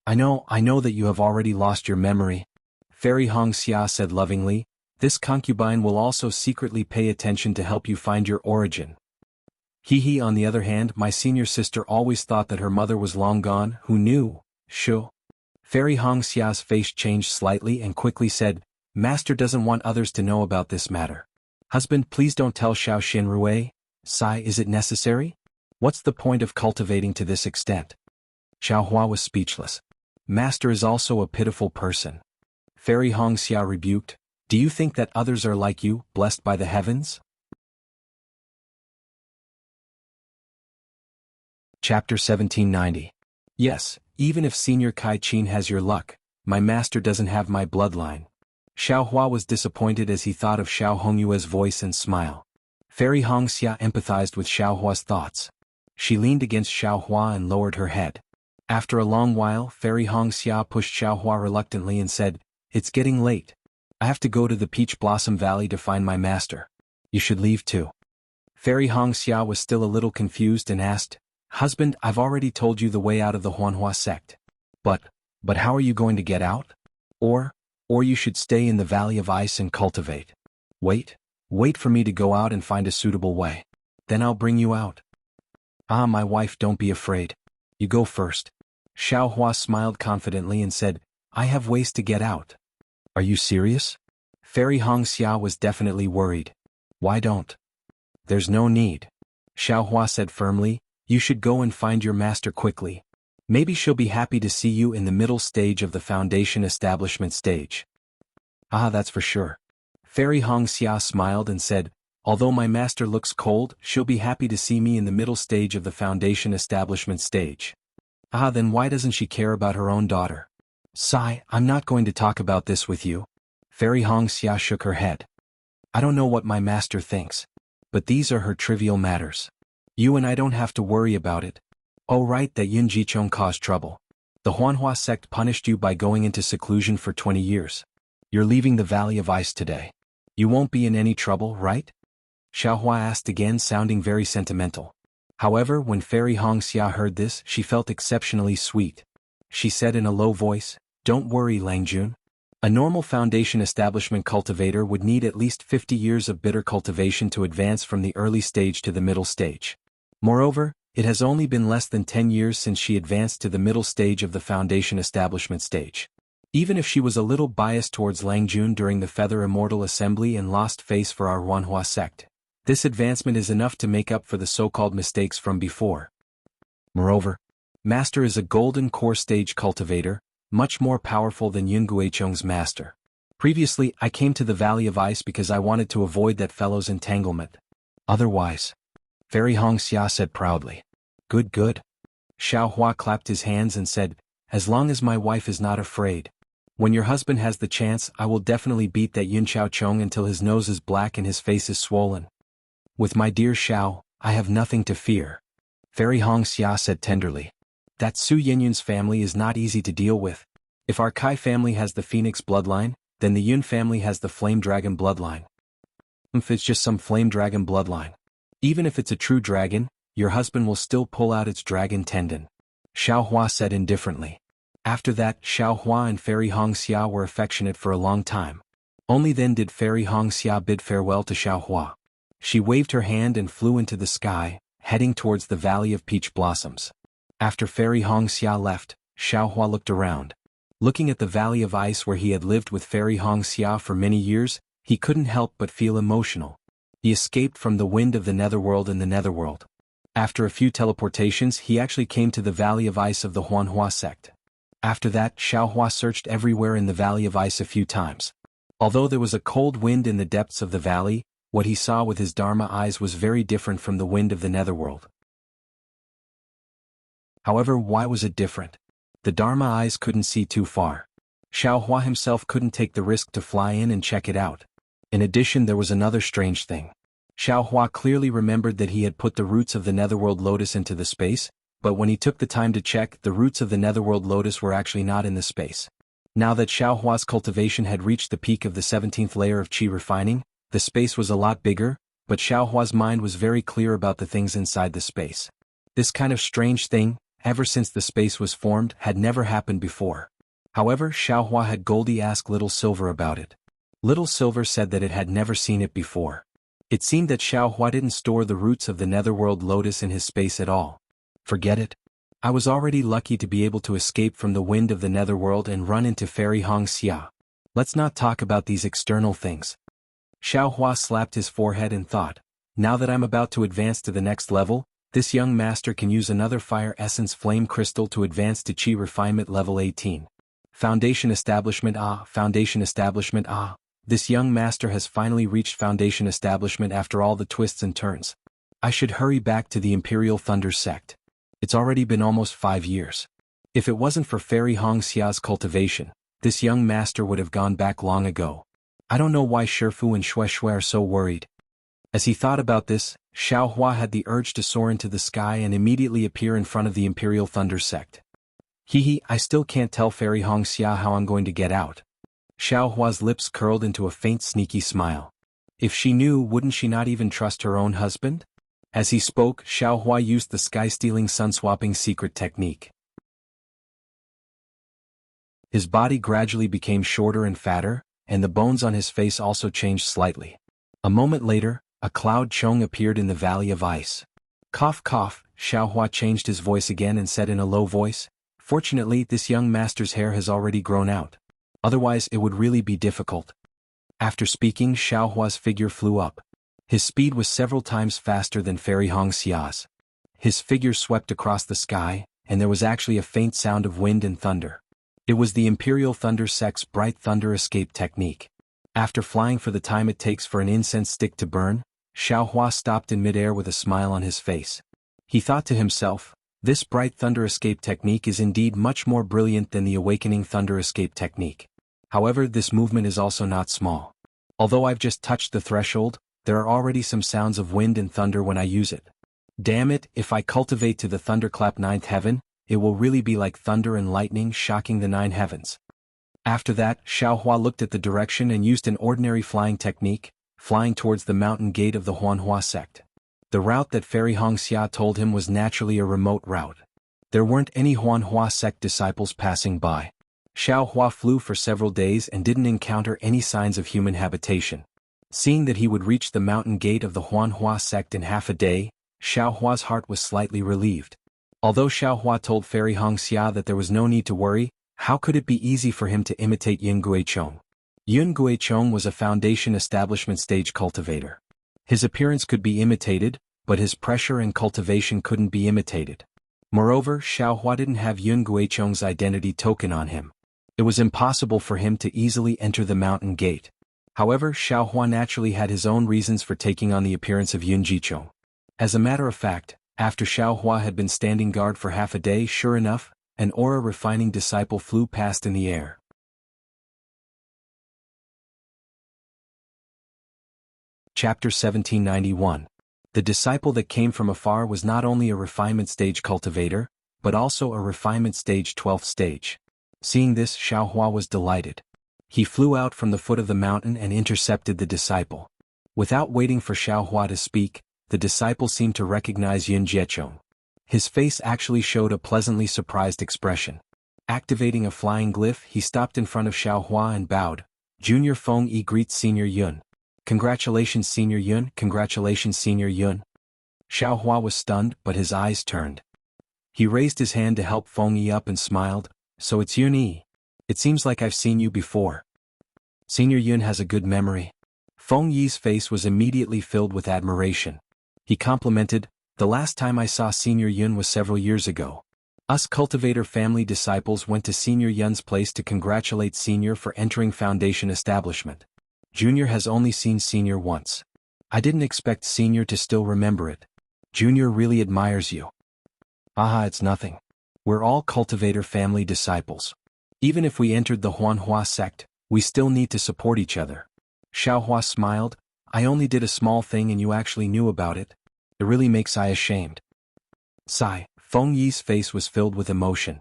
I know that you have already lost your memory." Fairy Hongxia said lovingly. "This concubine will also secretly pay attention to help you find your origin." He on the other hand, my senior sister always thought that her mother was long gone. Who knew? Sure. Fairy Hongxia's face changed slightly and quickly said, Master doesn't want others to know about this matter. Husband, please don't tell Xiao Xinrui. Sai, is it necessary? What's the point of cultivating to this extent? Xiao Hua was speechless. Master is also a pitiful person. Fairy Hongxia rebuked, do you think that others are like you, blessed by the heavens? Chapter 1790. Yes, even if Senior Kai Qin has your luck, my master doesn't have my bloodline. Xiao Hua was disappointed as he thought of Xiao Hongyue's voice and smile. Fairy Hongxia empathized with Xiao Hua's thoughts. She leaned against Xiao Hua and lowered her head. After a long while, Fairy Hongxia pushed Xiao Hua reluctantly and said, It's getting late. I have to go to the Peach Blossom Valley to find my master. You should leave too. Fairy Hongxia was still a little confused and asked, Husband, I've already told you the way out of the Huanhua sect. But how are you going to get out? Or you should stay in the Valley of Ice and cultivate. Wait for me to go out and find a suitable way. Then I'll bring you out. Ah, my wife, don't be afraid. You go first. Xiao Hua smiled confidently and said, I have ways to get out. Are you serious? Fairy Hongxia was definitely worried. Why don't? There's no need. Xiao Hua said firmly, you should go and find your master quickly. Maybe she'll be happy to see you in the middle stage of the foundation establishment stage. Ah, that's for sure. Fairy Hongxia smiled and said, although my master looks cold, she'll be happy to see me in the middle stage of the foundation establishment stage. Ah, then why doesn't she care about her own daughter? Sigh, I'm not going to talk about this with you. Fairy Hongxia shook her head. I don't know what my master thinks. But these are her trivial matters. You and I don't have to worry about it. Oh right, that Yin Jichong caused trouble. The Huanhua sect punished you by going into seclusion for 20 years. You're leaving the Valley of Ice today. You won't be in any trouble, right? Xiao Hua asked again, sounding very sentimental. However, when Fairy Hongxia heard this, she felt exceptionally sweet. She said in a low voice, Don't worry, Langjun. A normal foundation establishment cultivator would need at least 50 years of bitter cultivation to advance from the early stage to the middle stage. Moreover, it has only been less than 10 years since she advanced to the middle stage of the foundation establishment stage. Even if she was a little biased towards Langjun during the Feather Immortal Assembly and lost face for our Huanhua sect, this advancement is enough to make up for the so-called mistakes from before. Moreover, Master is a golden core stage cultivator, much more powerful than Yun Guichong's master. Previously, I came to the Valley of Ice because I wanted to avoid that fellow's entanglement. Otherwise, Fairy Hongxia said proudly. Good. Xiao Hua clapped his hands and said, as long as my wife is not afraid. When your husband has the chance, I will definitely beat that Yun Xiaochong until his nose is black and his face is swollen. With my dear Xiao, I have nothing to fear. Fairy Hongxia said tenderly. That Su Yinyun's family is not easy to deal with. If our Kai family has the Phoenix bloodline, then the Yun family has the Flame Dragon bloodline. If it's just some Flame Dragon bloodline. Even if it's a true dragon, your husband will still pull out its dragon tendon. Xiao Hua said indifferently. After that, Xiao Hua and Fairy Hongxia were affectionate for a long time. Only then did Fairy Hongxia bid farewell to Xiao Hua. She waved her hand and flew into the sky, heading towards the Valley of Peach Blossoms. After Fairy Hongxia left, Xiao Hua looked around. Looking at the Valley of Ice where he had lived with Fairy Hongxia for many years, he couldn't help but feel emotional. He escaped from the wind of the Netherworld in the Netherworld. After a few teleportations, he actually came to the Valley of Ice of the Huanhua sect. After that, Xiao Hua searched everywhere in the Valley of Ice a few times. Although there was a cold wind in the depths of the valley, what he saw with his Dharma eyes was very different from the wind of the Netherworld. However, why was it different? The Dharma eyes couldn't see too far. Xiao Hua himself couldn't take the risk to fly in and check it out. In addition, there was another strange thing. Xiao Hua clearly remembered that he had put the roots of the Netherworld Lotus into the space, but when he took the time to check, the roots of the Netherworld Lotus were actually not in the space. Now that Xiao Hua's cultivation had reached the peak of the 17th layer of Qi refining, the space was a lot bigger, but Xiao Hua's mind was very clear about the things inside the space. This kind of strange thing, ever since the space was formed, had never happened before. However, Xiao Hua had Goldie ask Little Silver about it. Little Silver said that it had never seen it before. It seemed that Xiao Hua didn't store the roots of the netherworld lotus in his space at all. Forget it. I was already lucky to be able to escape from the wind of the netherworld and run into Fairy Hong Xia. Let's not talk about these external things. Xiao Hua slapped his forehead and thought, now that I'm about to advance to the next level, this young master can use another fire essence flame crystal to advance to Qi refinement level 18. Foundation establishment Foundation establishment This young master has finally reached foundation establishment after all the twists and turns. I should hurry back to the Imperial Thunder sect. It's already been almost 5 years. If it wasn't for Fairy Hong Xia's cultivation, this young master would have gone back long ago. I don't know why Shifu and Xue Xue are so worried. As he thought about this, Xiao Hua had the urge to soar into the sky and immediately appear in front of the Imperial Thunder sect. I still can't tell Fairy Hong Xia how I'm going to get out. Xiao Hua's lips curled into a faint sneaky smile. If she knew, wouldn't she not even trust her own husband? As he spoke, Xiao Hua used the sky-stealing sun-swapping secret technique. His body gradually became shorter and fatter, and the bones on his face also changed slightly. A moment later, a cloud chong appeared in the valley of ice. Cough cough, Xiao Hua changed his voice again and said in a low voice, fortunately this young master's hair has already grown out. Otherwise it would really be difficult. After speaking, Xiao Hua's figure flew up. His speed was several times faster than Fairy Hong Xia's. His figure swept across the sky, and there was actually a faint sound of wind and thunder. It was the Imperial Thunder sect's bright thunder escape technique. After flying for the time it takes for an incense stick to burn, Xiao Hua stopped in midair with a smile on his face. He thought to himself, this bright thunder escape technique is indeed much more brilliant than the awakening thunder escape technique. However, this movement is also not small. Although I've just touched the threshold, there are already some sounds of wind and thunder when I use it. Damn it, if I cultivate to the thunderclap 9th heaven, it will really be like thunder and lightning shocking the 9 heavens. After that, Xiao Hua looked at the direction and used an ordinary flying technique, flying towards the mountain gate of the Huanhua sect. The route that Fairy Hong Xia told him was naturally a remote route. There weren't any Huanhua sect disciples passing by. Xiao Hua flew for several days and didn't encounter any signs of human habitation. Seeing that he would reach the mountain gate of the Huanhua sect in half a day, Xiao Hua's heart was slightly relieved. Although Xiao Hua told Fairy Hong Xia that there was no need to worry, how could it be easy for him to imitate Yun Guichong? Yun Guichong was a foundation establishment stage cultivator. His appearance could be imitated, but his pressure and cultivation couldn't be imitated. Moreover, Xiao Hua didn't have Yun Guichong's identity token on him. It was impossible for him to easily enter the mountain gate. However, Xiao Hua naturally had his own reasons for taking on the appearance of Yun Guichong. As a matter of fact, after Xiao Hua had been standing guard for half a day, sure enough, an aura-refining disciple flew past in the air. Chapter 1791. The disciple that came from afar was not only a refinement stage cultivator, but also a refinement stage 12th stage. Seeing this, Xiao Hua was delighted. He flew out from the foot of the mountain and intercepted the disciple. Without waiting for Xiao Hua to speak, the disciple seemed to recognize Yun Jiechong. His face actually showed a pleasantly surprised expression. Activating a flying glyph, he stopped in front of Xiao Hua and bowed. Junior Feng Yi greets Senior Yun. Congratulations Senior Yun, congratulations Senior Yun. Xiao Hua was stunned, but his eyes turned. He raised his hand to help Feng Yi up and smiled, so it's Yun Yi. It seems like I've seen you before. Senior Yun has a good memory. Feng Yi's face was immediately filled with admiration. He complimented, the last time I saw Senior Yun was several years ago. Us cultivator family disciples went to Senior Yun's place to congratulate Senior for entering foundation establishment. Junior has only seen Senior once. I didn't expect Senior to still remember it. Junior really admires you. Aha, it's nothing. We're all cultivator family disciples. Even if we entered the Huanhua sect, we still need to support each other. Xiao Hua smiled, I only did a small thing and you actually knew about it. It really makes I ashamed. Sigh, Feng Yi's face was filled with emotion.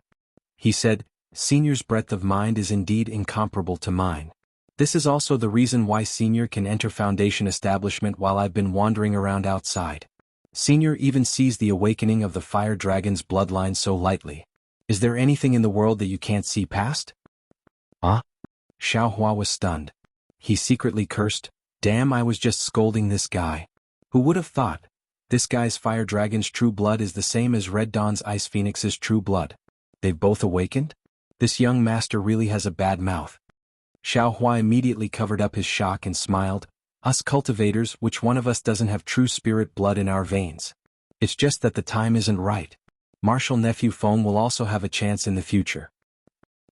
He said, Senior's breadth of mind is indeed incomparable to mine. This is also the reason why Senior can enter foundation establishment while I've been wandering around outside. Senior even sees the awakening of the fire dragon's bloodline so lightly. Is there anything in the world that you can't see past? Huh? Xiao Hua was stunned. He secretly cursed, Damn, I was just scolding this guy. Who would have thought? This guy's fire dragon's true blood is the same as Red Dawn's ice phoenix's true blood. They've both awakened? This young master really has a bad mouth. Xiao Hua immediately covered up his shock and smiled. Us cultivators, which one of us doesn't have true spirit blood in our veins? It's just that the time isn't right. Martial nephew Feng will also have a chance in the future.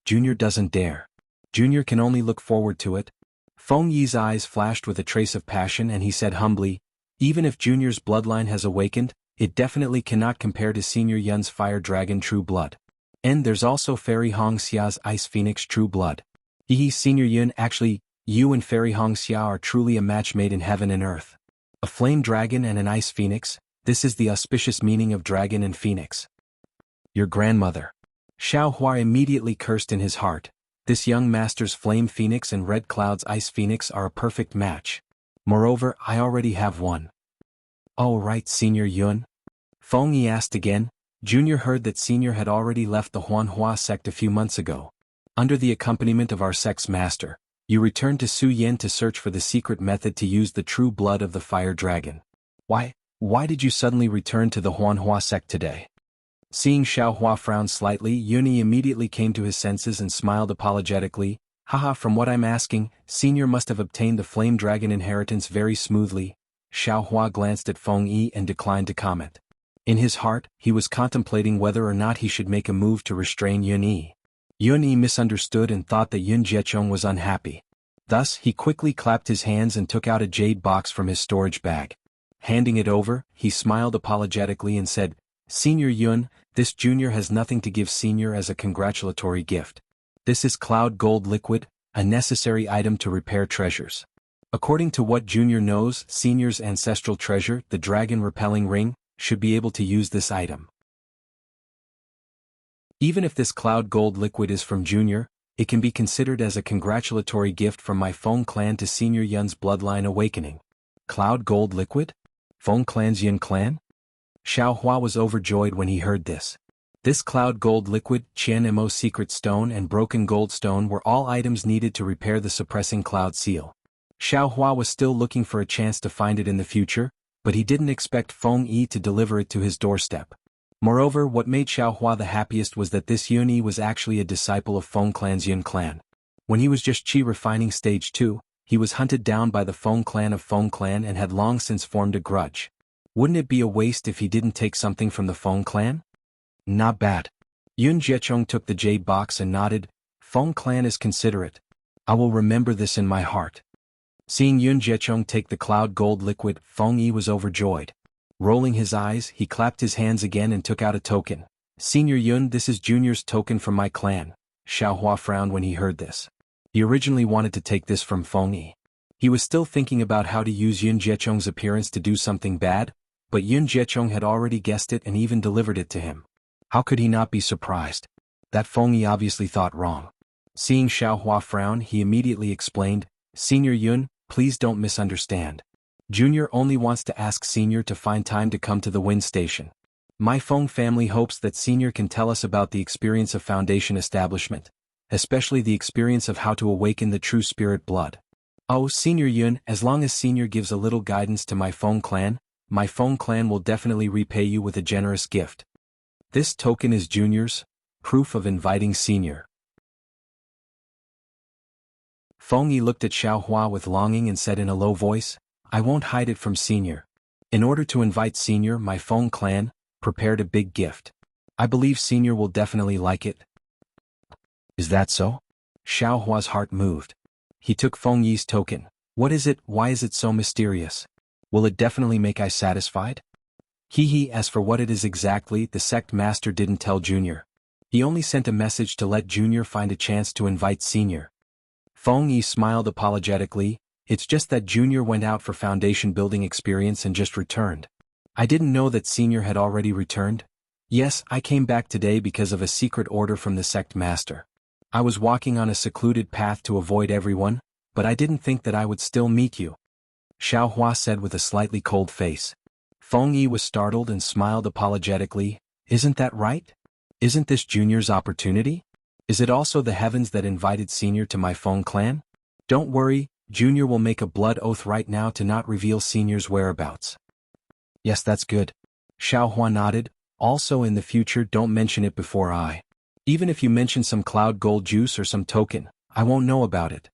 Junior doesn't dare. Junior can only look forward to it. Feng Yi's eyes flashed with a trace of passion and he said humbly, even if Junior's bloodline has awakened, it definitely cannot compare to Senior Yun's fire dragon true blood. And there's also Fairy Hong Xia's ice phoenix true blood. Senior Yun, actually, you and Fairy Hong Xia are truly a match made in heaven and earth. A flame dragon and an ice phoenix, this is the auspicious meaning of dragon and phoenix. Your grandmother. Xiao Hua immediately cursed in his heart. This young master's flame phoenix and Red Cloud's ice phoenix are a perfect match. Moreover, I already have one. Oh right, Senior Yun? Feng Yi asked again. Junior heard that Senior had already left the Huanhua sect a few months ago. Under the accompaniment of our sect's master, you returned to Su Yen to search for the secret method to use the true blood of the fire dragon. Why did you suddenly return to the Huanhua sect today? Seeing Xiao Hua frown slightly, Yuni immediately came to his senses and smiled apologetically. Haha, from what I'm asking, Senior must have obtained the flame dragon inheritance very smoothly. Xiao Hua glanced at Feng Yi and declined to comment. In his heart, he was contemplating whether or not he should make a move to restrain Yun Yi. Yun Yi misunderstood and thought that Yun Jiecheng was unhappy. Thus, he quickly clapped his hands and took out a jade box from his storage bag. Handing it over, he smiled apologetically and said, Senior Yun, this junior has nothing to give Senior as a congratulatory gift. This is cloud gold liquid, a necessary item to repair treasures. According to what Junior knows, Senior's ancestral treasure, the dragon repelling ring, should be able to use this item. Even if this cloud gold liquid is from Junior, it can be considered as a congratulatory gift from my Feng clan to Senior Yun's bloodline awakening. Cloud gold liquid? Feng clan's Yun clan? Xiao Hua was overjoyed when he heard this. This cloud gold liquid, Qian Mo secret stone and broken gold stone were all items needed to repair the suppressing cloud seal. Xiao Hua was still looking for a chance to find it in the future, but he didn't expect Feng Yi to deliver it to his doorstep. Moreover, what made Xiao Hua the happiest was that this Yun Yi was actually a disciple of Feng clan's Yun clan. When he was just Qi refining stage 2, he was hunted down by the Feng clan of Feng clan and had long since formed a grudge. Wouldn't it be a waste if he didn't take something from the Feng clan? Not bad. Yun Jiecheng took the jade box and nodded. Feng clan is considerate. I will remember this in my heart. Seeing Yun Jiecheng take the cloud gold liquid, Feng Yi was overjoyed. Rolling his eyes, he clapped his hands again and took out a token. Senior Yun, this is Junior's token from my clan. Xiao Hua frowned when he heard this. He originally wanted to take this from Feng Yi. He was still thinking about how to use Yun Jiecheng's appearance to do something bad, but Yun Jiecheng had already guessed it and even delivered it to him. How could he not be surprised? That Feng Yi obviously thought wrong. Seeing Xiao Hua frown, he immediately explained, Senior Yun, please don't misunderstand. Junior only wants to ask Senior to find time to come to the Wind Station. My Feng family hopes that Senior can tell us about the experience of Foundation establishment, especially the experience of how to awaken the true spirit blood. Oh, Senior Yun, as long as Senior gives a little guidance to my Feng clan will definitely repay you with a generous gift. This token is Junior's, proof of inviting Senior. Feng Yi looked at Xiao Hua with longing and said in a low voice, I won't hide it from Senior. In order to invite Senior, my Feng clan prepared a big gift. I believe Senior will definitely like it. Is that so? Xiao Hua's heart moved. He took Feng Yi's token. What is it? Why is it so mysterious? Will it definitely make us satisfied? As for what it is exactly, the sect master didn't tell Junior. He only sent a message to let Junior find a chance to invite Senior. Feng Yi smiled apologetically. It's just that Junior went out for foundation building experience and just returned. I didn't know that Senior had already returned. Yes, I came back today because of a secret order from the sect master. I was walking on a secluded path to avoid everyone, but I didn't think that I would still meet you. Xiao Hua said with a slightly cold face. Feng Yi was startled and smiled apologetically. Isn't that right? Isn't this Junior's opportunity? Is it also the heavens that invited Senior to my Feng clan? Don't worry, Junior will make a blood oath right now to not reveal Senior's whereabouts. Yes, that's good. Xiaohua nodded. Also in the future don't mention it before I. Even if you mention some cloud gold juice or some token, I won't know about it.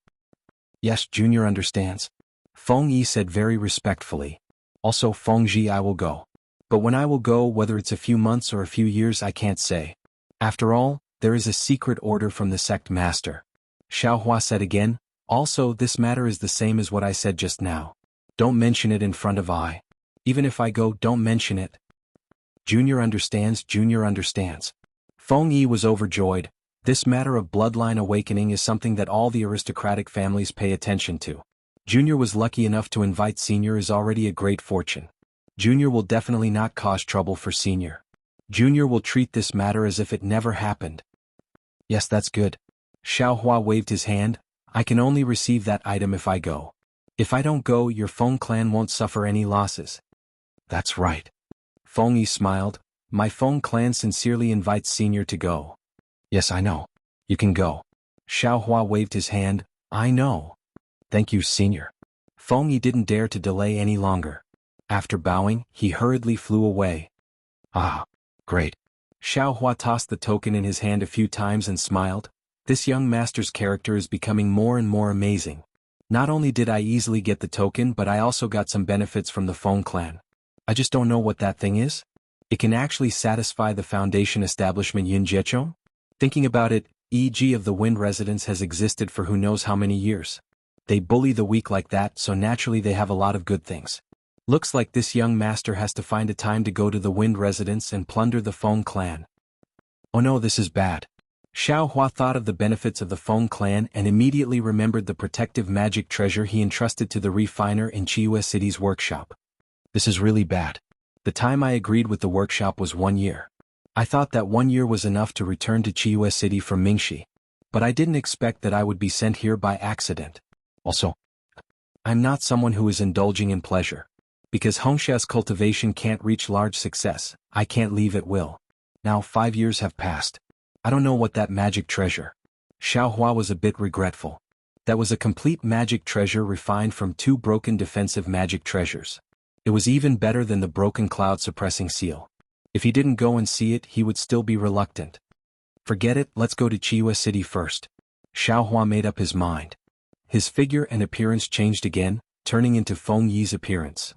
Yes, Junior understands. Feng Yi said very respectfully. Also Feng Ji, I will go. But when I will go, whether it's a few months or a few years, I can't say. After all, there is a secret order from the sect master. Xiaohua said again. Also, this matter is the same as what I said just now. Don't mention it in front of I. Even if I go, don't mention it. Junior understands, Junior understands. Feng Yi was overjoyed. This matter of bloodline awakening is something that all the aristocratic families pay attention to. Junior was lucky enough to invite Senior is already a great fortune. Junior will definitely not cause trouble for Senior. Junior will treat this matter as if it never happened. Yes, that's good. Xiaohua waved his hand. I can only receive that item if I go. If I don't go, your Feng clan won't suffer any losses. That's right. Feng Yi smiled. My Feng clan sincerely invites Senior to go. Yes, I know. You can go. Xiaohua waved his hand. I know. Thank you, Senior. Feng Yi didn't dare to delay any longer. After bowing, he hurriedly flew away. Ah, great. Xiaohua tossed the token in his hand a few times and smiled. This young master's character is becoming more and more amazing. Not only did I easily get the token, but I also got some benefits from the Feng clan. I just don't know what that thing is. It can actually satisfy the foundation establishment Yin Jiechong? Thinking about it, e.g. of the Wind residence has existed for who knows how many years. They bully the weak like that, so naturally they have a lot of good things. Looks like this young master has to find a time to go to the Wind residence and plunder the Feng clan. Oh no, this is bad. Xiaohua thought of the benefits of the Feng clan and immediately remembered the protective magic treasure he entrusted to the refiner in Chiyu City's workshop. This is really bad. The time I agreed with the workshop was 1 year. I thought that 1 year was enough to return to Chiyu City from Mingxi. But I didn't expect that I would be sent here by accident. Also, I'm not someone who is indulging in pleasure. Because Hongsha's cultivation can't reach large success, I can't leave at will. Now 5 years have passed. I don't know what that magic treasure. Xiaohua was a bit regretful. That was a complete magic treasure refined from 2 broken defensive magic treasures. It was even better than the broken cloud suppressing seal. If he didn't go and see it, he would still be reluctant. Forget it, let's go to Chiyu City first. Xiaohua made up his mind. His figure and appearance changed again, turning into Feng Yi's appearance.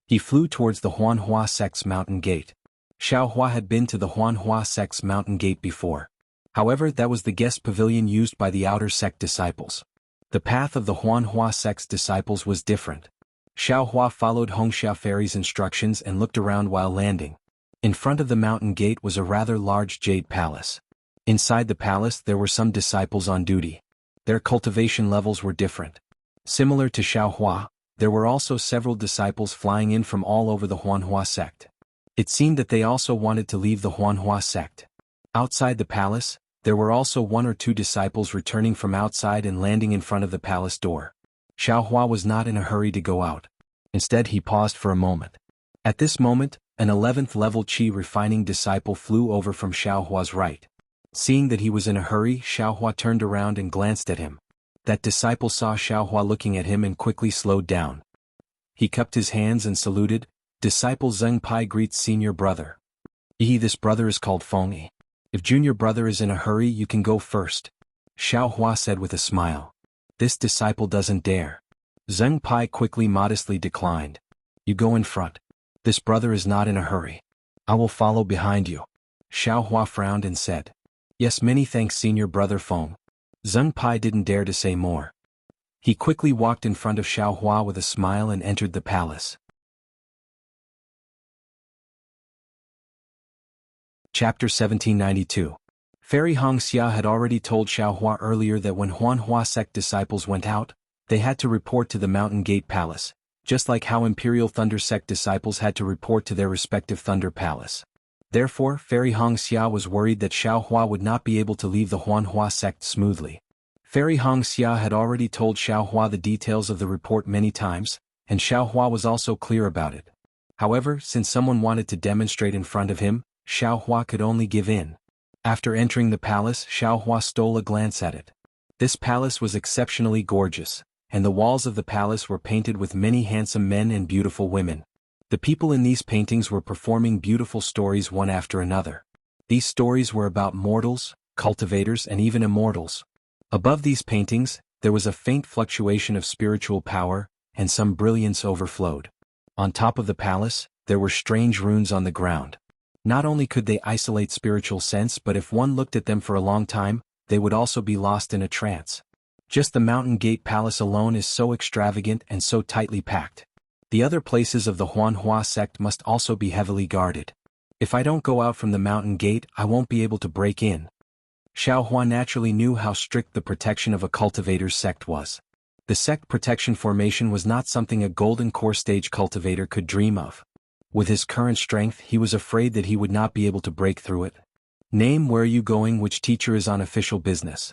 He flew towards the Huanhua sect's mountain gate. Xiaohua had been to the Huanhua sect's mountain gate before. However, that was the guest pavilion used by the outer sect disciples. The path of the Huanhua sect's disciples was different. Xiaohua followed Hongsha Fairy's instructions and looked around while landing. In front of the mountain gate was a rather large jade palace. Inside the palace there were some disciples on duty. Their cultivation levels were different. Similar to Xiaohua, there were also several disciples flying in from all over the Huanhua sect. It seemed that they also wanted to leave the Huanhua sect. Outside the palace, there were also 1 or 2 disciples returning from outside and landing in front of the palace door. Xiaohua was not in a hurry to go out. Instead he paused for a moment. At this moment, an 11th level Qi refining disciple flew over from Xiaohua's right. Seeing that he was in a hurry, Xiaohua turned around and glanced at him. That disciple saw Xiaohua looking at him and quickly slowed down. He cupped his hands and saluted. Disciple Zheng Pai greets senior brother. This brother is called Feng Yi. If junior brother is in a hurry, you can go first. Xiaohua said with a smile. This disciple doesn't dare. Zheng Pai quickly modestly declined. You go in front. This brother is not in a hurry. I will follow behind you. Xiaohua frowned and said. Yes, many thanks senior brother Feng. Zheng Pai didn't dare to say more. He quickly walked in front of Xiaohua with a smile and entered the palace. Chapter 1792. Fairy Hongxia had already told Xiaohua earlier that when Huanhua sect disciples went out, they had to report to the Mountain Gate Palace, just like how Imperial Thunder sect disciples had to report to their respective Thunder Palace. Therefore, Fairy Hongxia was worried that Xiaohua would not be able to leave the Huanhua sect smoothly. Fairy Hongxia had already told Xiaohua the details of the report many times, and Xiaohua was also clear about it. However, since someone wanted to demonstrate in front of him, Xiaohua could only give in. After entering the palace, Xiaohua stole a glance at it. This palace was exceptionally gorgeous, and the walls of the palace were painted with many handsome men and beautiful women. The people in these paintings were performing beautiful stories one after another. These stories were about mortals, cultivators, and even immortals. Above these paintings, there was a faint fluctuation of spiritual power, and some brilliance overflowed. On top of the palace, there were strange runes on the ground. Not only could they isolate spiritual sense, but if one looked at them for a long time, they would also be lost in a trance. Just the Mountain Gate Palace alone is so extravagant and so tightly packed. The other places of the Huanhua sect must also be heavily guarded. If I don't go out from the Mountain Gate, I won't be able to break in. Xiaohua naturally knew how strict the protection of a cultivator's sect was. The sect protection formation was not something a golden core stage cultivator could dream of. With his current strength, he was afraid that he would not be able to break through it. Name, where are you going? Which teacher is on official business?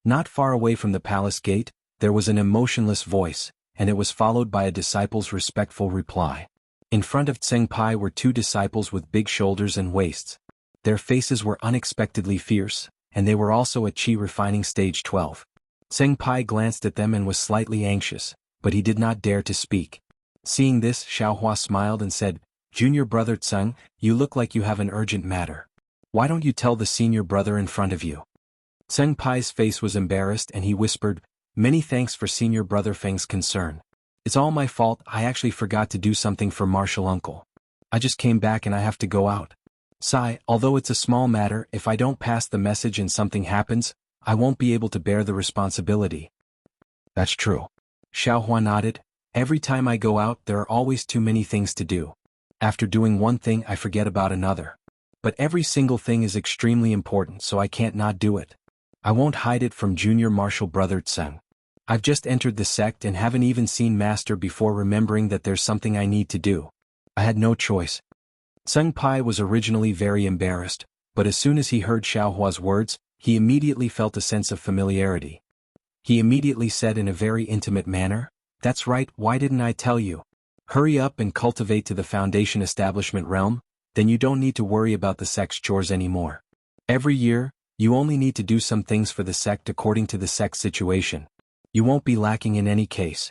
Not far away from the palace gate, there was an emotionless voice, and it was followed by a disciple's respectful reply. In front of Tseng Pai were two disciples with big shoulders and waists. Their faces were unexpectedly fierce, and they were also at Qi refining stage 12. Tseng Pai glanced at them and was slightly anxious, but he did not dare to speak. Seeing this, Xiaohua smiled and said, "Junior brother Tseng, you look like you have an urgent matter. Why don't you tell the senior brother in front of you?" Tseng Pai's face was embarrassed and he whispered, "Many thanks for senior brother Feng's concern. It's all my fault. I actually forgot to do something for Martial Uncle. I just came back and I have to go out. Sigh, although it's a small matter, if I don't pass the message and something happens, I won't be able to bear the responsibility." "That's true." Xiaohua nodded. "Every time I go out, there are always too many things to do. After doing one thing, I forget about another. But every single thing is extremely important, so I can't not do it. I won't hide it from junior martial brother Tseng. I've just entered the sect and haven't even seen Master before remembering that there's something I need to do. I had no choice." Tseng Pai was originally very embarrassed, but as soon as he heard Xiaohua's words, he immediately felt a sense of familiarity. He immediately said in a very intimate manner, "That's right, why didn't I tell you? Hurry up and cultivate to the foundation establishment realm, then you don't need to worry about the sect's chores anymore. Every year, you only need to do some things for the sect according to the sect's situation. You won't be lacking in any case."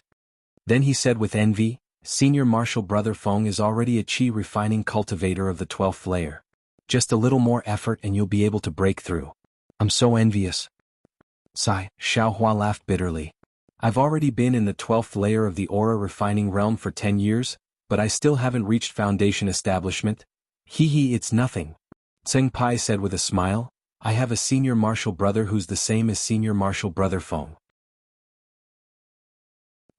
Then he said with envy, "Senior martial brother Feng is already a Qi refining cultivator of the 12th layer. Just a little more effort and you'll be able to break through. I'm so envious." Sigh, Xiaohua laughed bitterly. "I've already been in the 12th layer of the aura refining realm for 10 years, but I still haven't reached foundation establishment. Hee, it's nothing." Tseng Pai said with a smile, "I have a senior martial brother who's the same as senior martial brother Feng.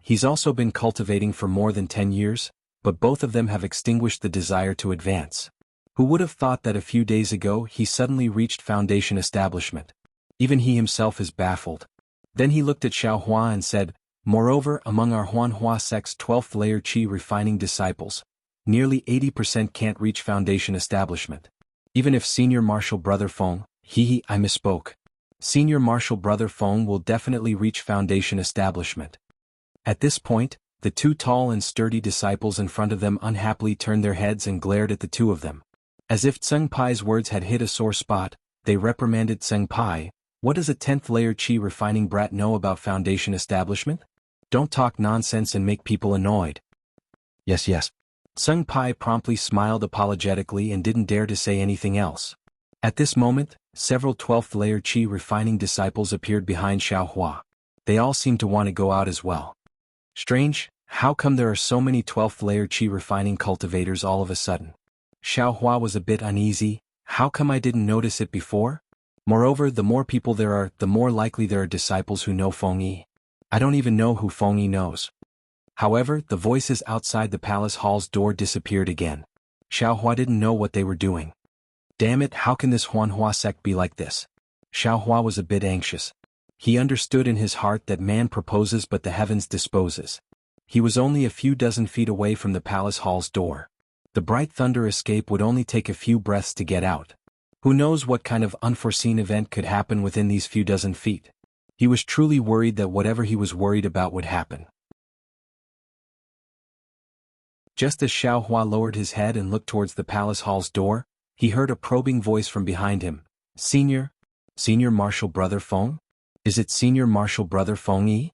He's also been cultivating for more than 10 years, but both of them have extinguished the desire to advance. Who would have thought that a few days ago he suddenly reached foundation establishment? Even he himself is baffled." Then he looked at Xiaohua and said, "Moreover, among our Huanhua sect's 12th layer Qi refining disciples, nearly 80% can't reach foundation establishment. Even if senior martial brother Feng, I misspoke. Senior martial brother Feng will definitely reach foundation establishment." At this point, the two tall and sturdy disciples in front of them unhappily turned their heads and glared at the two of them. As if Tseng Pai's words had hit a sore spot, they reprimanded Tseng Pai, "What does a 10th layer Qi refining brat know about foundation establishment? Don't talk nonsense and make people annoyed." Yes. Tseng Pai promptly smiled apologetically and didn't dare to say anything else. At this moment, several 12th layer Qi refining disciples appeared behind Xiaohua. They all seemed to want to go out as well. Strange, how come there are so many 12th layer Qi refining cultivators all of a sudden? Xiaohua was a bit uneasy. How come I didn't notice it before? Moreover, the more people there are, the more likely there are disciples who know Feng Yi. I don't even know who Feng Yi knows. However, the voices outside the palace hall's door disappeared again. Xiaohua didn't know what they were doing. Damn it, how can this Huanhua sect be like this? Xiaohua was a bit anxious. He understood in his heart that man proposes but the heavens disposes. He was only a few dozen feet away from the palace hall's door. The bright thunder escape would only take a few breaths to get out. Who knows what kind of unforeseen event could happen within these few dozen feet? He was truly worried that whatever he was worried about would happen. Just as Xiaohua lowered his head and looked towards the palace hall's door, he heard a probing voice from behind him. Senior martial brother Feng? Is it Senior Marshal Brother Feng Yi?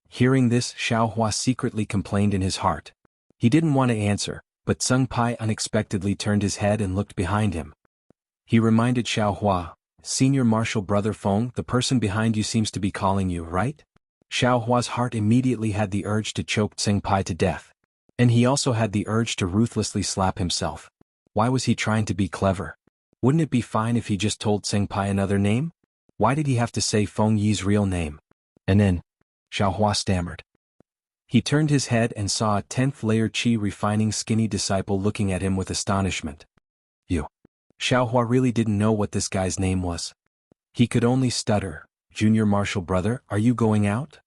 Hearing this, Xiao Hua secretly complained in his heart. He didn't want to answer, but Sung Pai unexpectedly turned his head and looked behind him. He reminded Xiao Hua, Senior Marshal Brother Feng, the person behind you seems to be calling you, right? Xiao Hua's heart immediately had the urge to choke Sung Pai to death. And he also had the urge to ruthlessly slap himself. Why was he trying to be clever? Wouldn't it be fine if he just told Sung Pai another name? Why did he have to say Feng Yi's real name? And then, Xiao Hua stammered. He turned his head and saw a 10th layer Qi refining skinny disciple looking at him with astonishment. You. Xiao Hua really didn't know what this guy's name was. He could only stutter, Junior Marshal Brother, are you going out?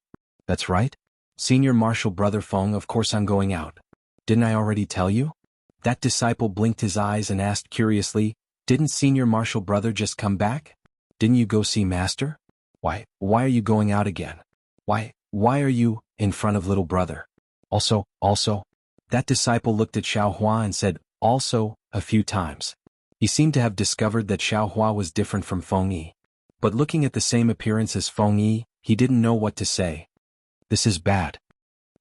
That's right. Senior Marshal Brother Feng, of course I'm going out. Didn't I already tell you? That disciple blinked his eyes and asked curiously, didn't Senior Marshal Brother just come back? Didn't you go see Master? Why are you going out again? Why are you in front of little brother? Also, that disciple looked at Xiao Hua and said, also, a few times. He seemed to have discovered that Xiao Hua was different from Feng Yi. But looking at the same appearance as Feng Yi, he didn't know what to say. This is bad.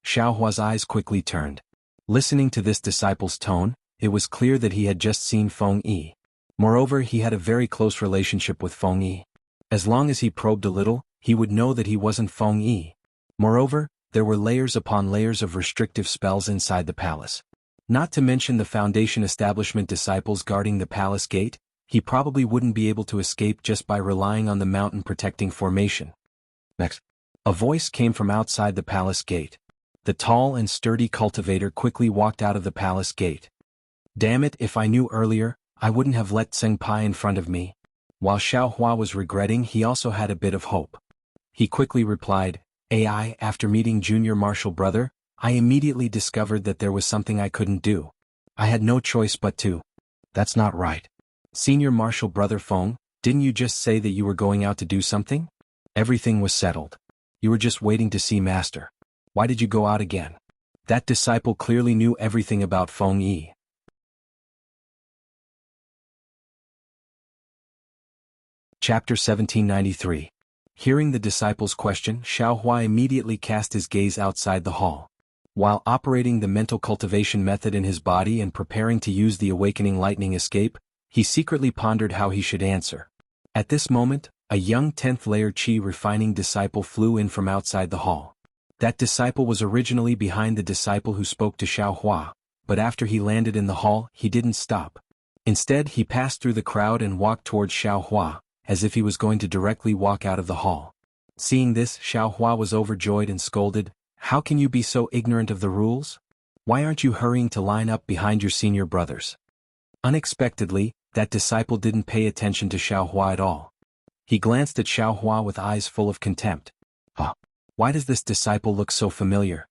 Xiao Hua's eyes quickly turned. Listening to this disciple's tone, it was clear that he had just seen Feng Yi. Moreover, he had a very close relationship with Feng Yi. As long as he probed a little, he would know that he wasn't Feng Yi. Moreover, there were layers upon layers of restrictive spells inside the palace. Not to mention the Foundation establishment disciples guarding the palace gate, he probably wouldn't be able to escape just by relying on the mountain protecting formation. Next. A voice came from outside the palace gate. The tall and sturdy cultivator quickly walked out of the palace gate. Damn it, if I knew earlier, I wouldn't have let Sung Pai in front of me. While Xiao Hua was regretting, he also had a bit of hope. He quickly replied, AI, after meeting Junior Marshal Brother, I immediately discovered that there was something I couldn't do. I had no choice but to. That's not right. Senior Marshal Brother Feng, didn't you just say that you were going out to do something? Everything was settled. You were just waiting to see Master. Why did you go out again? That disciple clearly knew everything about Feng Yi. Chapter 1793. Hearing the disciple's question, Xiao Hua immediately cast his gaze outside the hall. While operating the mental cultivation method in his body and preparing to use the awakening lightning escape, he secretly pondered how he should answer. At this moment, a young 10th layer Qi refining disciple flew in from outside the hall. That disciple was originally behind the disciple who spoke to Xiao Hua, but after he landed in the hall, he didn't stop. Instead, he passed through the crowd and walked towards Xiao Hua, as if he was going to directly walk out of the hall. Seeing this, Xiao Hua was overjoyed and scolded, how can you be so ignorant of the rules? Why aren't you hurrying to line up behind your senior brothers? Unexpectedly, that disciple didn't pay attention to Xiao Hua at all. He glanced at Xiao Hua with eyes full of contempt. Why does this disciple look so familiar?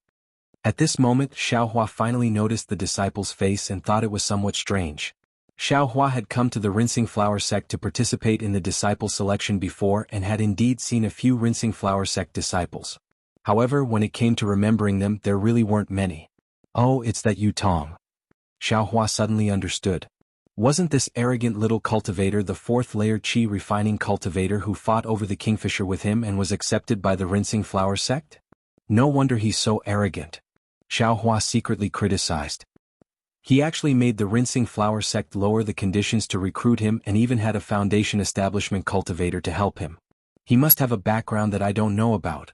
At this moment, Xiao Hua finally noticed the disciple's face and thought it was somewhat strange. Xiao Hua had come to the Rinsing Flower sect to participate in the disciple selection before and had indeed seen a few Rinsing Flower sect disciples. However, when it came to remembering them, there really weren't many. Oh, it's that Yu Tong. Xiao Hua suddenly understood. Wasn't this arrogant little cultivator the 4th layer Qi refining cultivator who fought over the kingfisher with him and was accepted by the Rinsing Flower sect? No wonder he's so arrogant. Xiao Hua secretly criticized. He actually made the Rinsing Flower sect lower the conditions to recruit him and even had a Foundation establishment cultivator to help him. He must have a background that I don't know about.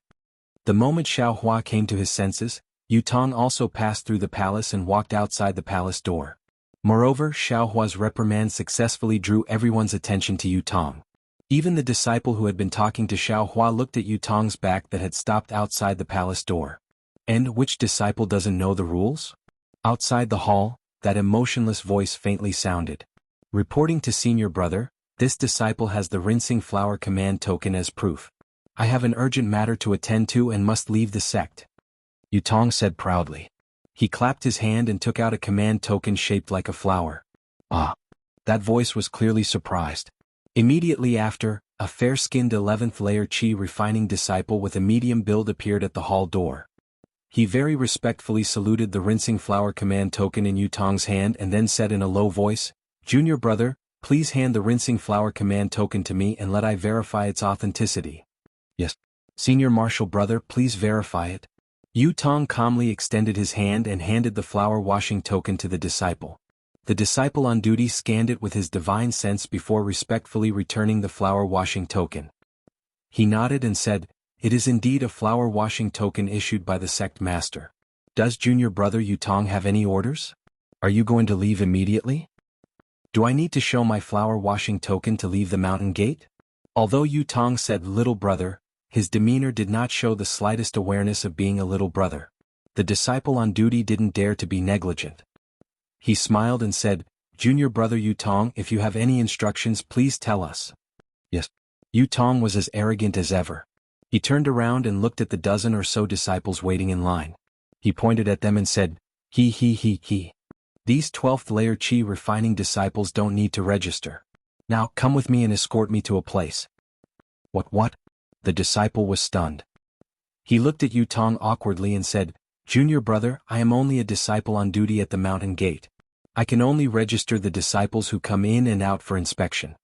The moment Xiao Hua came to his senses, Yu Tong also passed through the palace and walked outside the palace door. Moreover, Xiao Hua's reprimand successfully drew everyone's attention to Yu Tong. Even the disciple who had been talking to Xiao Hua looked at Yu Tong's back that had stopped outside the palace door. And which disciple doesn't know the rules? Outside the hall, that emotionless voice faintly sounded. Reporting to senior brother, this disciple has the Rinsing Flower command token as proof. I have an urgent matter to attend to and must leave the sect. Yu Tong said proudly. He clapped his hand and took out a command token shaped like a flower. Ah! That voice was clearly surprised. Immediately after, a fair-skinned 11th layer Qi refining disciple with a medium build appeared at the hall door. He very respectfully saluted the Rinsing Flower command token in Yu Tong's hand and then said in a low voice, Junior brother, please hand the Rinsing Flower command token to me and let I verify its authenticity. Yes. Senior Marshal Brother, please verify it. Yu Tong calmly extended his hand and handed the flower washing token to the disciple. The disciple on duty scanned it with his divine sense before respectfully returning the flower washing token. He nodded and said, "It is indeed a flower washing token issued by the sect master. Does Junior Brother Yu Tong have any orders? Are you going to leave immediately? Do I need to show my flower washing token to leave the mountain gate?" Although Yu Tong said little brother, his demeanor did not show the slightest awareness of being a little brother. The disciple on duty didn't dare to be negligent. He smiled and said, "Junior Brother Yu Tong, if you have any instructions, please tell us." Yes. Yu Tong was as arrogant as ever. He turned around and looked at the dozen or so disciples waiting in line. He pointed at them and said, He. These 12th layer chi refining disciples don't need to register. Now come with me and escort me to a place. What? The disciple was stunned. He looked at Yu Tong awkwardly and said, "Junior Brother, I am only a disciple on duty at the mountain gate. I can only register the disciples who come in and out for inspection."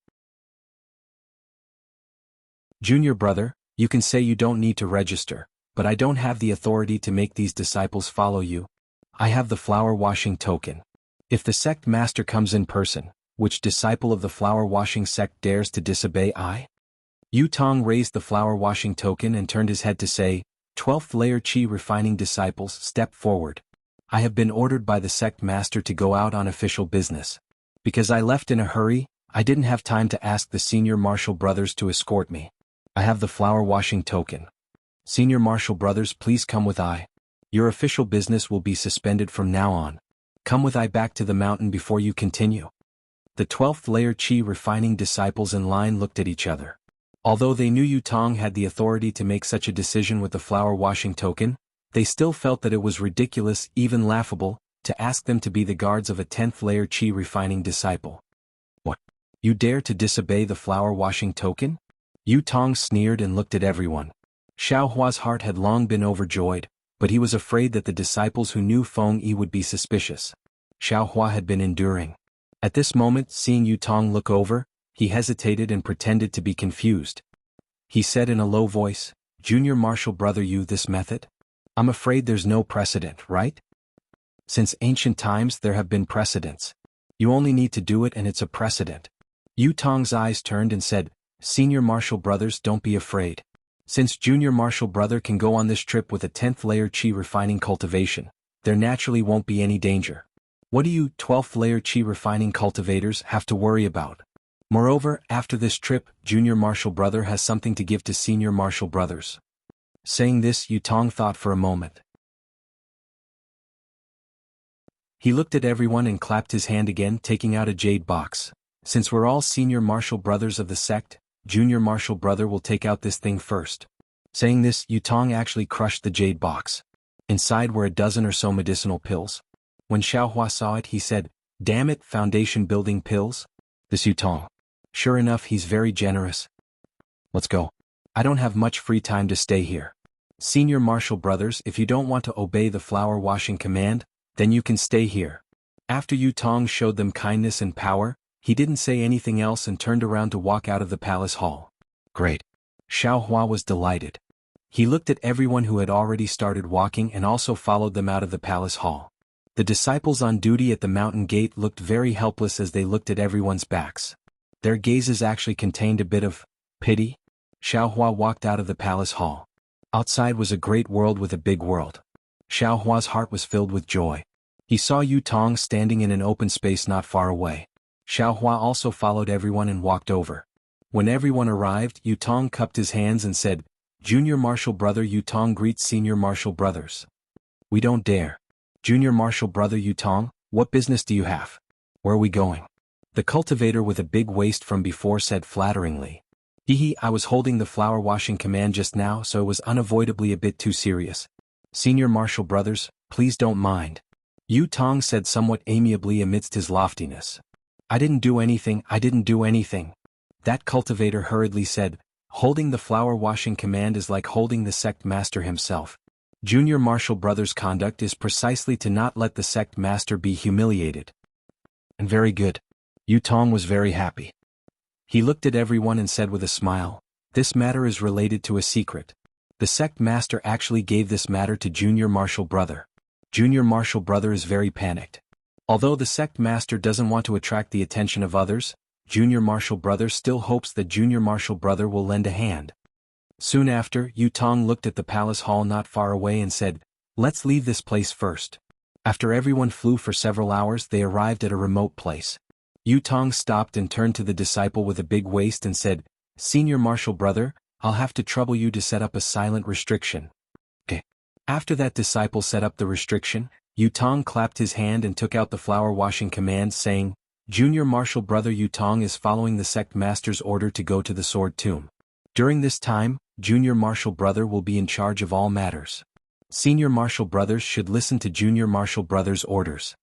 "Junior Brother, you can say you don't need to register, but I don't have the authority to make these disciples follow you. I have the flower washing token. If the sect master comes in person, which disciple of the flower washing sect dares to disobey I?" Yu Tong raised the flower washing token and turned his head to say, "12th layer chi refining disciples, step forward. I have been ordered by the sect master to go out on official business. Because I left in a hurry, I didn't have time to ask the senior marshal brothers to escort me. I have the flower washing token. Senior marshal brothers, please come with I. Your official business will be suspended from now on. Come with I back to the mountain before you continue." The 12th layer chi refining disciples in line looked at each other. Although they knew Yu Tong had the authority to make such a decision with the flower washing token, they still felt that it was ridiculous, even laughable, to ask them to be the guards of a 10th layer chi refining disciple. "What? You dare to disobey the flower washing token?" Yu Tong sneered and looked at everyone. Xiao Hua's heart had long been overjoyed, but he was afraid that the disciples who knew Feng Yi would be suspicious. Xiao Hua had been enduring. At this moment, seeing Yu Tong look over, he hesitated and pretended to be confused. He said in a low voice, "Junior Marshal Brother Yu, this method? I'm afraid there's no precedent, right? Since ancient times there have been precedents. You only need to do it and it's a precedent." Yu Tong's eyes turned and said, "Senior Marshal Brothers, don't be afraid. Since Junior Marshal Brother can go on this trip with a 10th layer chi refining cultivation, there naturally won't be any danger. What do you 12th layer chi refining cultivators have to worry about? Moreover, after this trip, Junior Marshal Brother has something to give to Senior Marshal Brothers." Saying this, Yu Tong thought for a moment. He looked at everyone and clapped his hand again, taking out a jade box. "Since we're all Senior Marshal Brothers of the sect, Junior Marshal Brother will take out this thing first." Saying this, Yu Tong actually crushed the jade box. Inside were a dozen or so medicinal pills. When Xiao Hua saw it, he said, "Damn it, foundation building pills? This Yu Tong. Sure enough, he's very generous. Let's go. I don't have much free time to stay here. Senior Marshal Brothers, if you don't want to obey the flower washing command, then you can stay here." After Yu Tong showed them kindness and power, he didn't say anything else and turned around to walk out of the palace hall. Great. Xiao Hua was delighted. He looked at everyone who had already started walking and also followed them out of the palace hall. The disciples on duty at the mountain gate looked very helpless as they looked at everyone's backs. Their gazes actually contained a bit of pity. Xiao Hua walked out of the palace hall. Outside was a great world with a big world. Xiao Hua's heart was filled with joy. He saw Yu Tong standing in an open space not far away. Xiao Hua also followed everyone and walked over. When everyone arrived, Yu Tong cupped his hands and said, "Junior Marshal Brother Yu Tong greets Senior Marshal Brothers." "We don't dare. Junior Marshal Brother Yu Tong, what business do you have? Where are we going?" The cultivator with a big waist from before said flatteringly. I was holding the flower washing command just now, so it was unavoidably a bit too serious. Senior Marshal Brothers, please don't mind." Yu Tong said somewhat amiably amidst his loftiness. I didn't do anything. That cultivator hurriedly said, "Holding the flower washing command is like holding the sect master himself. Junior Marshal Brothers' conduct is precisely to not let the sect master be humiliated." And very good. Yu Tong was very happy. He looked at everyone and said with a smile, This matter is related to a secret. The sect master actually gave this matter to Junior Marshall Brother. Junior Marshall Brother is very panicked. Although the sect master doesn't want to attract the attention of others, Junior Marshall Brother still hopes that Junior Marshall Brother will lend a hand. Soon after, Yu Tong looked at the palace hall not far away and said, "Let's leave this place first." After everyone flew for several hours, they arrived at a remote place. Yu Tong stopped and turned to the disciple with a big waist and said, "Senior Marshall Brother, I'll have to trouble you to set up a silent restriction." Okay. After that disciple set up the restriction, Yu Tong clapped his hand and took out the flower washing command, saying, "Junior Marshall Brother Yu Tong is following the sect master's order to go to the Sword Tomb. During this time, Junior Marshall Brother will be in charge of all matters. Senior Marshall Brothers should listen to Junior Marshall Brothers' orders."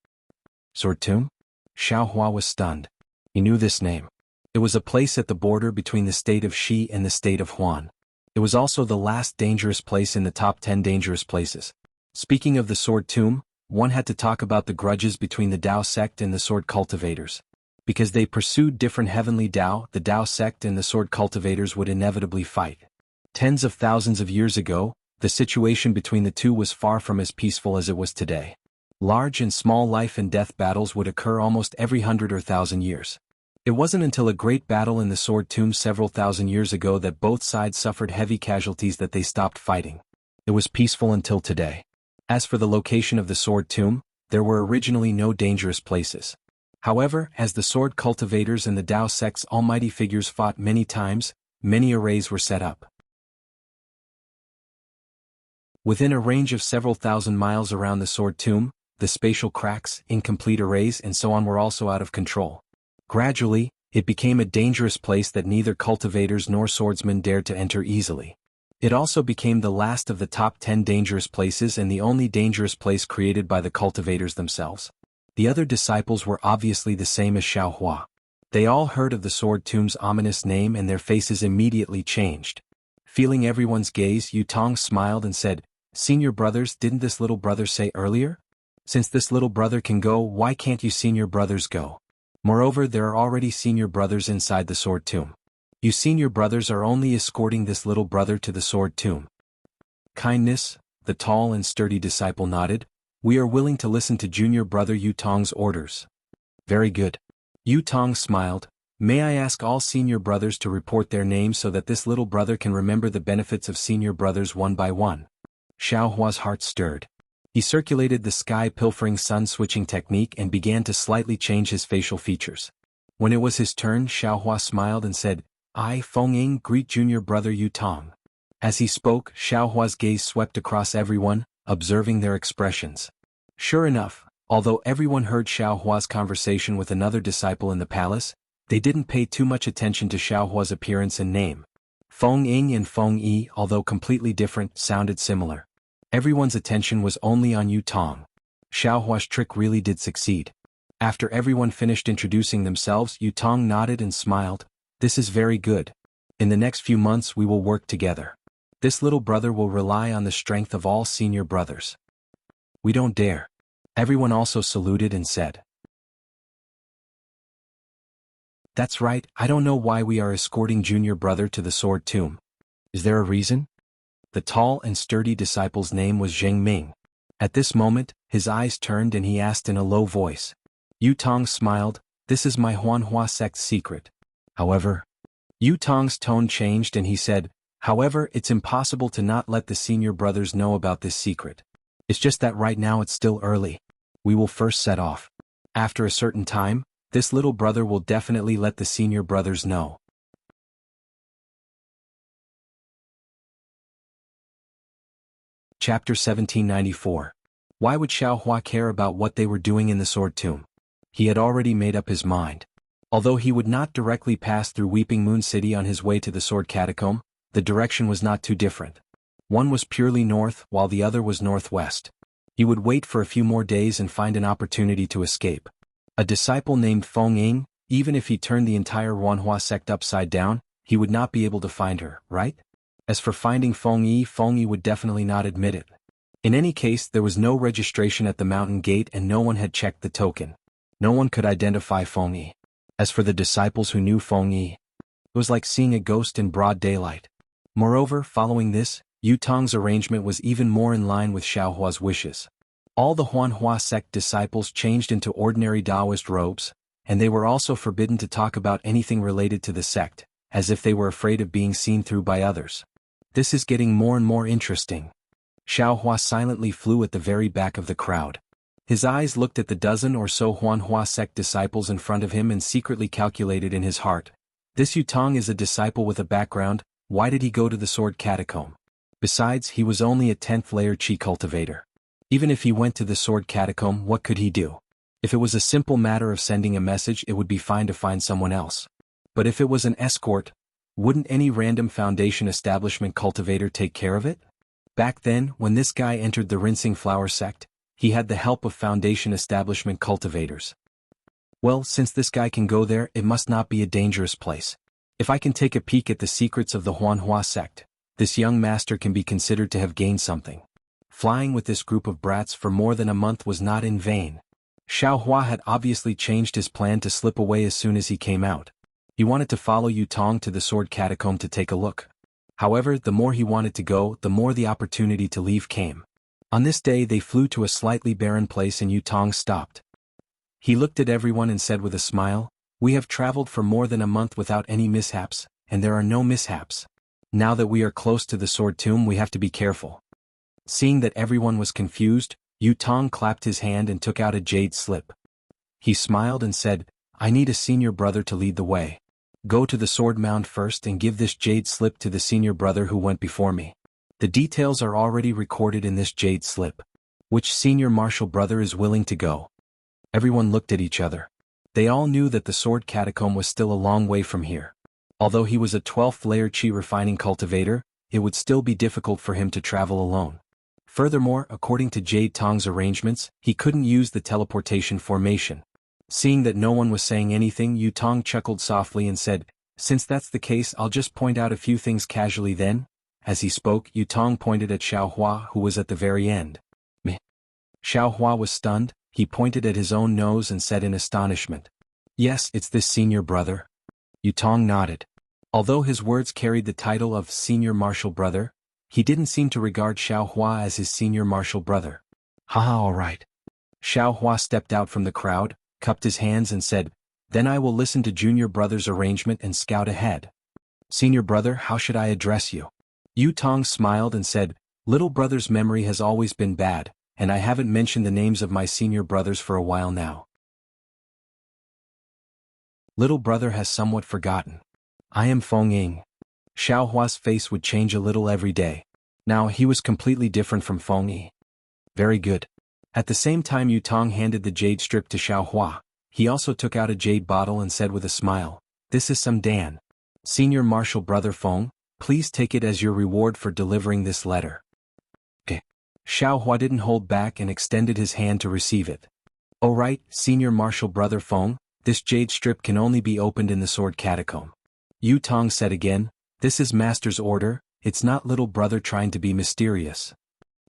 Sword Tomb? Xiao Hua was stunned. He knew this name. It was a place at the border between the state of Shi and the state of Huan. It was also the last dangerous place in the top 10 dangerous places. Speaking of the Sword Tomb, one had to talk about the grudges between the Dao sect and the sword cultivators. Because they pursued different heavenly Dao, the Dao sect and the sword cultivators would inevitably fight. Tens of thousands of years ago, the situation between the two was far from as peaceful as it was today. Large and small life and death battles would occur almost every 100 or 1,000 years. It wasn't until a great battle in the Sword Tomb several thousand years ago that both sides suffered heavy casualties that they stopped fighting. It was peaceful until today. As for the location of the Sword Tomb, there were originally no dangerous places. However, as the sword cultivators and the Dao sect's almighty figures fought many times, many arrays were set up. Within a range of several thousand miles around the Sword Tomb, the spatial cracks, incomplete arrays and so on were also out of control. Gradually, it became a dangerous place that neither cultivators nor swordsmen dared to enter easily. It also became the last of the top 10 dangerous places and the only dangerous place created by the cultivators themselves. The other disciples were obviously the same as Xiao Hua. They all heard of the Sword Tomb's ominous name and their faces immediately changed. Feeling everyone's gaze, Yu Tong smiled and said, "Senior brothers, didn't this little brother say earlier? Since this little brother can go, why can't you senior brothers go? Moreover, there are already senior brothers inside the Sword Tomb. You senior brothers are only escorting this little brother to the Sword Tomb." "Kindness," the tall and sturdy disciple nodded. "We are willing to listen to junior brother Yu Tong's orders." "Very good." Yu Tong smiled. "May I ask all senior brothers to report their names so that this little brother can remember the benefits of senior brothers one by one?" Xiao Hua's heart stirred. He circulated the sky-pilfering sun-switching technique and began to slightly change his facial features. When it was his turn, Xiao Hua smiled and said, "I, Feng Ying, greet junior brother Yu Tong." As he spoke, Xiao Hua's gaze swept across everyone, observing their expressions. Sure enough, although everyone heard Xiao Hua's conversation with another disciple in the palace, they didn't pay too much attention to Xiao Hua's appearance and name. Feng Ying and Feng Yi, although completely different, sounded similar. Everyone's attention was only on Yu Tong. Xiao Hua's trick really did succeed. After everyone finished introducing themselves, Yu Tong nodded and smiled. "This is very good. In the next few months we will work together. This little brother will rely on the strength of all senior brothers." "We don't dare." Everyone also saluted and said. "That's right, I don't know why we are escorting junior brother to the Sword Tomb. Is there a reason?" The tall and sturdy disciple's name was Zheng Ming. At this moment, his eyes turned and he asked in a low voice. Yu Tong smiled, "This is my Huanhua sect's secret. However," Yu Tong's tone changed and he said, "However, it's impossible to not let the senior brothers know about this secret. It's just that right now it's still early. We will first set off. After a certain time, this little brother will definitely let the senior brothers know." Chapter 1794. Why would Xiao Hua care about what they were doing in the Sword Tomb? He had already made up his mind. Although he would not directly pass through Weeping Moon City on his way to the Sword Catacomb, the direction was not too different. One was purely north, while the other was northwest. He would wait for a few more days and find an opportunity to escape. A disciple named Feng Ying, even if he turned the entire Huanhua sect upside down, he would not be able to find her, right? As for finding Feng Yi would definitely not admit it. In any case, there was no registration at the mountain gate and no one had checked the token. No one could identify Feng Yi. As for the disciples who knew Feng Yi, It was like seeing a ghost in broad daylight. Moreover, following this, Yu Tong's arrangement was even more in line with Xiaohua's wishes. All the Huanhua sect disciples changed into ordinary Taoist robes, and they were also forbidden to talk about anything related to the sect, as if they were afraid of being seen through by others. This is getting more and more interesting. Xiaohua silently flew at the very back of the crowd. His eyes looked at the dozen or so Huanhua sect disciples in front of him and secretly calculated in his heart. This Yutong is a disciple with a background, why did he go to the sword catacomb? Besides, he was only a 10th layer chi cultivator. Even if he went to the sword catacomb, what could he do? If it was a simple matter of sending a message, it would be fine to find someone else. But if it was an escort, wouldn't any random Foundation establishment cultivator take care of it? Back then, when this guy entered the Rinsing Flower sect, he had the help of Foundation establishment cultivators. Well, since this guy can go there, it must not be a dangerous place. If I can take a peek at the secrets of the Huanhua sect, this young master can be considered to have gained something. Flying with this group of brats for more than a month was not in vain. Xiaohua had obviously changed his plan to slip away as soon as he came out. He wanted to follow Yutong to the sword catacomb to take a look. However, the more he wanted to go, the more the opportunity to leave came. On this day they flew to a slightly barren place and Yutong stopped. He looked at everyone and said with a smile, "We have traveled for more than a month without any mishaps, and there are no mishaps. Now that we are close to the sword tomb, we have to be careful." Seeing that everyone was confused, Yutong clapped his hand and took out a jade slip. He smiled and said, "I need a senior brother to lead the way. Go to the sword mound first and give this jade slip to the senior brother who went before me. The details are already recorded in this jade slip. Which senior martial brother is willing to go?" Everyone looked at each other. They all knew that the sword catacomb was still a long way from here. Although he was a 12th layer chi refining cultivator, it would still be difficult for him to travel alone. Furthermore, according to Jade Tong's arrangements, he couldn't use the teleportation formation. Seeing that no one was saying anything, Yutong chuckled softly and said, "Since that's the case, I'll just point out a few things casually then." As he spoke, Yutong pointed at Xiaohua, who was at the very end. Meh. Xiaohua was stunned. He pointed at his own nose and said in astonishment, "Yes, it's this senior brother." Yutong nodded. Although his words carried the title of senior martial brother, he didn't seem to regard Xiaohua as his senior martial brother. "Haha, all right." Xiaohua stepped out from the crowd, cupped his hands and said, "Then I will listen to junior brother's arrangement and scout ahead." "Senior brother, how should I address you?" Yutong smiled and said, "Little brother's memory has always been bad, and I haven't mentioned the names of my senior brothers for a while now. Little brother has somewhat forgotten. I am Feng Ying." Xiaohua's face would change a little every day. Now he was completely different from Feng Yi. "Very good." At the same time Yutong handed the jade strip to Xiaohua. He also took out a jade bottle and said with a smile, "This is some Dan. Senior martial brother Feng, please take it as your reward for delivering this letter." Okay. Xiaohua didn't hold back and extended his hand to receive it. "Oh right, senior martial brother Feng, this jade strip can only be opened in the sword catacomb." Yutong said again, "This is master's order, it's not little brother trying to be mysterious."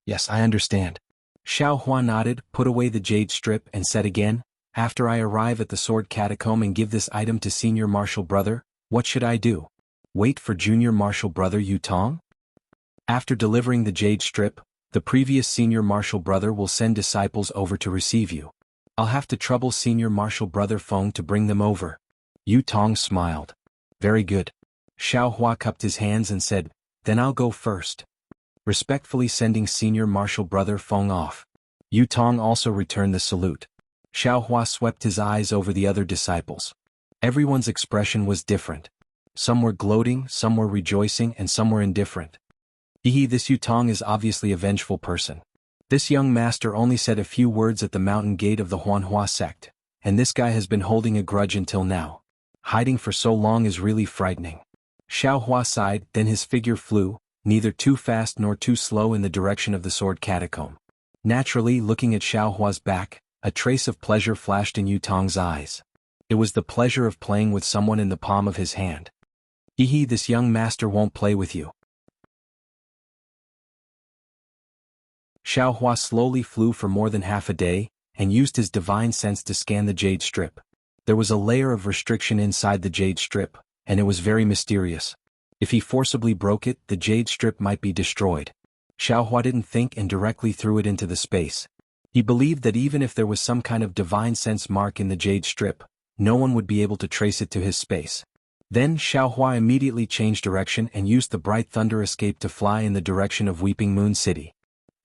"Yes, I understand." Xiaohua nodded, put away the jade strip and said again, "After I arrive at the sword catacomb and give this item to senior martial brother, what should I do? Wait for junior martial brother Yutong? After delivering the jade strip, the previous senior martial brother will send disciples over to receive you. I'll have to trouble senior martial brother Feng to bring them over." Yutong smiled. "Very good." Xiaohua cupped his hands and said, "Then I'll go first." Respectfully sending senior martial brother Feng off. Yutong also returned the salute. Xiaohua swept his eyes over the other disciples. Everyone's expression was different. Some were gloating, some were rejoicing, and some were indifferent. This Yutong is obviously a vengeful person. This young master only said a few words at the mountain gate of the Huanhua sect, and this guy has been holding a grudge until now. Hiding for so long is really frightening. Xiaohua sighed, then his figure flew, neither too fast nor too slow, in the direction of the sword catacomb. Naturally, looking at Xiaohua's back, a trace of pleasure flashed in Yutong's eyes. It was the pleasure of playing with someone in the palm of his hand. This young master won't play with you." Xiaohua slowly flew for more than half a day, and used his divine sense to scan the jade strip. There was a layer of restriction inside the jade strip, and it was very mysterious. If he forcibly broke it, the jade strip might be destroyed. Xiaohua didn't think and directly threw it into the space. He believed that even if there was some kind of divine sense mark in the jade strip, no one would be able to trace it to his space. Then Xiaohua immediately changed direction and used the bright thunder escape to fly in the direction of Weeping Moon City.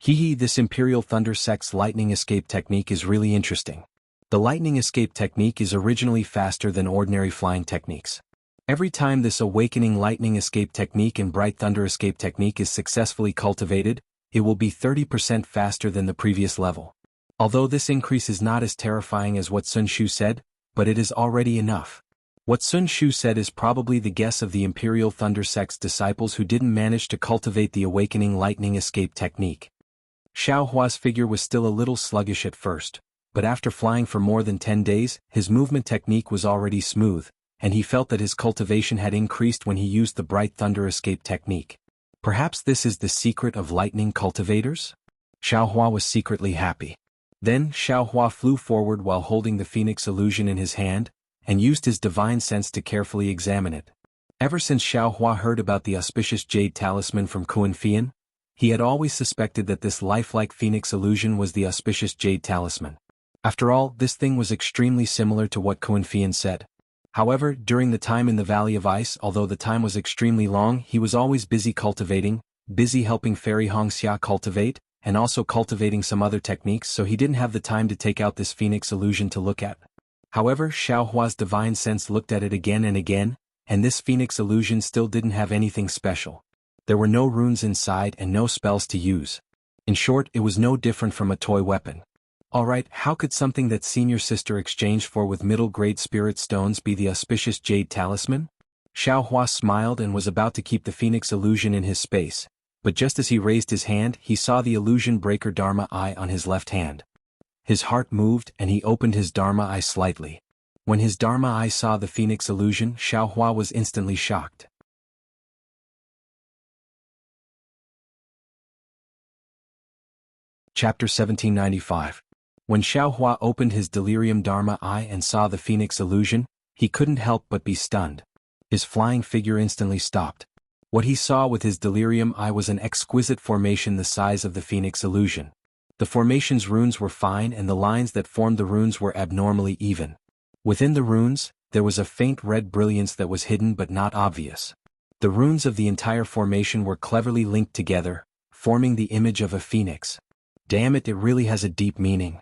This Imperial Thunder Sect's lightning escape technique is really interesting. The lightning escape technique is originally faster than ordinary flying techniques. Every time this awakening lightning escape technique and bright thunder escape technique is successfully cultivated, it will be 30% faster than the previous level. Although this increase is not as terrifying as what Sun Shu said, but it is already enough. What Sun Shu said is probably the guess of the Imperial Thunder Sect's disciples who didn't manage to cultivate the awakening lightning escape technique. Xiaohua's figure was still a little sluggish at first, but after flying for more than 10 days, his movement technique was already smooth, and he felt that his cultivation had increased when he used the bright thunder escape technique. Perhaps this is the secret of lightning cultivators? Xiaohua was secretly happy. Then Xiaohua flew forward while holding the phoenix illusion in his hand, and used his divine sense to carefully examine it. Ever since Xiaohua heard about the auspicious jade talisman from Kuan Fian, he had always suspected that this lifelike phoenix illusion was the auspicious jade talisman. After all, this thing was extremely similar to what Kuan Fian said. However, during the time in the Valley of Ice, although the time was extremely long, he was always busy cultivating, busy helping Fairy Hongxia cultivate, and also cultivating some other techniques, so he didn't have the time to take out this phoenix illusion to look at. However, Xiaohua's divine sense looked at it again and again, and this phoenix illusion still didn't have anything special. There were no runes inside and no spells to use. In short, it was no different from a toy weapon. Alright, how could something that senior sister exchanged for with middle-grade spirit stones be the auspicious jade talisman? Xiaohua smiled and was about to keep the phoenix illusion in his space, but just as he raised his hand, he saw the illusion breaker Dharma Eye on his left hand. His heart moved and he opened his Dharma Eye slightly. When his Dharma Eye saw the phoenix illusion, Xiaohua was instantly shocked. Chapter 1795. When Xiaohua opened his delirium Dharma Eye and saw the phoenix illusion, he couldn't help but be stunned. His flying figure instantly stopped. What he saw with his delirium eye was an exquisite formation the size of the phoenix illusion. The formation's runes were fine and the lines that formed the runes were abnormally even. Within the runes, there was a faint red brilliance that was hidden but not obvious. The runes of the entire formation were cleverly linked together, forming the image of a phoenix. Damn it, it really has a deep meaning.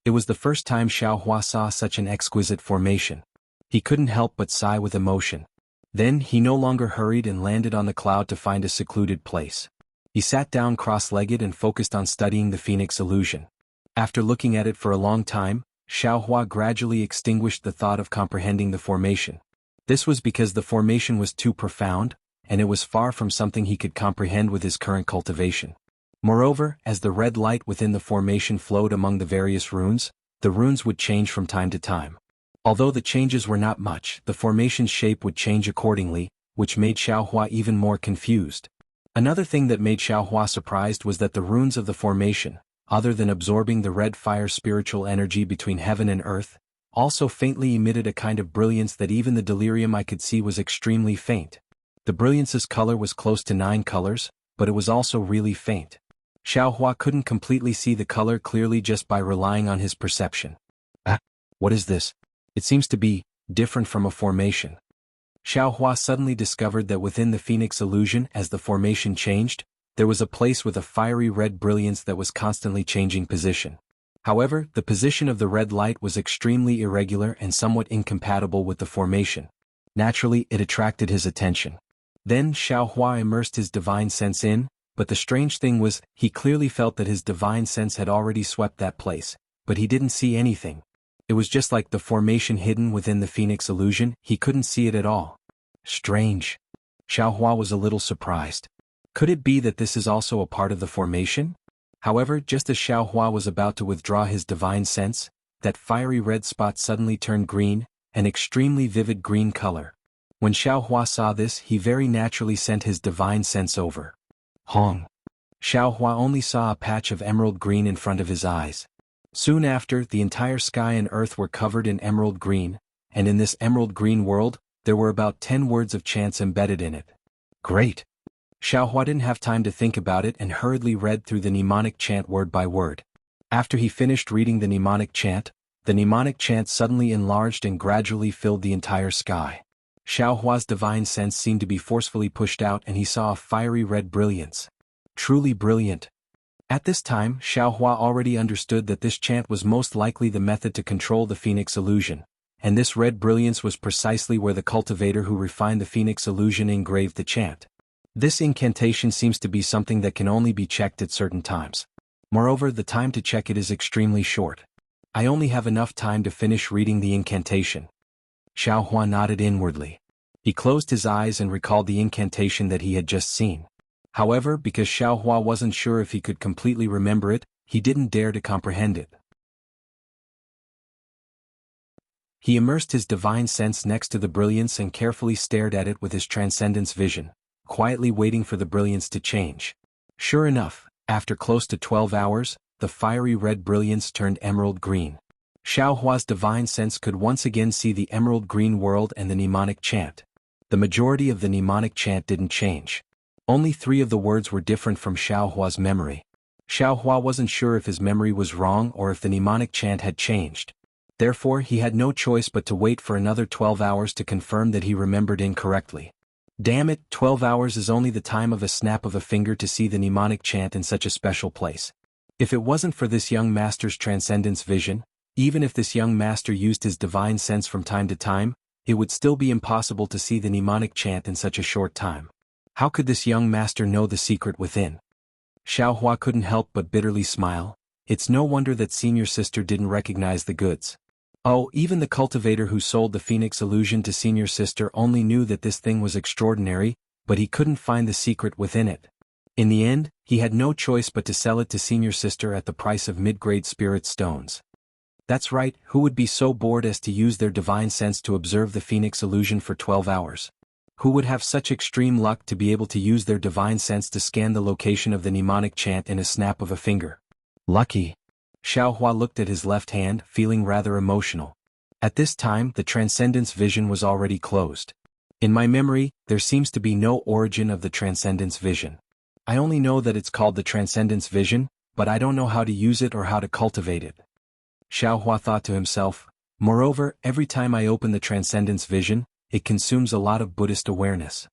It was the first time Xiaohua saw such an exquisite formation. He couldn't help but sigh with emotion. Then he no longer hurried and landed on the cloud to find a secluded place. He sat down cross-legged and focused on studying the phoenix illusion. After looking at it for a long time, Xiaohua gradually extinguished the thought of comprehending the formation. This was because the formation was too profound, and it was far from something he could comprehend with his current cultivation. Moreover, as the red light within the formation flowed among the various runes, the runes would change from time to time. Although the changes were not much, the formation's shape would change accordingly, which made Xiaohua even more confused. Another thing that made Xiaohua surprised was that the runes of the formation, other than absorbing the red fire spiritual energy between heaven and earth, also faintly emitted a kind of brilliance that even the delirium I could see was extremely faint. The brilliance's color was close to 9 colors, but it was also really faint. Xiaohua couldn't completely see the color clearly just by relying on his perception. What is this? It seems to be different from a formation. Xiaohua suddenly discovered that within the phoenix illusion, as the formation changed, there was a place with a fiery red brilliance that was constantly changing position. However, the position of the red light was extremely irregular and somewhat incompatible with the formation. Naturally, it attracted his attention. Then Xiaohua immersed his divine sense in, but the strange thing was, he clearly felt that his divine sense had already swept that place, but he didn't see anything. It was just like the formation hidden within the phoenix illusion, he couldn't see it at all. Strange. Xiaohua was a little surprised. Could it be that this is also a part of the formation? However, just as Xiaohua was about to withdraw his divine sense, that fiery red spot suddenly turned green, an extremely vivid green color. When Xiaohua saw this, he very naturally sent his divine sense over. Hong. Xiaohua only saw a patch of emerald green in front of his eyes. Soon after, the entire sky and earth were covered in emerald green, and in this emerald green world, There were about 10 words of chants embedded in it. Great! Xiaohua didn't have time to think about it and hurriedly read through the mnemonic chant word by word. After he finished reading the mnemonic chant suddenly enlarged and gradually filled the entire sky. Xiaohua's divine sense seemed to be forcefully pushed out and he saw a fiery red brilliance. Truly brilliant. At this time, Xiaohua already understood that this chant was most likely the method to control the Phoenix illusion, and this red brilliance was precisely where the cultivator who refined the Phoenix illusion engraved the chant. This incantation seems to be something that can only be checked at certain times. Moreover, the time to check it is extremely short. I only have enough time to finish reading the incantation. Xiaohua nodded inwardly. He closed his eyes and recalled the incantation that he had just seen. However, because Xiaohua wasn't sure if he could completely remember it, he didn't dare to comprehend it. He immersed his divine sense next to the brilliance and carefully stared at it with his transcendence vision, quietly waiting for the brilliance to change. Sure enough, after close to 12 hours, the fiery red brilliance turned emerald green. Xiaohua's divine sense could once again see the emerald green world and the mnemonic chant. The majority of the mnemonic chant didn't change. Only 3 of the words were different from Xiaohua's memory. Xiaohua wasn't sure if his memory was wrong or if the mnemonic chant had changed. Therefore, he had no choice but to wait for another 12 hours to confirm that he remembered incorrectly. Damn it, 12 hours is only the time of a snap of a finger to see the mnemonic chant in such a special place. If it wasn't for this young master's transcendence vision, even if this young master used his divine sense from time to time, it would still be impossible to see the mnemonic chant in such a short time. How could this young master know the secret within? Xiaohua couldn't help but bitterly smile. It's no wonder that senior sister didn't recognize the goods. Oh, even the cultivator who sold the Phoenix illusion to senior sister only knew that this thing was extraordinary, but he couldn't find the secret within it. In the end, he had no choice but to sell it to senior sister at the price of mid-grade spirit stones. That's right, who would be so bored as to use their divine sense to observe the Phoenix illusion for 12 hours? Who would have such extreme luck to be able to use their divine sense to scan the location of the mnemonic chant in a snap of a finger? Lucky. Xiaohua looked at his left hand, feeling rather emotional. At this time, the transcendence vision was already closed. In my memory, there seems to be no origin of the transcendence vision. I only know that it's called the transcendence vision, but I don't know how to use it or how to cultivate it. Xiaohua thought to himself. Moreover, every time I open the transcendence vision, it consumes a lot of Buddhist awareness.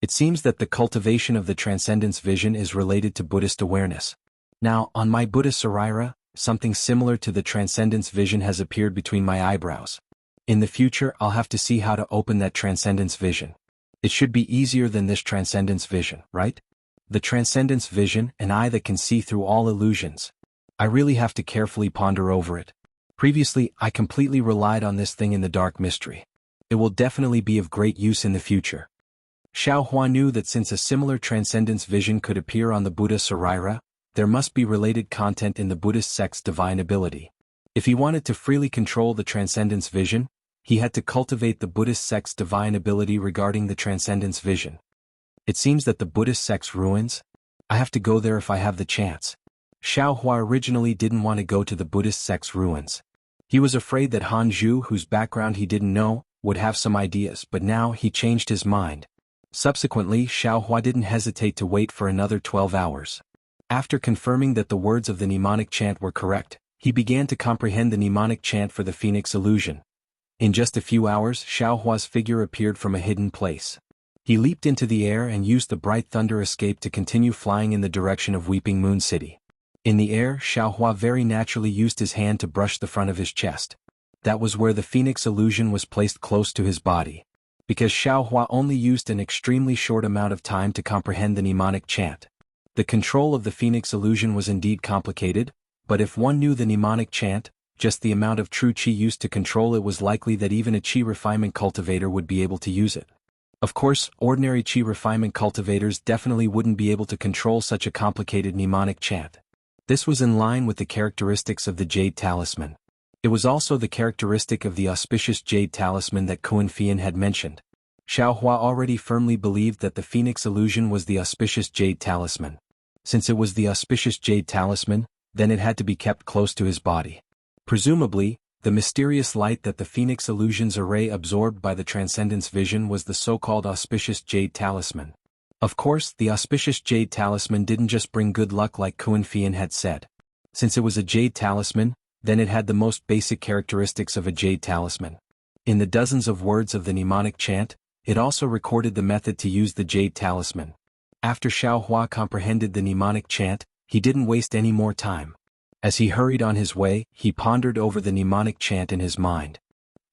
It seems that the cultivation of the transcendence vision is related to Buddhist awareness. Now, on my Buddha Sarira, something similar to the transcendence vision has appeared between my eyebrows. In the future, I'll have to see how to open that transcendence vision. It should be easier than this transcendence vision, right? The transcendence vision, an eye that can see through all illusions. I really have to carefully ponder over it. Previously, I completely relied on this thing in the dark mystery. It will definitely be of great use in the future. Xiaohua knew that since a similar transcendence vision could appear on the Buddha Sarira, there must be related content in the Buddhist sect's divine ability. If he wanted to freely control the transcendence vision, he had to cultivate the Buddhist sect's divine ability regarding the transcendence vision. It seems that the Buddhist sect's ruins? I have to go there if I have the chance. Xiaohua originally didn't want to go to the Buddhist sect's ruins. He was afraid that Hanzhu, whose background he didn't know, would have some ideas, but now he changed his mind. Subsequently, Xiaohua didn't hesitate to wait for another 12 hours. After confirming that the words of the mnemonic chant were correct, he began to comprehend the mnemonic chant for the Phoenix illusion. In just a few hours, Xiaohua's figure appeared from a hidden place. He leaped into the air and used the bright thunder escape to continue flying in the direction of Weeping Moon City. In the air, Xiaohua very naturally used his hand to brush the front of his chest. That was where the Phoenix illusion was placed close to his body. Because Xiaohua only used an extremely short amount of time to comprehend the mnemonic chant. The control of the Phoenix illusion was indeed complicated, but if one knew the mnemonic chant, just the amount of true qi used to control it, was likely that even a qi refinement cultivator would be able to use it. Of course, ordinary qi refinement cultivators definitely wouldn't be able to control such a complicated mnemonic chant. This was in line with the characteristics of the Jade Talisman. It was also the characteristic of the auspicious Jade Talisman that Kuan Fian had mentioned. Xiaohua already firmly believed that the Phoenix illusion was the auspicious Jade Talisman. Since it was the auspicious Jade Talisman, then it had to be kept close to his body. Presumably, The mysterious light that the Phoenix Illusions array absorbed by the Transcendence vision was the so-called auspicious Jade Talisman. Of course, the auspicious Jade Talisman didn't just bring good luck like Kuan Fian had said. Since it was a Jade Talisman, then it had the most basic characteristics of a Jade Talisman. In the dozens of words of the mnemonic chant, it also recorded the method to use the Jade Talisman. After Xiao Hua comprehended the mnemonic chant, he didn't waste any more time. As he hurried on his way, he pondered over the mnemonic chant in his mind.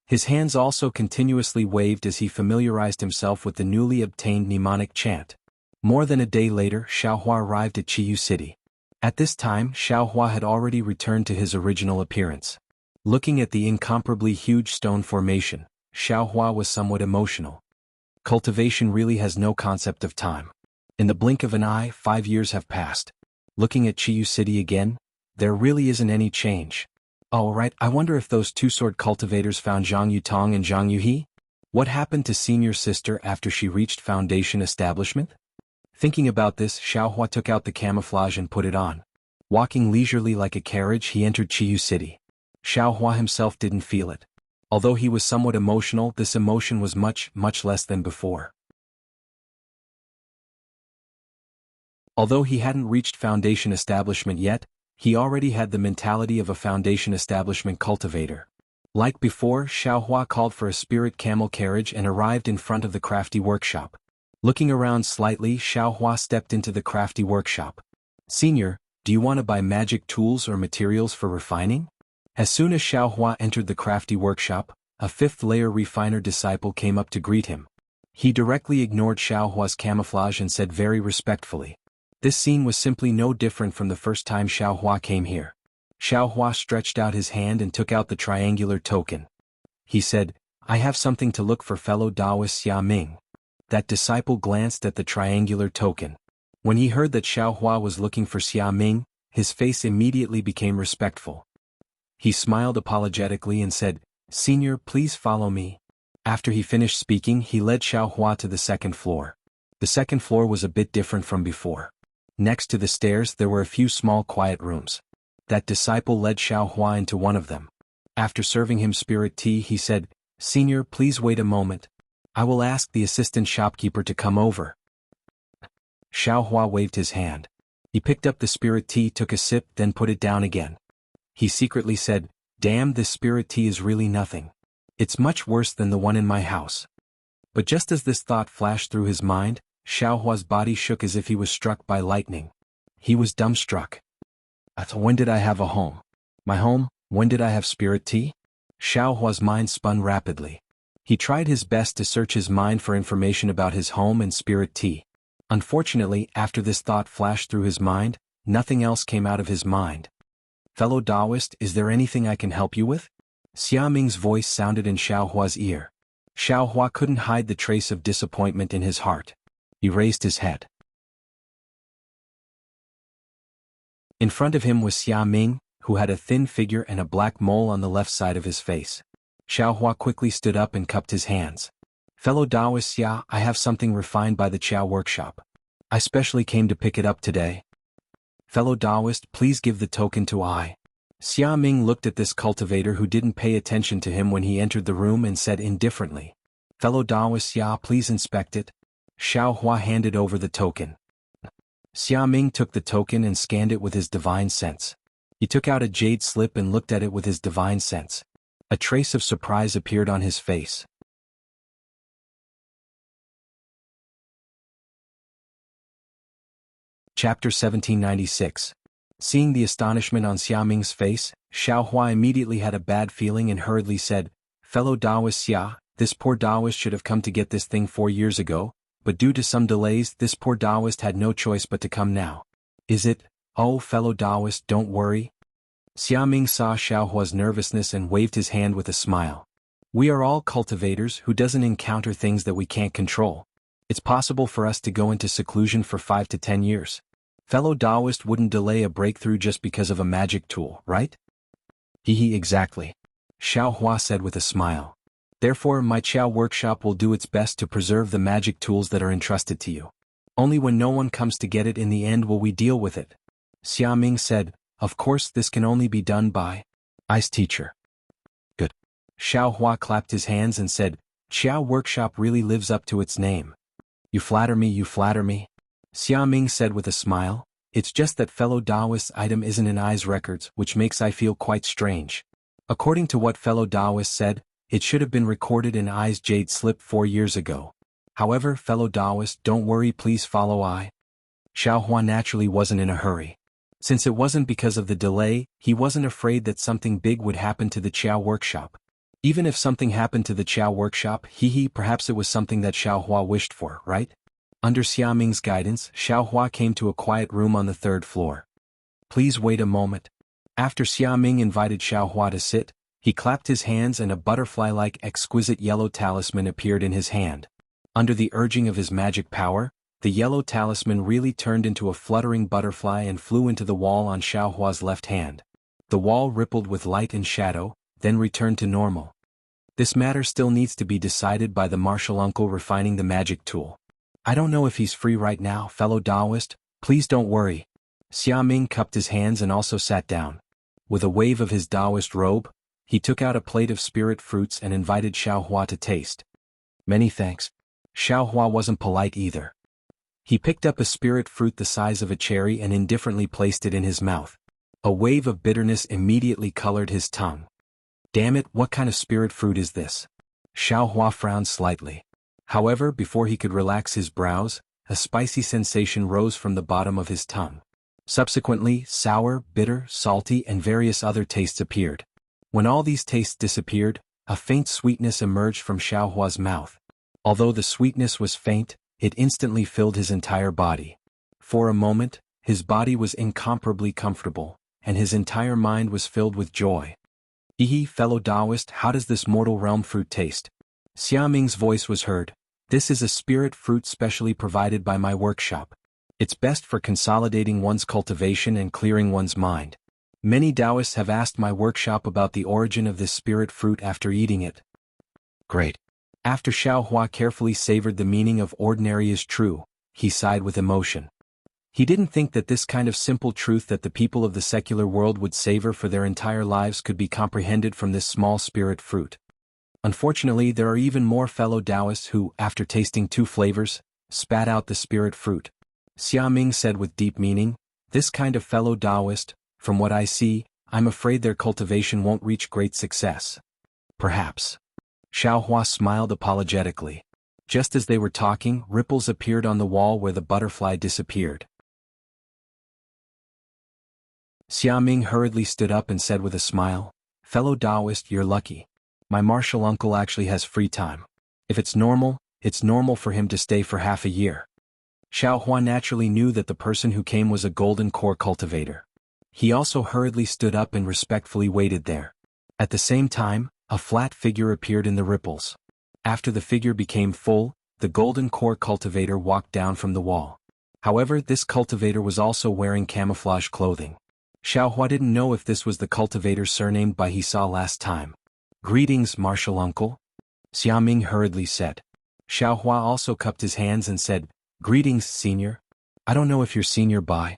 His hands also continuously waved as he familiarized himself with the newly obtained mnemonic chant. More than a day later, Xiao Hua arrived at Chiyu City. At this time, Xiao Hua had already returned to his original appearance. Looking at the incomparably huge stone formation, Xiao Hua was somewhat emotional. Cultivation really has no concept of time. In the blink of an eye, 5 years have passed. Looking at Chiyu City again, there really isn't any change. Oh right, I wonder if those two-sword cultivators found Zhang Yutong and Zhang Yuhe? What happened to senior sister after she reached foundation establishment? Thinking about this, Xiao Hua took out the camouflage and put it on. Walking leisurely like a carriage, he entered Chiyu City. Xiao Hua himself didn't feel it. Although he was somewhat emotional, this emotion was much less than before. Although he hadn't reached foundation establishment yet, he already had the mentality of a foundation establishment cultivator. Like before, Xiao Hua called for a spirit camel carriage and arrived in front of the crafty workshop. Looking around slightly, Xiao Hua stepped into the crafty workshop. "Senior, do you want to buy magic tools or materials for refining?" As soon as Xiao Hua entered the crafty workshop, a fifth-layer refiner disciple came up to greet him. He directly ignored Xiao Hua's camouflage and said very respectfully. This scene was simply no different from the first time Xiao Hua came here. Xiao Hua stretched out his hand and took out the triangular token. He said, "I have something to look for fellow Taoist Xia Ming." That disciple glanced at the triangular token. When he heard that Xiao Hua was looking for Xia Ming, his face immediately became respectful. He smiled apologetically and said, "Senior, please follow me." After he finished speaking, he led Xiao Hua to the second floor. The second floor was a bit different from before. Next to the stairs there were a few small quiet rooms. That disciple led Xiao Hua into one of them. After serving him spirit tea, he said, "Senior, please wait a moment. I will ask the assistant shopkeeper to come over." Xiao Hua waved his hand. He picked up the spirit tea, took a sip, then put it down again. He secretly said, "Damn, this spirit tea is really nothing. It's much worse than the one in my house." But just as this thought flashed through his mind, Xiao Hua's body shook as if he was struck by lightning. He was dumbstruck. When did I have a home? My home? When did I have spirit tea? Xiao Hua's mind spun rapidly. He tried his best to search his mind for information about his home and spirit tea. Unfortunately, after this thought flashed through his mind, nothing else came out of his mind. "Fellow Taoist, is there anything I can help you with?" Xia Ming's voice sounded in Xiao Hua's ear. Xiao Hua couldn't hide the trace of disappointment in his heart. He raised his head. In front of him was Xia Ming, who had a thin figure and a black mole on the left side of his face. Xiao Hua quickly stood up and cupped his hands. "Fellow Taoist Xia, I have something refined by the Qiao workshop. I specially came to pick it up today. Fellow Taoist, please give the token to I." Xia Ming looked at this cultivator who didn't pay attention to him when he entered the room and said indifferently, "Fellow Taoist Xia, please inspect it." Xiao Hua handed over the token. Xia Ming took the token and scanned it with his divine sense. He took out a jade slip and looked at it with his divine sense. A trace of surprise appeared on his face. Chapter 1796. Seeing the astonishment on Xia Ming's face, Xiao Hua immediately had a bad feeling and hurriedly said, "Fellow Taoist Xia, this poor Taoist should have come to get this thing 4 years ago, but due to some delays this poor Taoist had no choice but to come now. Is it? Oh, fellow Taoist, don't worry." Xia Ming saw Xiao Hua's nervousness and waved his hand with a smile. "We are all cultivators who doesn't encounter things that we can't control. It's possible for us to go into seclusion for 5 to 10 years. Fellow Taoist wouldn't delay a breakthrough just because of a magic tool, right?" "Hehe, exactly," Xiao Hua said with a smile. "Therefore my Qiao workshop will do its best to preserve the magic tools that are entrusted to you. Only when no one comes to get it in the end will we deal with it." Xia Ming said, "Of course this can only be done by I's teacher." Xiao Hua clapped his hands and said, Xiao Workshop really lives up to its name. You flatter me, you flatter me. Xia Ming said with a smile, it's just that fellow Taoist's item isn't in I's records, which makes I feel quite strange. According to what fellow Taoist said, it should have been recorded in I's jade slip 4 years ago. However, fellow Taoist, don't worry, please follow I. Xiao Hua naturally wasn't in a hurry. Since it wasn't because of the delay, he wasn't afraid that something big would happen to the Qiao workshop. Even if something happened to the Qiao workshop, perhaps it was something that Xiao Hua wished for, right? Under Xia Ming's guidance, Xiao Hua came to a quiet room on the 3rd floor. Please wait a moment. After Xia Ming invited Xiao Hua to sit, he clapped his hands and a butterfly-like exquisite yellow talisman appeared in his hand. Under the urging of his magic power, the yellow talisman really turned into a fluttering butterfly and flew into the wall on Xiao Hua's left hand. The wall rippled with light and shadow, then returned to normal. This matter still needs to be decided by the martial uncle refining the magic tool. I don't know if he's free right now, fellow Taoist, please don't worry. Xia Ming cupped his hands and also sat down. With a wave of his Taoist robe, he took out a plate of spirit fruits and invited Xiao Hua to taste. Many thanks. Xiao Hua wasn't polite either. He picked up a spirit fruit the size of a cherry and indifferently placed it in his mouth. A wave of bitterness immediately colored his tongue. Damn it, what kind of spirit fruit is this? Xiao Hua frowned slightly. However, before he could relax his brows, a spicy sensation rose from the bottom of his tongue. Subsequently, sour, bitter, salty, and various other tastes appeared. When all these tastes disappeared, a faint sweetness emerged from Xiao Hua's mouth. Although the sweetness was faint, it instantly filled his entire body. For a moment, his body was incomparably comfortable, and his entire mind was filled with joy. Fellow Taoist, how does this mortal realm fruit taste? Xia Ming's voice was heard. This is a spirit fruit specially provided by my workshop. It's best for consolidating one's cultivation and clearing one's mind. Many Taoists have asked my workshop about the origin of this spirit fruit after eating it. Great. After Xiao Hua carefully savored the meaning of ordinary is true, he sighed with emotion. He didn't think that this kind of simple truth that the people of the secular world would savor for their entire lives could be comprehended from this small spirit fruit. Unfortunately, there are even more fellow Taoists who, after tasting 2 flavors, spat out the spirit fruit. Xia Ming said with deep meaning, this kind of fellow Taoist, from what I see, I'm afraid their cultivation won't reach great success. Perhaps. Xiao Hua smiled apologetically. Just as they were talking, ripples appeared on the wall where the butterfly disappeared. Xia Ming hurriedly stood up and said with a smile, fellow Taoist, you're lucky. My martial uncle actually has free time. If it's normal for him to stay for half a year. Xiao Hua naturally knew that the person who came was a golden core cultivator. He also hurriedly stood up and respectfully waited there. At the same time, a flat figure appeared in the ripples. After the figure became full, the golden core cultivator walked down from the wall. However, this cultivator was also wearing camouflage clothing. Xiao Hua didn't know if this was the cultivator surnamed by he saw last time. Greetings, martial uncle. Xia Ming hurriedly said. Xiao Hua also cupped his hands and said, greetings, senior. I don't know if you're senior by.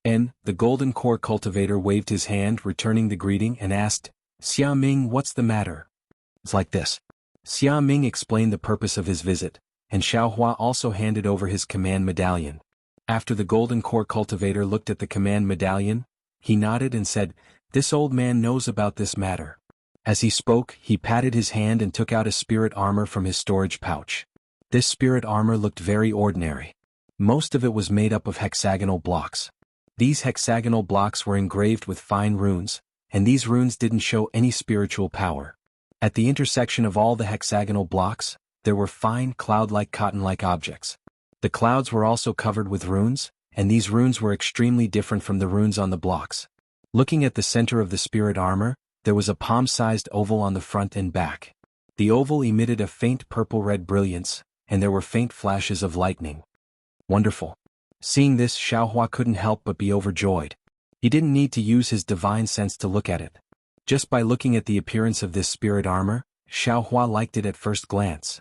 The golden core cultivator waved his hand returning the greeting and asked, Xia Ming, what's the matter? It's like this. Xia Ming explained the purpose of his visit, and Xiao Hua also handed over his command medallion. After the golden core cultivator looked at the command medallion, he nodded and said, this old man knows about this matter. As he spoke, he patted his hand and took out a spirit armor from his storage pouch. This spirit armor looked very ordinary. Most of it was made up of hexagonal blocks. These hexagonal blocks were engraved with fine runes, and these runes didn't show any spiritual power. At the intersection of all the hexagonal blocks, there were fine cloud-like cotton-like objects. The clouds were also covered with runes, and these runes were extremely different from the runes on the blocks. Looking at the center of the spirit armor, there was a palm-sized oval on the front and back. The oval emitted a faint purple-red brilliance, and there were faint flashes of lightning. Wonderful. Seeing this, Xiao Hua couldn't help but be overjoyed. He didn't need to use his divine sense to look at it. Just by looking at the appearance of this spirit armor, Xiao Hua liked it at first glance.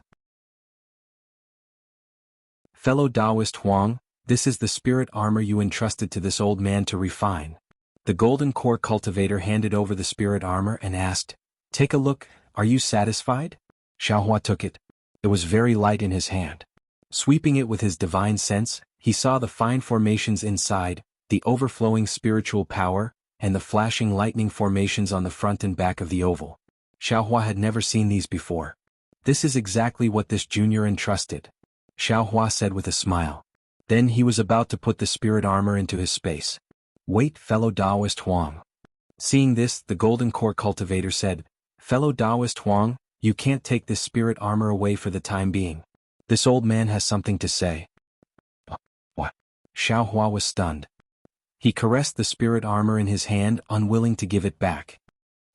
Fellow Taoist Huang, this is the spirit armor you entrusted to this old man to refine. The golden core cultivator handed over the spirit armor and asked, take a look, "Are you satisfied?" Xiaohua took it. It was very light in his hand. Sweeping it with his divine sense, he saw the fine formations inside, the overflowing spiritual power, and the flashing lightning formations on the front and back of the oval. Xiaohua had never seen these before. "This is exactly what this junior entrusted," Xiaohua said with a smile. Then he was about to put the spirit armor into his space. "Wait, fellow Taoist Huang." Seeing this, the Golden Core cultivator said, "Fellow Taoist Huang, you can't take this spirit armor away for the time being. This old man has something to say." What? Xiaohua was stunned. He caressed the spirit armor in his hand, unwilling to give it back.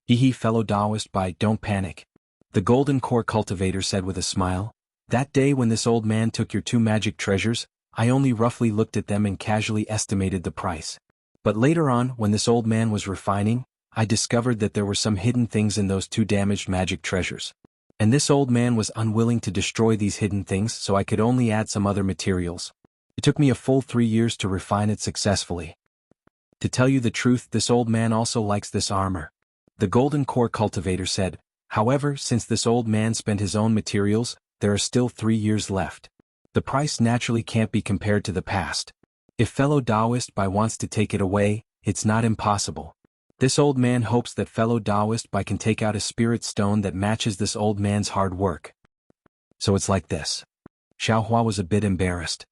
"Hehe, fellow Taoist Bai, don't panic," the Golden Core cultivator said with a smile. "That day when this old man took your 2 magic treasures, I only roughly looked at them and casually estimated the price. But later on, when this old man was refining, I discovered that there were some hidden things in those 2 damaged magic treasures. And this old man was unwilling to destroy these hidden things, so I could only add some other materials. It took me a full 3 years to refine it successfully. To tell you the truth, this old man also likes this armor," the Golden Core cultivator said. "However, since this old man spent his own materials, there are still 3 years left. The price naturally can't be compared to the past. If fellow Taoist Bai wants to take it away, it's not impossible. This old man hopes that fellow Taoist Bai can take out a spirit stone that matches this old man's hard work. So it's like this." Xiaohua was a bit embarrassed.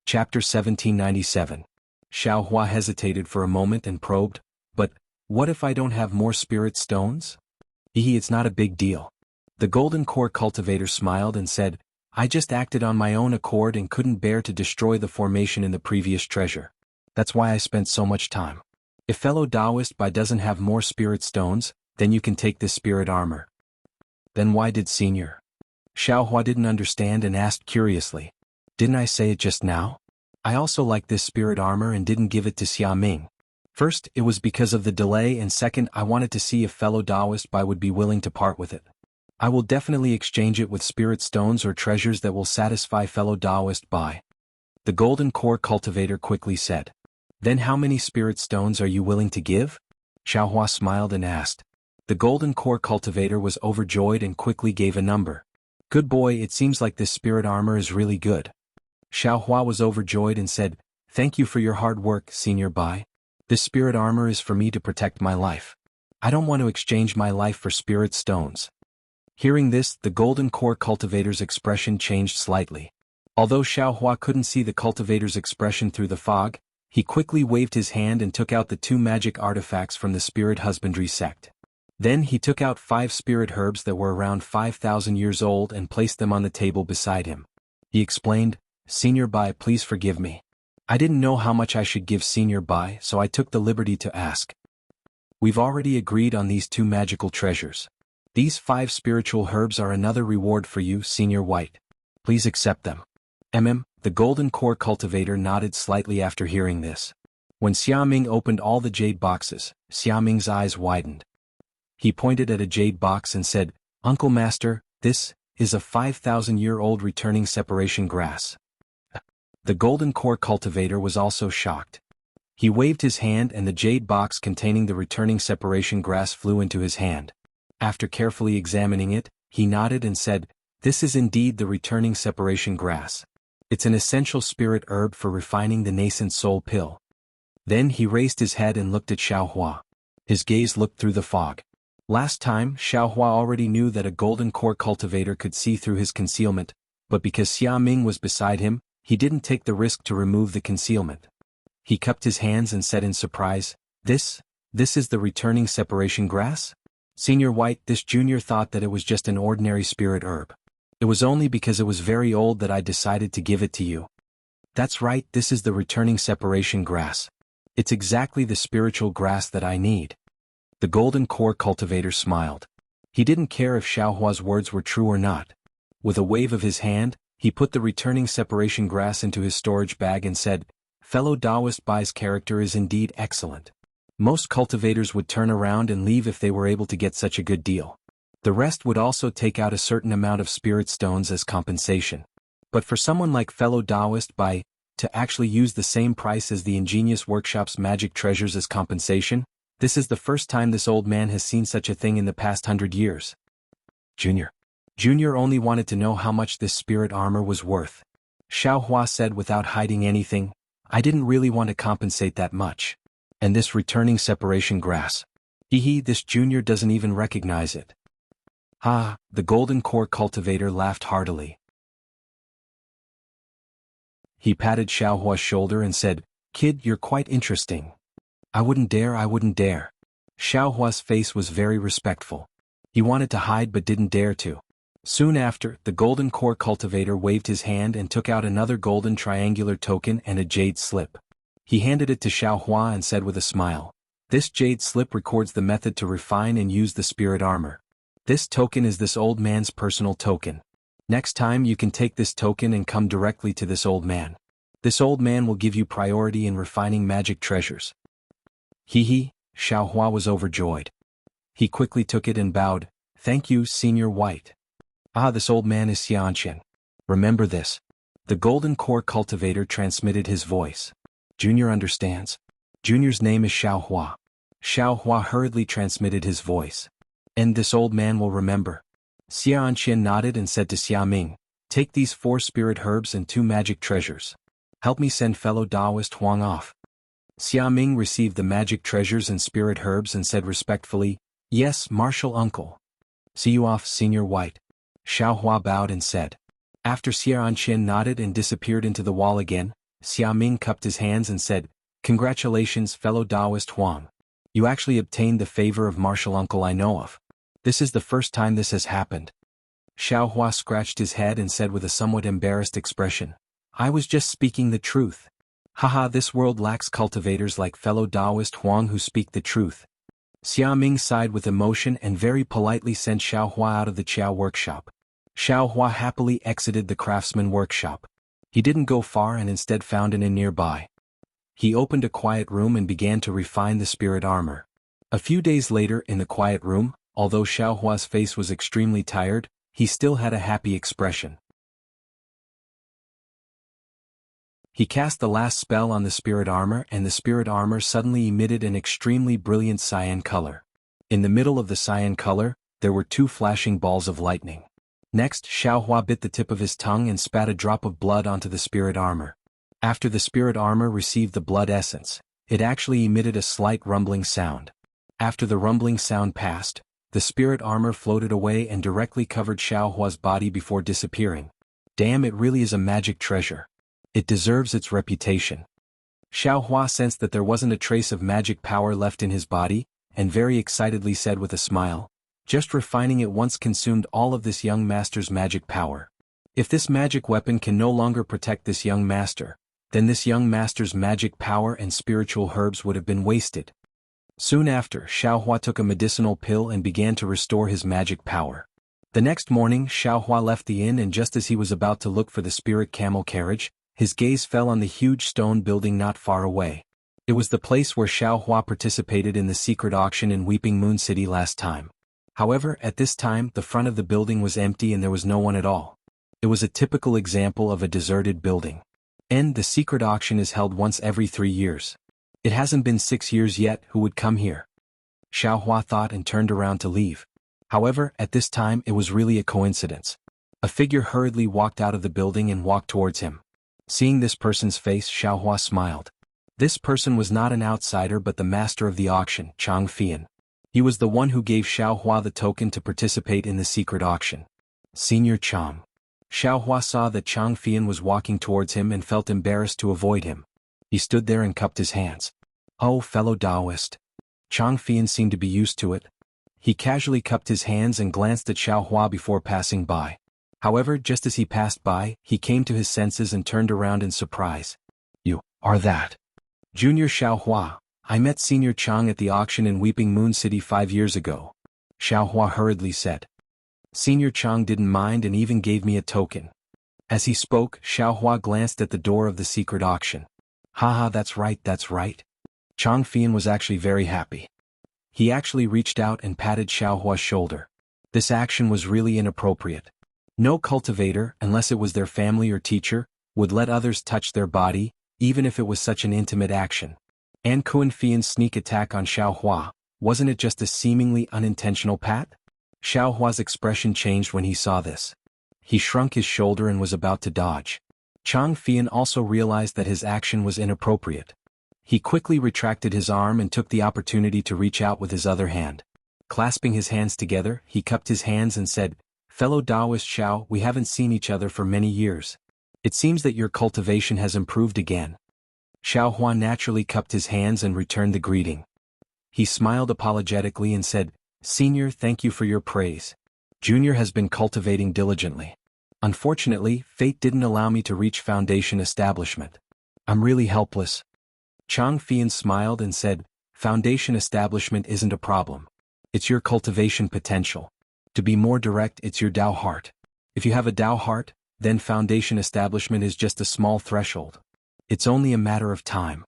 Chapter 1797. Xiaohua hesitated for a moment and probed, "But, what if I don't have more spirit stones?" It's not a big deal." The Golden Core cultivator smiled and said, "I just acted on my own accord and couldn't bear to destroy the formation in the previous treasure. That's why I spent so much time. If fellow Taoist Bai doesn't have more spirit stones, then you can take this spirit armor." "Then why did Senior?" Xiaohua didn't understand and asked curiously. "Didn't I say it just now? I also like this spirit armor and didn't give it to Xia Ming. First, it was because of the delay, and second, I wanted to see if fellow Taoist Bai would be willing to part with it. I will definitely exchange it with spirit stones or treasures that will satisfy fellow Taoist Bai," the Golden Core cultivator quickly said. "Then how many spirit stones are you willing to give?" Xiaohua smiled and asked. The Golden Core cultivator was overjoyed and quickly gave a number. "Good boy, it seems like this spirit armor is really good." Xiaohua was overjoyed and said, "Thank you for your hard work, Senior Bai. This spirit armor is for me to protect my life. I don't want to exchange my life for spirit stones." Hearing this, the Golden Core cultivator's expression changed slightly. Although Xiaohua couldn't see the cultivator's expression through the fog, he quickly waved his hand and took out the 2 magic artifacts from the spirit husbandry sect. Then he took out 5 spirit herbs that were around 5,000 years old and placed them on the table beside him. He explained, "Senior Bai, please forgive me. I didn't know how much I should give Senior Bai, so I took the liberty to ask. We've already agreed on these 2 magical treasures. These 5 spiritual herbs are another reward for you, Senior White. Please accept them." The Golden Core cultivator nodded slightly after hearing this. When Xia Ming opened all the jade boxes, Xia Ming's eyes widened. He pointed at a jade box and said, "Uncle Master, this is a 5,000-year-old returning separation grass." The Golden Core cultivator was also shocked. He waved his hand and the jade box containing the returning separation grass flew into his hand. After carefully examining it, he nodded and said, "This is indeed the returning separation grass. It's an essential spirit herb for refining the nascent soul pill." Then he raised his head and looked at Xiaohua. His gaze looked through the fog. Last time, Xiaohua already knew that a Golden Core cultivator could see through his concealment, but because Xia Ming was beside him, he didn't take the risk to remove the concealment. He cupped his hands and said in surprise, This is the returning separation grass?" Senior White, this junior thought that it was just an ordinary spirit herb. It was only because it was very old that I decided to give it to you. That's right, this is the returning separation grass. It's exactly the spiritual grass that I need. The Golden Core cultivator smiled. He didn't care if Xiaohua's words were true or not. With a wave of his hand, he put the returning separation grass into his storage bag and said, "Fellow Taoist Bai's character is indeed excellent. Most cultivators would turn around and leave if they were able to get such a good deal. The rest would also take out a certain amount of spirit stones as compensation. But for someone like fellow Taoist Bai, To actually use the same price as the ingenious workshop's magic treasures as compensation? This is the first time this old man has seen such a thing in the past 100 years. Junior only wanted to know how much this spirit armor was worth. Xiao Hua said without hiding anything, I didn't really want to compensate that much. And this returning separation grass. This Junior doesn't even recognize it. The golden core cultivator laughed heartily. He patted Xiao Hua's shoulder and said, Kid, you're quite interesting. I wouldn't dare. Xiao Hua's face was very respectful. He wanted to hide but didn't dare to. Soon after, the golden core cultivator waved his hand and took out another golden triangular token and a jade slip. He handed it to Xiao Hua and said with a smile, This jade slip records the method to refine and use the spirit armor. This token is this old man's personal token. Next time you can take this token and come directly to this old man. This old man will give you priority in refining magic treasures. Xiao Hua was overjoyed. He quickly took it and bowed, Thank you, Senior White. This old man is Xianqian. Remember this. The golden core cultivator transmitted his voice. Junior understands. Junior's name is Xiao Hua. Xiao Hua hurriedly transmitted his voice. And this old man will remember. Xianqian nodded and said to Xiaming, Take these 4 spirit herbs and 2 magic treasures. Help me send fellow Taoist Huang off. Xiaming received the magic treasures and spirit herbs and said respectfully, Yes, martial uncle. See you off, Senior White. Xiao Hua bowed and said. After Xianqian nodded and disappeared into the wall again, Xiaming cupped his hands and said, Congratulations, fellow Taoist Huang. You actually obtained the favor of martial uncle I know of. This is the first time this has happened. Xiao Hua scratched his head and said with a somewhat embarrassed expression, I was just speaking the truth. This world lacks cultivators like fellow Taoist Huang who speak the truth. Xiaming sighed with emotion and very politely sent Xiao Hua out of the Qiao workshop. Xiao Hua happily exited the craftsman workshop. He didn't go far and instead found an inn nearby. He opened a quiet room and began to refine the spirit armor. A few days later in the quiet room, although Xiao Hua's face was extremely tired, he still had a happy expression. He cast the last spell on the spirit armor and the spirit armor suddenly emitted an extremely brilliant cyan color. In the middle of the cyan color, there were 2 flashing balls of lightning. Next, Xiao Hua bit the tip of his tongue and spat a drop of blood onto the spirit armor. After the spirit armor received the blood essence, it actually emitted a slight rumbling sound. After the rumbling sound passed, the spirit armor floated away and directly covered Xiao Hua's body before disappearing. Damn, it really is a magic treasure. It deserves its reputation. Xiao Hua sensed that there wasn't a trace of magic power left in his body, and very excitedly said with a smile, Just refining it once consumed all of this young master's magic power. If this magic weapon can no longer protect this young master, then this young master's magic power and spiritual herbs would have been wasted. Soon after, Xiao Hua took a medicinal pill and began to restore his magic power. The next morning, Xiao Hua left the inn and just as he was about to look for the spirit camel carriage, his gaze fell on the huge stone building not far away. It was the place where Xiao Hua participated in the secret auction in Weeping Moon City last time. However, at this time, the front of the building was empty and there was no one at all. It was a typical example of a deserted building. And the secret auction is held once every 3 years. It hasn't been 6 years yet, who would come here? Xiao Hua thought and turned around to leave. However, at this time it was really a coincidence. A figure hurriedly walked out of the building and walked towards him. Seeing this person's face, Xiao Hua smiled. This person was not an outsider but the master of the auction, Chang Fian. He was the one who gave Xiao Hua the token to participate in the secret auction. Senior Chang. Xiao Hua saw that Chang Fian was walking towards him and felt embarrassed to avoid him. He stood there and cupped his hands. Oh, fellow Taoist. Chang Fian seemed to be used to it. He casually cupped his hands and glanced at Xiao Hua before passing by. However, just as he passed by, he came to his senses and turned around in surprise. You are that Junior Xiao Hua. I met Senior Chang at the auction in Weeping Moon City 5 years ago. Xiao Hua hurriedly said. Senior Chang didn't mind and even gave me a token. As he spoke, Xiao Hua glanced at the door of the secret auction. Haha, that's right. Chang Fian was actually very happy. He actually reached out and patted Xiao Hua's shoulder. This action was really inappropriate. No cultivator, unless it was their family or teacher, would let others touch their body, even if it was such an intimate action. And Kuan Fian's sneak attack on Xiao Hua, wasn't it just a seemingly unintentional pat? Xiao Hua's expression changed when he saw this. He shrunk his shoulder and was about to dodge. Chang Fian also realized that his action was inappropriate. He quickly retracted his arm and took the opportunity to reach out with his other hand. Clasping his hands together, he cupped his hands and said, "Fellow Taoist Xiao, we haven't seen each other for many years. It seems that your cultivation has improved again." Xiao Hua naturally cupped his hands and returned the greeting. He smiled apologetically and said, "Senior, thank you for your praise. Junior has been cultivating diligently. Unfortunately, fate didn't allow me to reach foundation establishment. I'm really helpless." Chang Fian smiled and said, "Foundation establishment isn't a problem. It's your cultivation potential. To be more direct, it's your Tao heart. If you have a Tao heart, then foundation establishment is just a small threshold. It's only a matter of time."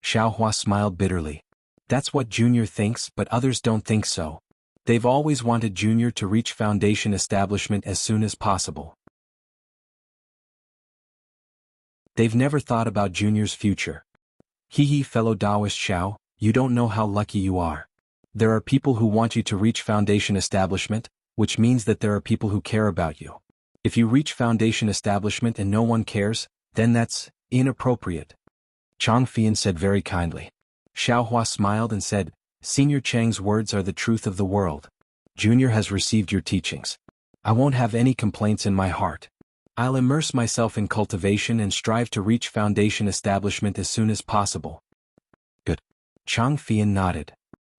Xiao Hua smiled bitterly. "That's what Junior thinks, but others don't think so. They've always wanted Junior to reach foundation establishment as soon as possible. They've never thought about Junior's future. Hee fellow Taoist Xiao, you don't know how lucky you are. There are people who want you to reach foundation establishment, which means that there are people who care about you. If you reach foundation establishment and no one cares, then that's inappropriate." Chang Fian said very kindly. Xiao Hua smiled and said, "Senior Chang's words are the truth of the world. Junior has received your teachings. I won't have any complaints in my heart. I'll immerse myself in cultivation and strive to reach foundation establishment as soon as possible." "Good." Chang Fian nodded.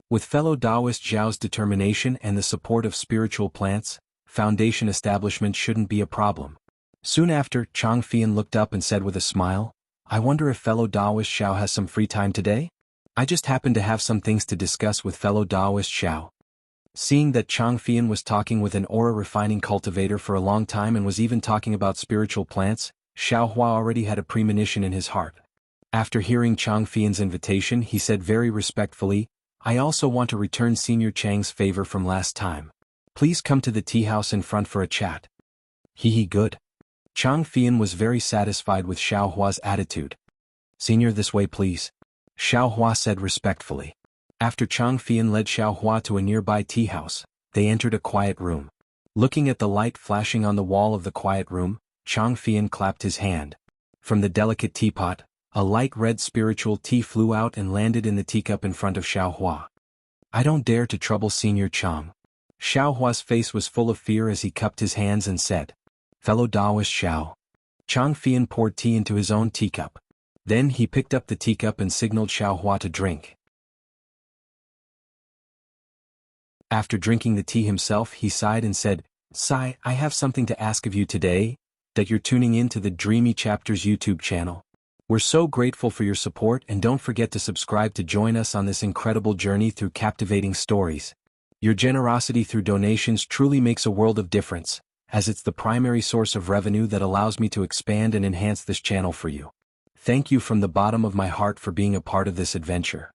With fellow Taoist Zhao's determination and the support of spiritual plants, foundation establishment shouldn't be a problem. Soon after, Chang Fian looked up and said with a smile, "I wonder if fellow Taoist Xiao has some free time today? I just happen to have some things to discuss with fellow Taoist Xiao." Seeing that Chang Fian was talking with an aura refining cultivator for a long time and was even talking about spiritual plants, Xiao Hua already had a premonition in his heart. After hearing Chang Fian's invitation, he said very respectfully, "I also want to return Senior Chang's favor from last time. Please come to the tea house in front for a chat." Good. Chang Fian was very satisfied with Xiao Hua's attitude. "Senior, this way please," Xiao Hua said respectfully. After Chang Fian led Xiao Hua to a nearby tea house, they entered a quiet room. Looking at the light flashing on the wall of the quiet room, Chang Fian clapped his hand. From the delicate teapot, a light red spiritual tea flew out and landed in the teacup in front of Xiao Hua. "I don't dare to trouble Senior Chang." Xiao Hua's face was full of fear as he cupped his hands and said, "Fellow Taoist Xiao." Chang Fian poured tea into his own teacup. Then he picked up the teacup and signaled Xiao Hua to drink. After drinking the tea himself, he sighed and said, "Sai, I have something to ask of you today, that you're tuning in to the Dreamy Chapters YouTube channel. We're so grateful for your support and don't forget to subscribe to join us on this incredible journey through captivating stories. Your generosity through donations truly makes a world of difference, as it's the primary source of revenue that allows me to expand and enhance this channel for you. Thank you from the bottom of my heart for being a part of this adventure."